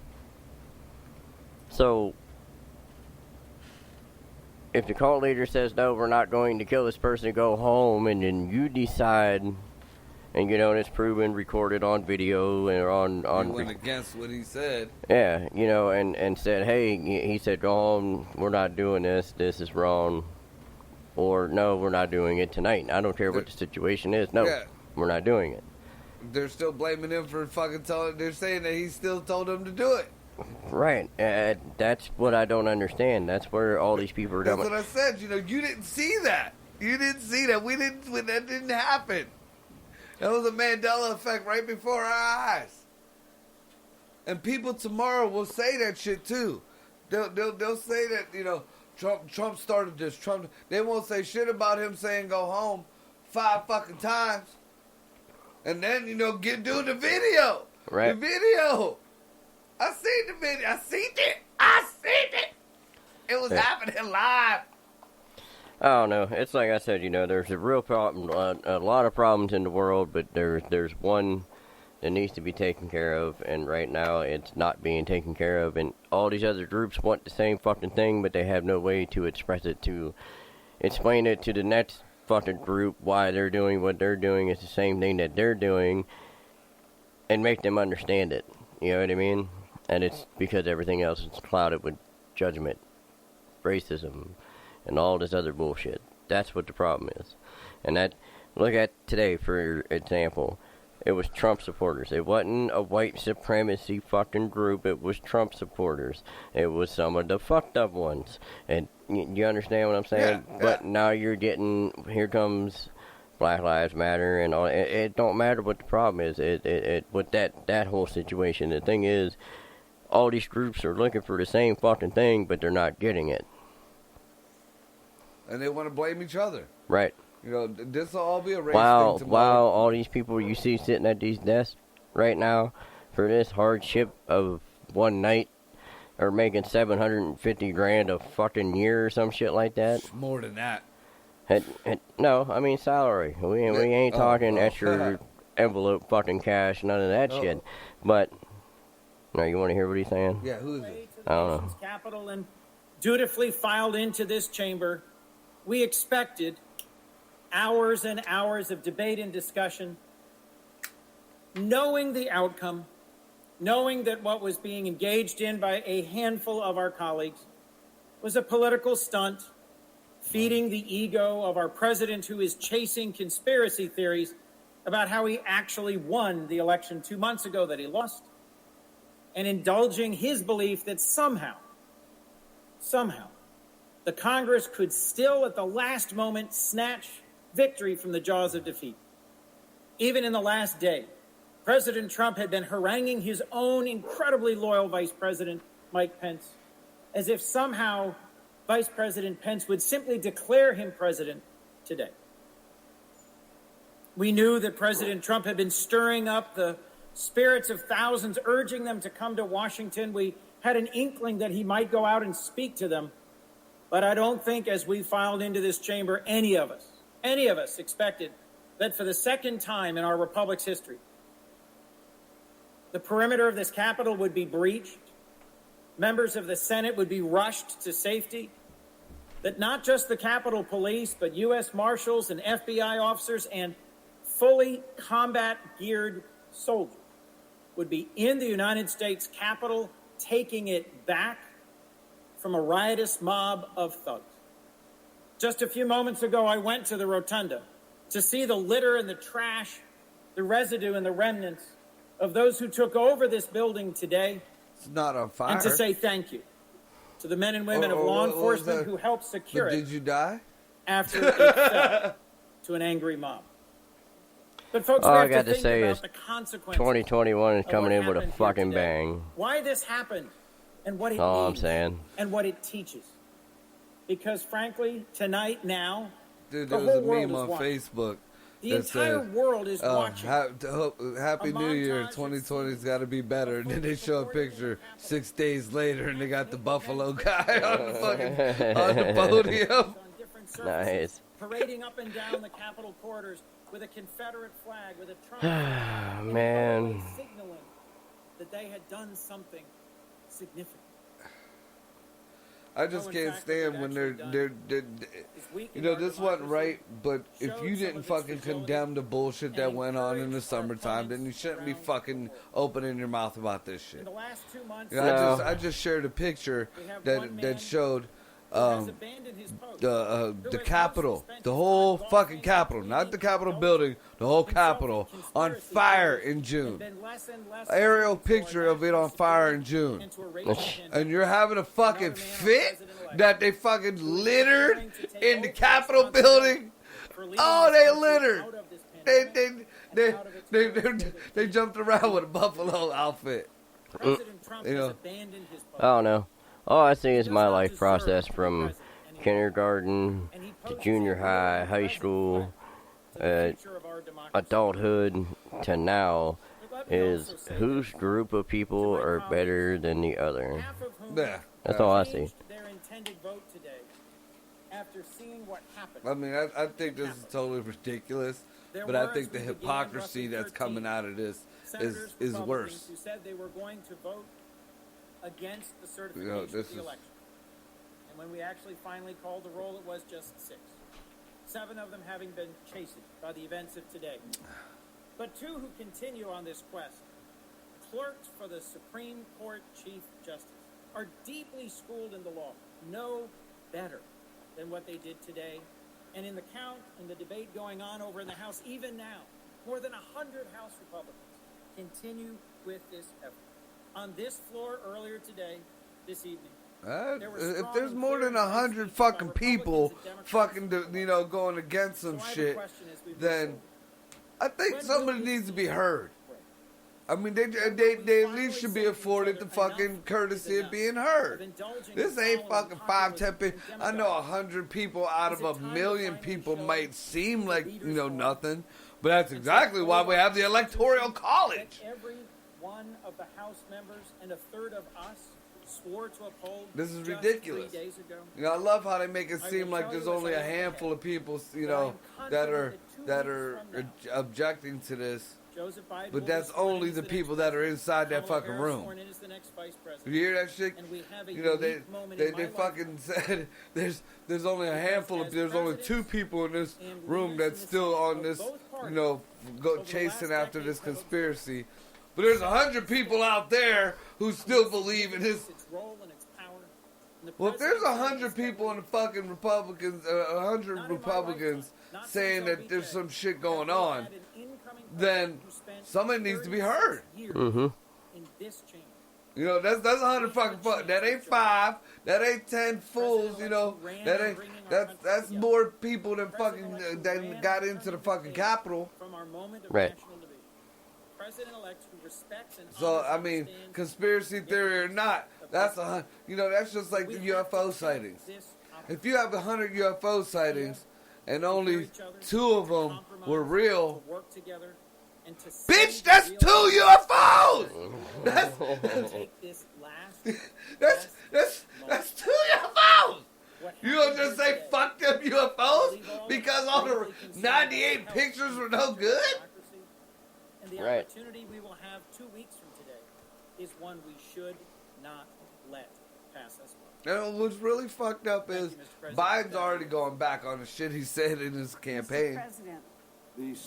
So, if the cult leader says, no, we're not going to kill this person, go home, and then you decide And, you know, and it's proven, recorded on video and on He went against what he said. Yeah, you know, and said, hey, he said, go home, we're not doing this is wrong. Or, no, we're not doing it tonight. I don't care what the situation is. No, we're not doing it. They're still blaming him for fucking they're saying that he still told them to do it. Right. That's what I don't understand. That's where all these people are That's coming. what I said. You know, you didn't see that. You didn't see that. That didn't happen. That was a Mandela effect right before our eyes. And people tomorrow will say that shit too. They'll say that, you know, Trump started this. They won't say shit about him saying go home 5 fucking times. And then, you know, do the video. Right. The video. I seen the video. I seen it. It was happening live. I don't know. It's like I said, you know, there's a real problem, a lot of problems in the world, but there's one that needs to be taken care of, and right now it's not being taken care of, and all these other groups want the same fucking thing, but they have no way to express it, to explain it to the next fucking group why they're doing what they're doing is the same thing that they're doing, and make them understand it. You know what I mean? And it's because everything else is clouded with judgment, racism, and all this other bullshit. That's what the problem is. And that, look at today, for example, it was Trump supporters. It wasn't a white supremacy fucking group. It was Trump supporters. It was some of the fucked up ones. And you understand what I'm saying? Yeah. But now you're getting, here comes Black Lives Matter and all. It don't matter what the problem is. With that whole situation. The thing is, all these groups are looking for the same fucking thing, but they're not getting it. And they want to blame each other. Right. You know, this will all be a race thing tomorrow. Wow, all these people you see sitting at these desks right now for this hardship of one night are making $750,000 a fucking year or some shit like that. More than that. No, I mean salary. We ain't talking extra envelope fucking cash, none of that shit. But, no, you want to hear what he's saying? Yeah, who is it? I don't know. Capital and dutifully filed into this chamber. We expected hours and hours of debate and discussion, knowing the outcome, knowing that what was being engaged in by a handful of our colleagues was a political stunt, feeding the ego of our president, who is chasing conspiracy theories about how he actually won the election 2 months ago that he lost, and indulging his belief that somehow, the Congress could still at the last moment snatch victory from the jaws of defeat. Even in the last day, President Trump had been haranguing his own incredibly loyal Vice President, Mike Pence, as if somehow Vice President Pence would simply declare him president today. We knew that President Trump had been stirring up the spirits of thousands, urging them to come to Washington. We had an inkling that he might go out and speak to them. But I don't think, as we filed into this chamber, any of us expected that for the second time in our republic's history, the perimeter of this Capitol would be breached, members of the Senate would be rushed to safety, that not just the Capitol Police, but U.S. Marshals and FBI officers and fully combat-geared soldiers would be in the United States Capitol, taking it back from a riotous mob of thugs. Just a few moments ago, I went to the rotunda to see the litter and the trash, the residue and the remnants of those who took over this building today. It's not on fire. And to say thank you to the men and women of law enforcement who helped secure it. Did you die? After it fell to an angry mob. But folks, all we have I got to think say about is the consequences 2021 is coming in with a fucking today. bang. Why this happened and what it All I'm means saying. and what it teaches. Because frankly, tonight, now, Dude, the there was whole a world meme is on watching. Facebook. The entire world is watching. Happy New Year, 2020's got to be better. And then they show a picture 6 days later, and they got the Buffalo guy on the podium. Nice. Parading up and down the Capitol corridors with a Confederate flag, with a Trump flag, man, signaling that they had done something significant. I just can't stand when they're you know, this wasn't right, but if you didn't fucking condemn the bullshit that went on in the summertime, then you shouldn't be fucking opening your mouth about this shit. You know, I just shared a picture that showed the Capitol, the whole fucking Capitol, not the Capitol building, the whole Capitol on fire in June. Aerial picture of it on fire in June. And you're having a fucking fit that they fucking littered in the Capitol building? Oh, they littered. They jumped around with a buffalo outfit. You know. I don't know. All I see is my life process from kindergarten to junior high, high school, adulthood to now is whose group of people are better than the other. Yeah. That's all I see. I mean, I think this is totally ridiculous, but I think the hypocrisy that's coming out of this is worse. Who said they were going to vote against the certification of the election. And when we actually finally called the roll, it was just 6. 7 of them having been chastened by the events of today. But 2 who continue on this quest, clerks for the Supreme Court Chief Justice, are deeply schooled in the law, know better than what they did today. And in the count, in the debate going on over in the House, even now, more than 100 House Republicans continue with this effort. On this floor earlier today, this evening. If there's more than 100 fucking people fucking, you know, going against some shit, then I think somebody needs to be heard. I mean, they at least should be afforded the fucking courtesy of being heard. This ain't fucking 5-10 people. I know 100 people out of 1 million people might seem like, you know, nothing, but that's exactly why we have the Electoral College. Every one of the House members and a third of us swore to uphold. This is ridiculous. 3 days ago. You know, I love how they make it seem like there's only a handful of people, you know, that are objecting to this. But that's only the people that are inside that fucking room. You hear that shit? You know, they fucking said there's only a handful of, there's only 2 people in this room that's still on this, you know, chasing after this conspiracy. But there's 100 people out there who still believe in his. Well, if there's 100 people in the fucking Republicans, 100 Republicans saying that there's some shit going on, then somebody needs to be heard. Mm-hmm. You know, that's 100 fucking. That ain't 5. That ain't 10 fools. You know, that's more people than fucking that got into the fucking Capitol. Right. So I mean, conspiracy theory or not, that's that's just like the UFO sightings. If you have 100 UFO sightings and only 2 of them were real, bitch, that's 2 UFOs. That's 2 UFOs. You don't just say fuck them UFOs because all the 98 pictures were no good. And the opportunity we will have 2 weeks from today is one we should not let pass us by. And what's really fucked up is Biden's already going back on the shit he said in his campaign.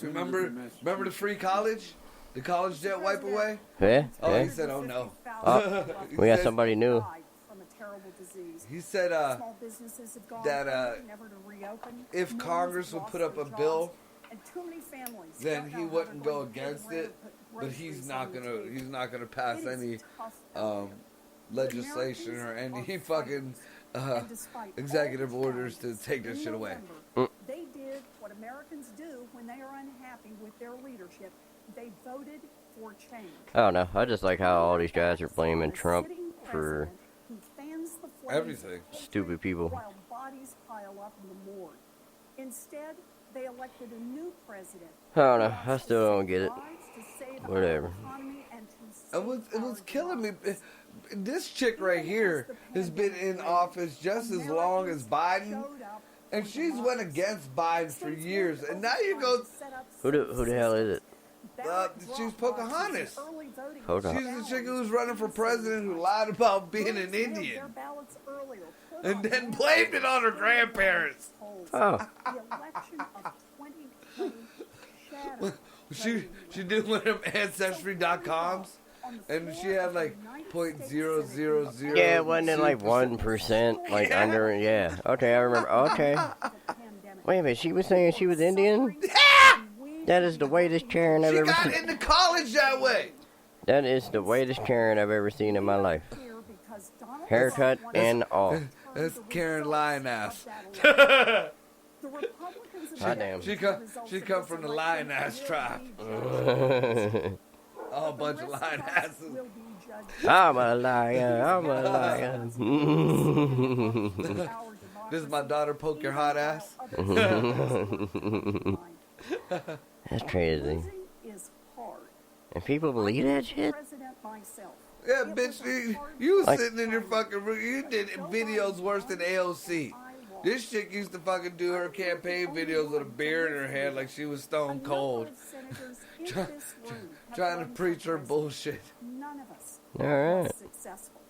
Remember the free college? The college debt wipe away? Yeah. Oh, he said, oh no. We got somebody new. He said that if Congress would put up a bill, then he wouldn't go against it, but he's not gonna pass any legislation or any fucking executive orders to take this shit away. They did what Americans do when they are unhappy with their leadership. They voted for change. I don't know. I just like how all these guys are blaming Trump for everything. Stupid people. While bodies pile up in the morgue. Instead, they elected a new president. I don't know. I still don't get it. Whatever. It was killing me. This chick right here has been in office just as long as Biden, and she's went against Biden for years. And now you go. Who the hell is it? She's Pocahontas. Pocahontas. She's the chick who was running for president who lied about being an Indian. And then blamed it on her grandparents. Oh. She did one of them Ancestry.coms. And she had like 0.000. Yeah, it wasn't like 1%, like under. Yeah. Okay, I remember. Okay. Wait a minute, she was saying she was Indian? Yeah! That is the whitest Karen I've ever seen. She got into college that way. That is the whitest Karen I've ever seen in my life. Haircut and all. That's Karen Lion ass. Goddamn. She come from the Lion ass tribe. Oh, a bunch of lion asses. I'm a lion. I'm a lion. This is my daughter. Poke your hot ass. That's crazy. And people believe that shit? Yeah, bitch, you was sitting in your fucking room. You did videos worse than AOC. This chick used to fucking do her campaign videos with a beer in her hand like she was stone cold. Trying to preach her bullshit. None of us Alright. successful.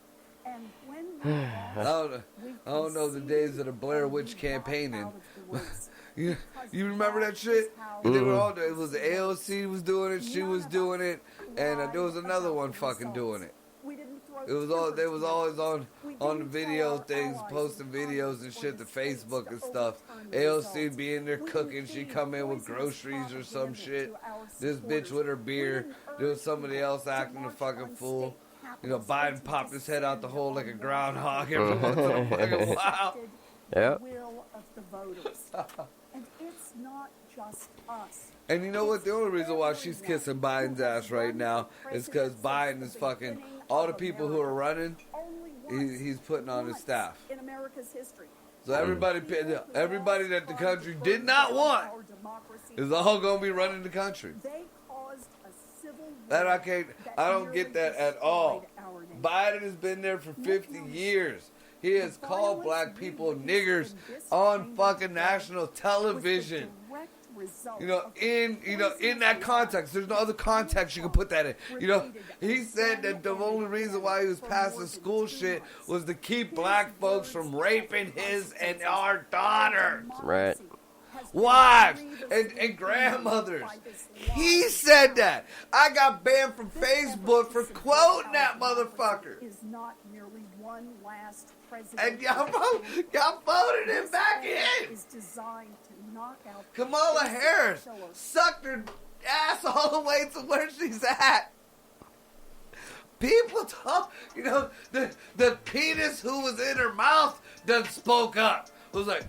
And when I don't know the days of the Blair Witch campaigning. You remember that shit? They were all, it was AOC was doing it, she was doing it, and there was another one fucking doing it. It was all they was always on the video things, posting videos and shit to Facebook and stuff. AOC be in there cooking, she come in with groceries or some shit. This bitch with her beer, there was somebody else acting a fucking fool. You know, Biden popped his head out the hole like a groundhog every once in a fucking while. Yep. will of the voters. And it's not just us. And you know what? The only reason why she's kissing Biden's ass right now is because Biden is fucking all the people who are running. He's putting on his staff. In America's history. So everybody that the country did not want is all going to be running the country. They caused a civil war. That I don't get that at all. Biden has been there for 50 years. He has called black people niggers on fucking national television. In that context, there's no other context you can put that in. He said that the only reason why he was passing school shit was to keep black folks from raping his and our daughters. Right. Wives and grandmothers. He said that. I got banned from Facebook for quoting that motherfucker. Is not merely one last president. And y'all voted him back in. Is designed to knock out Kamala Harris sucked her ass all the way to where she's at. People talk, the penis who was in her mouth done spoke up. Was like,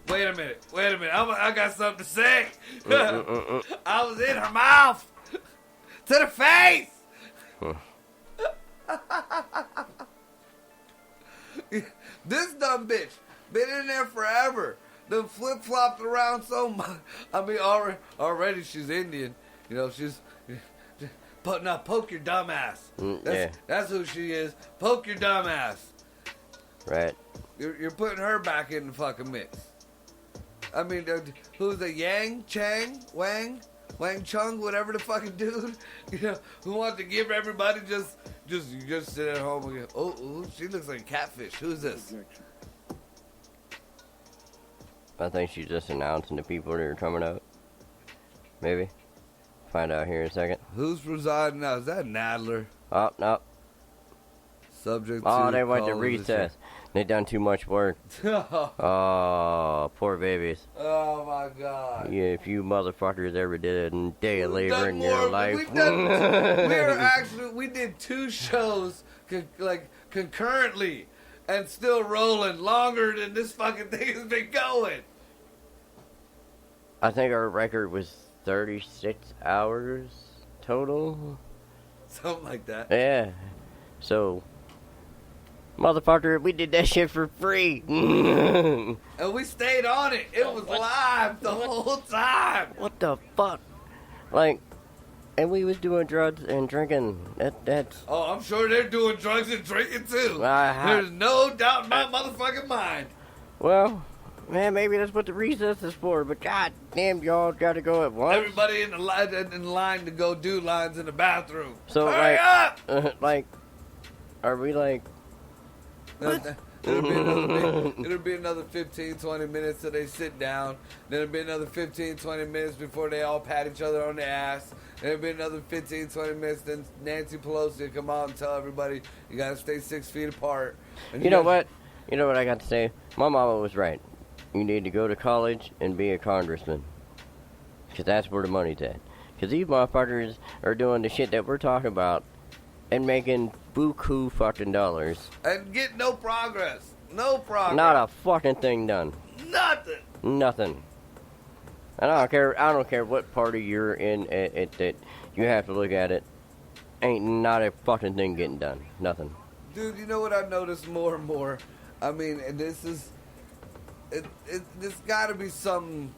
wait a minute, I got something to say. I was in her mouth. To the face. This dumb bitch been in there forever. Then flip-flopped around so much. I mean, already she's Indian. She's... But now, poke your dumb ass. That's who she is. Poke your dumb ass. Right. You're putting her back in the fucking mix. I mean, who's the Yang, Chang, Wang Chung, whatever the fucking dude, who wants to give everybody just sit at home and go, oh, she looks like a catfish. Who's this? I think she's just announcing the people that are coming out. Maybe. Find out here in a second. Who's presiding now? Is that Nadler? Oh, no. Subject to they went to recess. They done too much work. Oh, poor babies. Oh, my God. Yeah, if you motherfuckers ever did a day of labor in your life. We did 2 shows, concurrently. And still rolling longer than this fucking thing has been going. I think our record was 36 hours total. Something like that. Yeah. So, motherfucker, we did that shit for free. And we stayed on it. It was live the whole time. What the fuck? And we was doing drugs and drinking. That's. Oh, I'm sure they're doing drugs and drinking too. There's no doubt in my motherfucking mind. Well, Man, maybe that's what the recess is for, but god damn, y'all got to go at once. Everybody in line to go do lines in the bathroom. So, hurry up! Are we like... It'll be another 15, 20 minutes till they sit down. Then it'll be another 15, 20 minutes before they all pat each other on the ass. Then it'll be another 15, 20 minutes. Then Nancy Pelosi will come out and tell everybody you gotta stay 6 feet apart. And You know what I got to say? My mama was right. You need to go to college and be a congressman. Because that's where the money's at. Because these motherfuckers are doing the shit that we're talking about and making buku fucking dollars. And get no progress. No progress. Not a fucking thing done. Nothing. And I don't care what party you're in that you have to look at it. Ain't not a fucking thing getting done. Nothing. Dude, you know what I've noticed more and more? I mean, and this gotta be something,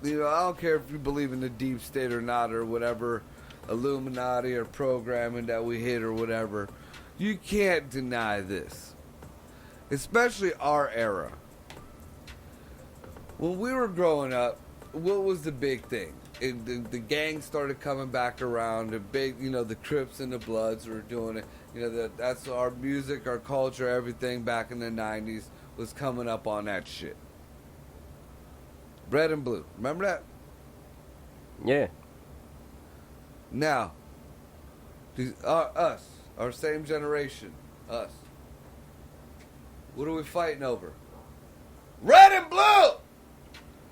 you know, I don't care if you believe in the deep state or not or whatever, Illuminati or programming that we hit or whatever. You can't deny this. Especially our era. When we were growing up, what was the big thing? The gangs started coming back around. The big, you know, the Crips and the Bloods were doing it. You know, that's our music, our culture, everything back in the 90s was coming up on that shit. Red and blue. Remember that? Yeah. Now, us, our same generation, us. What are we fighting over? Red and blue!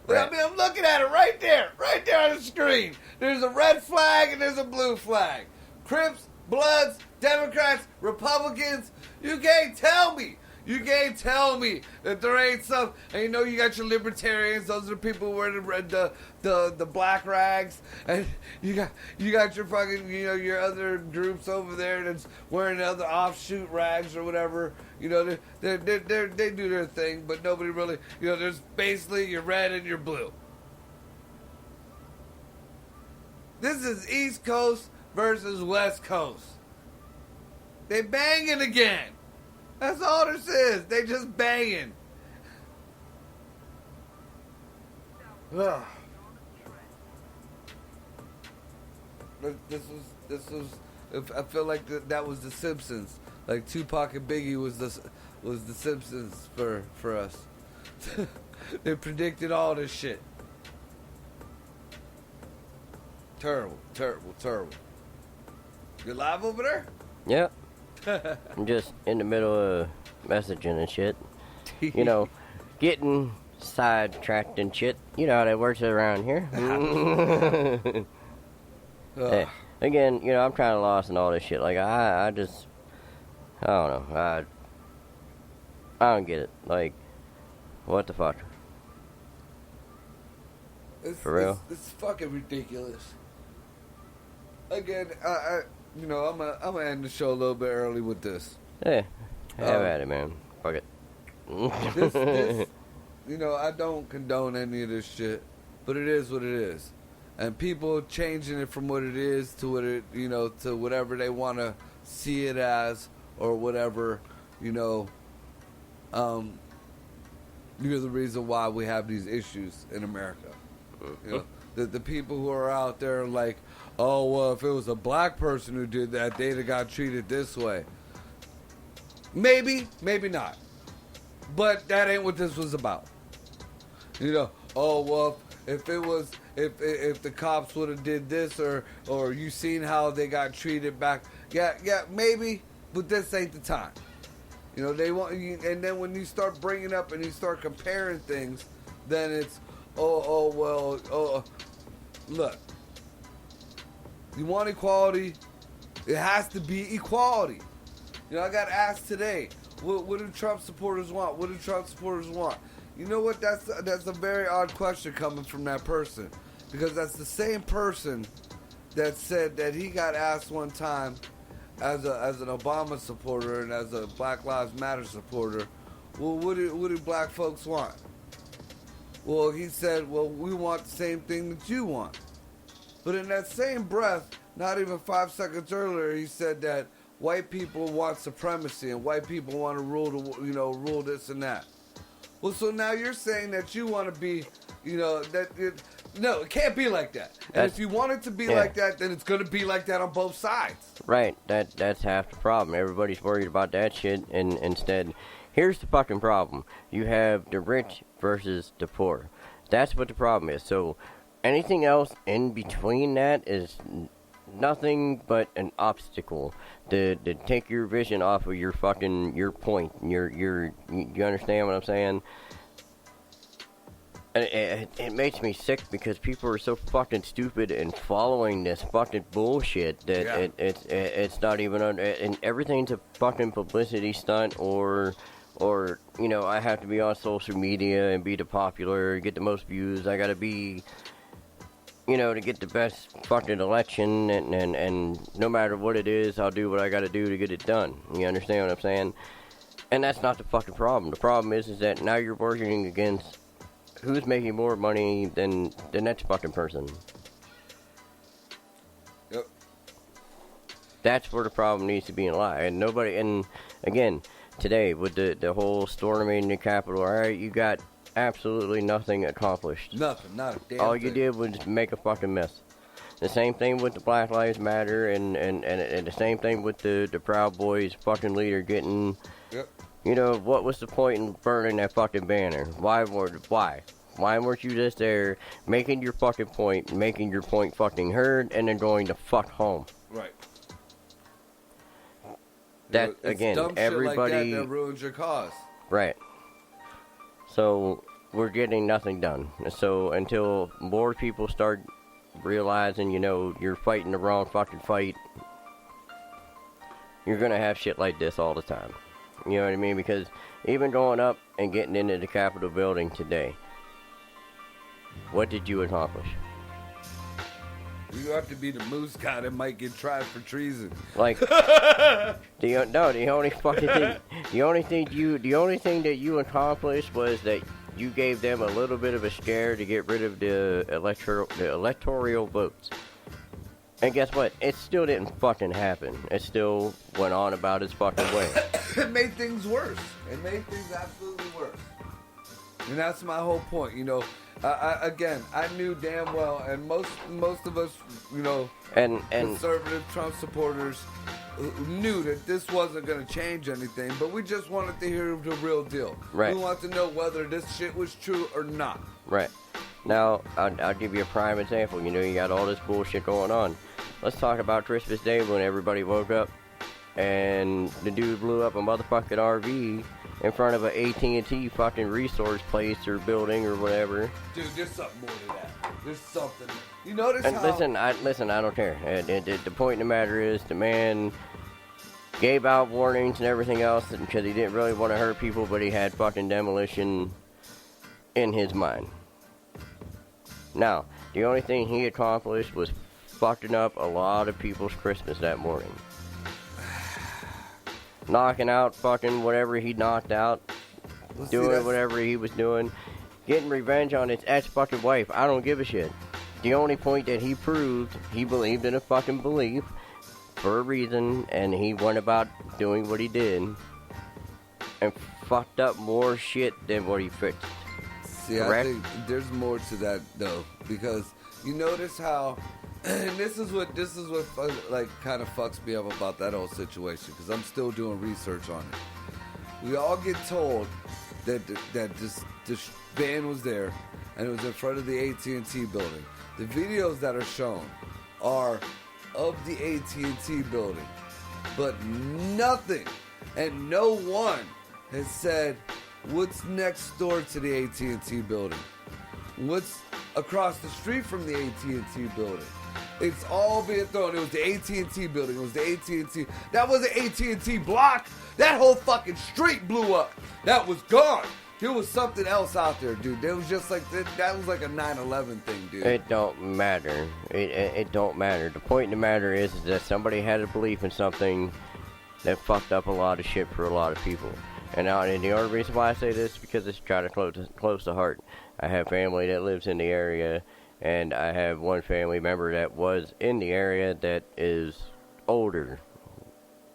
Right. I mean, I'm looking at it right there on the screen. There's a red flag and there's a blue flag. Crips, Bloods, Democrats, Republicans. You can't tell me that there ain't some. And you know, you got your libertarians. Those are the people who wear the black rags. And you got your fucking, you know, your other groups over there that's wearing other offshoot rags or whatever. You know, they do their thing, but nobody really, you know, there's basically your red and your blue. This is East Coast versus West Coast. They banging again. That's all this is. They just banging. Ugh. This was. I feel like that was The Simpsons. Like Tupac and Biggie was The Simpsons for us. They predicted all this shit. Terrible. You live over there? Yep. I'm just in the middle of messaging and shit. You know, getting sidetracked and shit. You know how that works around here. Hey, again, you know, I'm kind of lost in all this shit. Like, I don't know. I don't get it. Like, what the fuck? For real? It's fucking ridiculous. Again, you know, I'm gonna end the show a little bit early with this. Hey, have at it, man. Fuck it. this, you know, I don't condone any of this shit, but it is what it is, and people changing it from what it is to what it, you know, to whatever they want to see it as or whatever, you know. You're the reason why we have these issues in America. You know, the people who are out there like, oh, well, if it was a black person who did that, they'd have got treated this way. Maybe not. But that ain't what this was about. You know, oh, well, if the cops would have did this or you seen how they got treated back, yeah, maybe, but this ain't the time. You know, they want you, and then when you start bringing up and you start comparing things, then it's, look. You want equality? It has to be equality. You know, I got asked today, what do Trump supporters want? What do Trump supporters want? You know what? That's a very odd question coming from that person, because that's the same person that said that he got asked one time as an Obama supporter and as a Black Lives Matter supporter, well, what do black folks want? Well, he said, well, we want the same thing that you want. But in that same breath, not even 5 seconds earlier, he said that white people want supremacy and white people want to rule this and that. Well, so now you're saying that you want to be, no, it can't be like that. And if you want it to be like that, then it's going to be like that on both sides. Right. That's half the problem. Everybody's worried about that shit, and instead, here's the fucking problem. You have the rich versus the poor. That's what the problem is. So anything else in between that is nothing but an obstacle to take your vision off of your point. You understand what I'm saying? And it makes me sick because people are so fucking stupid and following this fucking bullshit that it's not even and everything's a fucking publicity stunt or I have to be on social media and be the popular, get the most views. I gotta be, to get the best fucking election, and no matter what it is, I'll do what I gotta do to get it done. You understand what I'm saying? And that's not the fucking problem. The problem is that now you're working against who's making more money than the next fucking person. Yep. That's where the problem needs to be in life. And nobody, and again, today with the whole storming the Capitol, alright, you got absolutely nothing accomplished. Nothing, not a damn All thing. you did was make a fucking mess. The same thing with the Black Lives Matter and the same thing with the Proud Boys fucking leader getting... Yep. What was the point in burning that fucking banner? Why weren't you just there making your fucking point, making your point fucking heard, and then going to fuck home? Right. That, again, dumb everybody... shit like that ruins your cause. Right. So, we're getting nothing done. So, until more people start realizing, you're fighting the wrong fucking fight, you're gonna have shit like this all the time. You know what I mean? Because even going up and getting into the Capitol building today, what did you accomplish? You have to be the moose guy that might get tried for treason. Like, the only thing that you accomplished was that you gave them a little bit of a scare to get rid of the electoral votes. And guess what? It still didn't fucking happen. It still went on about its fucking way. It made things worse. It made things absolutely worse. And that's my whole point, I knew damn well, and most of us, and conservative Trump supporters knew that this wasn't going to change anything, but we just wanted to hear the real deal. Right. We wanted to know whether this shit was true or not. Right. Now, I'll give you a prime example. You got all this bullshit going on. Let's talk about Christmas Day when everybody woke up and the dude blew up a motherfucking RV in front of an AT&T fucking resource place or building or whatever. Dude, there's something more to that. There's something. You notice and how... Listen, I don't care. The point in the matter is the man gave out warnings and everything else because he didn't really want to hurt people, but he had fucking demolition in his mind. Now, the only thing he accomplished was fucking up a lot of people's Christmas that morning. Knocking out fucking whatever he knocked out. Doing whatever he was doing. Getting revenge on his ex-fucking wife. I don't give a shit. The only point that he proved, he believed in a fucking belief for a reason, and he went about doing what he did and fucked up more shit than what he fixed. See, correct? I think there's more to that though, because you notice how, and this is what like kind of fucks me up about that whole situation, because I'm still doing research on it. We all get told that this van was there, and it was in front of the AT&T building. The videos that are shown are of the AT&T building, but nothing and no one has said what's next door to the AT&T building, what's across the street from the AT&T building. It's all being thrown. It was the AT&T building. It was the AT&T. That was an AT&T block. That whole fucking street blew up. That was gone. There was something else out there, dude. It was just like that was like a 9/11 thing, dude. It don't matter. It don't matter. The point in the matter is that somebody had a belief in something that fucked up a lot of shit for a lot of people. And the only reason why I say this is because it's kind of close to heart. I have family that lives in the area, and I have one family member that was in the area that is older.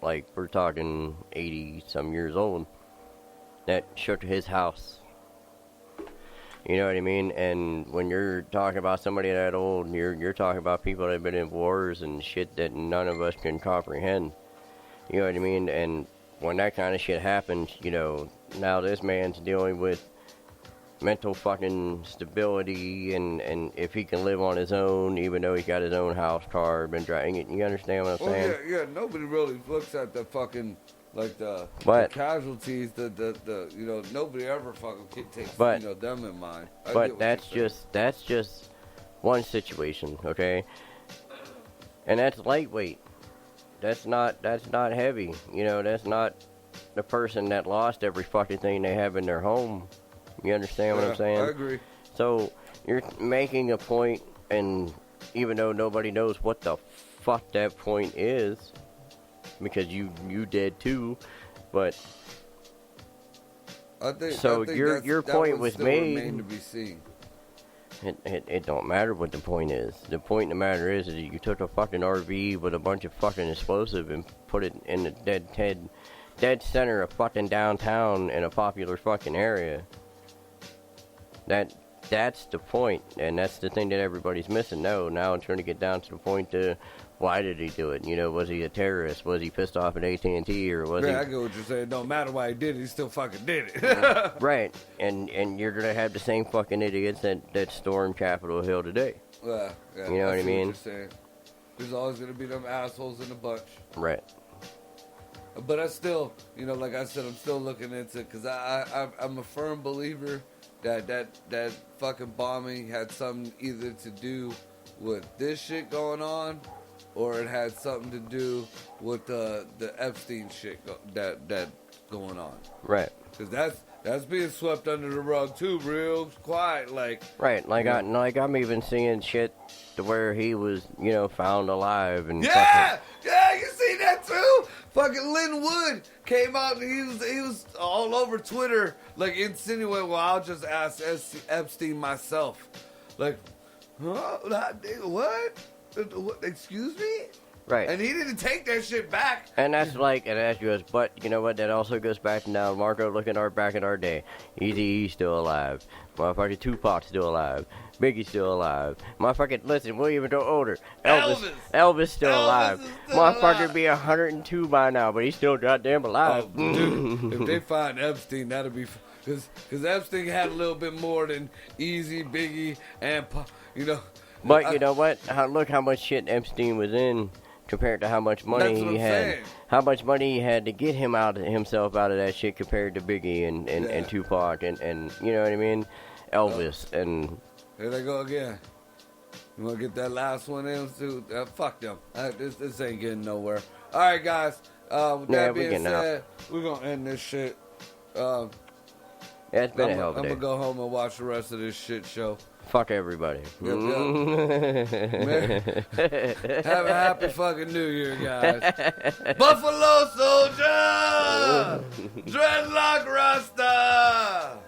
Like, we're talking 80-some years old. That shook his house You know what I mean? And when you're talking about somebody that old, you're talking about people that have been in wars and shit that none of us can comprehend. You know what I mean? And when that kind of shit happens, you know, now this man's dealing with mental fucking stability and if he can live on his own, even though he's got his own house, car, been driving it. You understand what I'm saying? Yeah, nobody really looks at the fucking, like, the casualties, the you know, nobody ever fucking takes, you know, them in mind. But that's just one situation, okay? And that's lightweight. That's not heavy. You know, that's not the person that lost every fucking thing they have in their home. You understand what I'm saying? I agree. So you're making a point, and even though nobody knows what the fuck that point is, because you did too, but I think your point was made. Remain to be seen. It don't matter what the point is. The point of the matter is that you took a fucking RV with a bunch of fucking explosive and put it in the dead center of fucking downtown in a popular fucking area. That's the point, and that's the thing that everybody's missing. No, now I'm trying to get down to the point to why did he do it? You know, was he a terrorist? Was he pissed off at AT&T, or was he? I get what you're saying. No matter why he did it, he still fucking did it. Right, and you're gonna have the same fucking idiots that stormed Capitol Hill today. Yeah, you know what I mean? What you're saying. There's always gonna be them assholes in the bunch. Right. But I still, you know, like I said, I'm still looking into it because I'm a firm believer that fucking bombing had something either to do with this shit going on, or it had something to do with the Epstein shit that going on. Right. Because that's being swept under the rug too, real quiet, like. Right, like I'm even seeing shit to where he was, you know, found alive and. Yeah, you see that too? Fucking Lynn Wood came out and he was all over Twitter, like insinuating, well, I'll just ask Epstein myself. Like, huh? What? Excuse me? Right. And he didn't take that shit back. And that's but you know what? That also goes back to now, Marco, looking back at our day. Eazy-E's still alive. Motherfucking Tupac's still alive. Biggie's still alive. Motherfucking, listen, we'll even go older. Elvis still alive. Motherfucker be 102 by now, but he's still goddamn alive. Oh, dude, if they find Epstein, that'll be... Because Epstein had a little bit more than Easy, Biggie, and, you know... But you know what? Look how much shit Epstein was in compared to how much money he had. Saying. How much money he had to get himself out of that shit compared to Biggie and Tupac and you know what I mean? Elvis and... Here they go again. You want to get that last one in? Fuck them. This ain't getting nowhere. All right, guys. With that being said, we're going to end this shit. It's been a hell of a day. I'm going to go home and watch the rest of this shit show. Fuck everybody. Yep. Have a happy fucking New Year, guys. Buffalo Soldier! Dreadlock Rasta!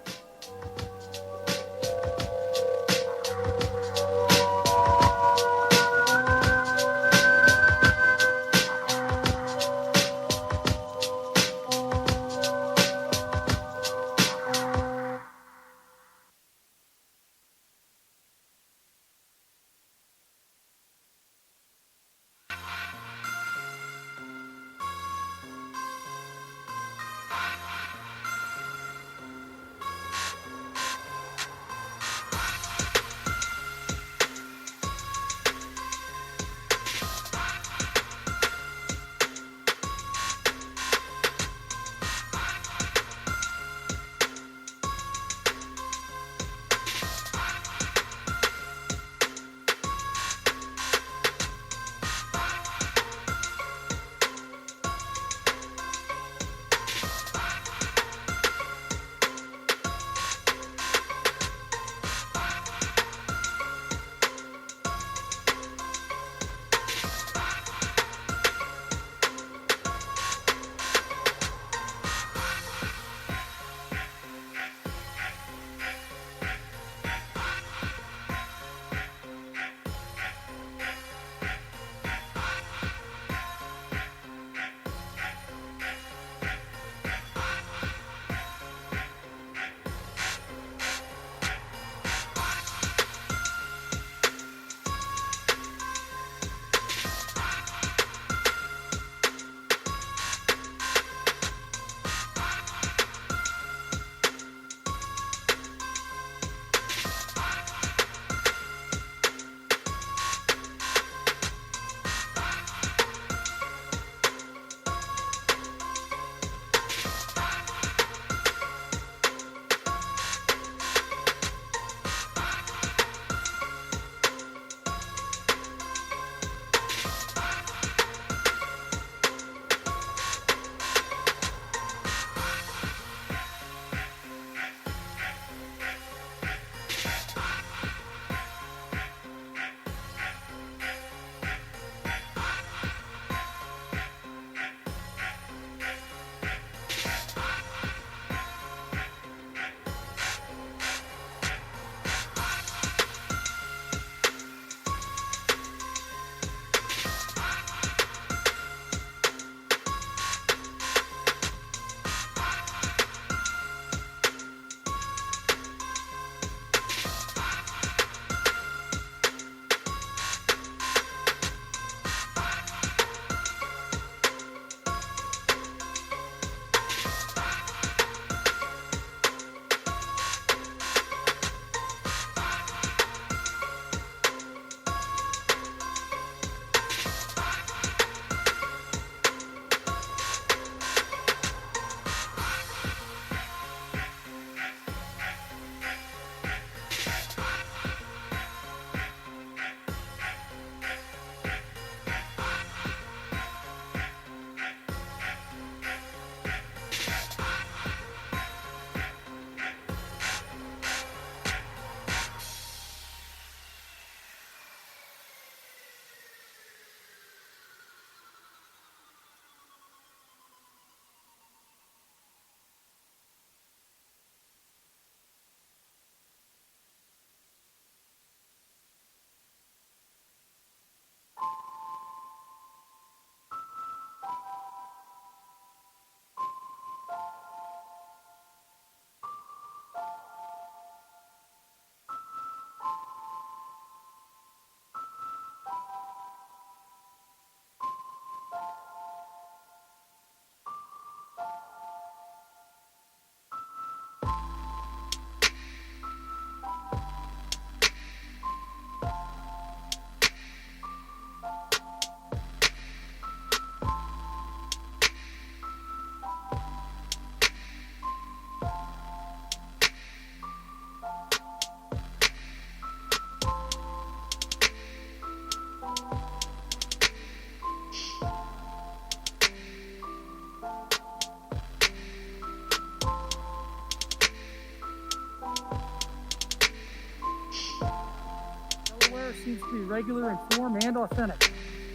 seems to be regular in form and authentic.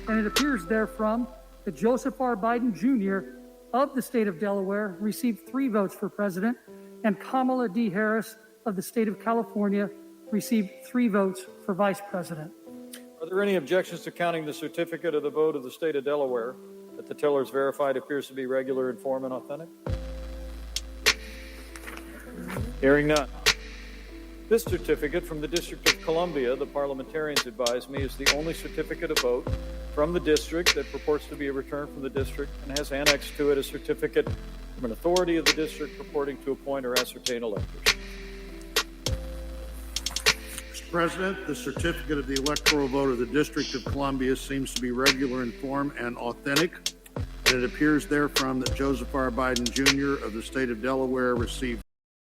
And it appears therefrom that Joseph R. Biden Jr. of the state of Delaware received 3 votes for president, and Kamala D. Harris of the state of California received 3 votes for vice president. Are there any objections to counting the certificate of the vote of the state of Delaware that the tellers verified appears to be regular in form and authentic? Hearing none. This certificate from the District of Columbia, the parliamentarians advise me, is the only certificate of vote from the district that purports to be a return from the district and has annexed to it a certificate from an authority of the district purporting to appoint or ascertain electors. Mr. President, the certificate of the electoral vote of the District of Columbia seems to be regular in form and authentic, and it appears therefrom that Joseph R. Biden Jr. of the state of Delaware received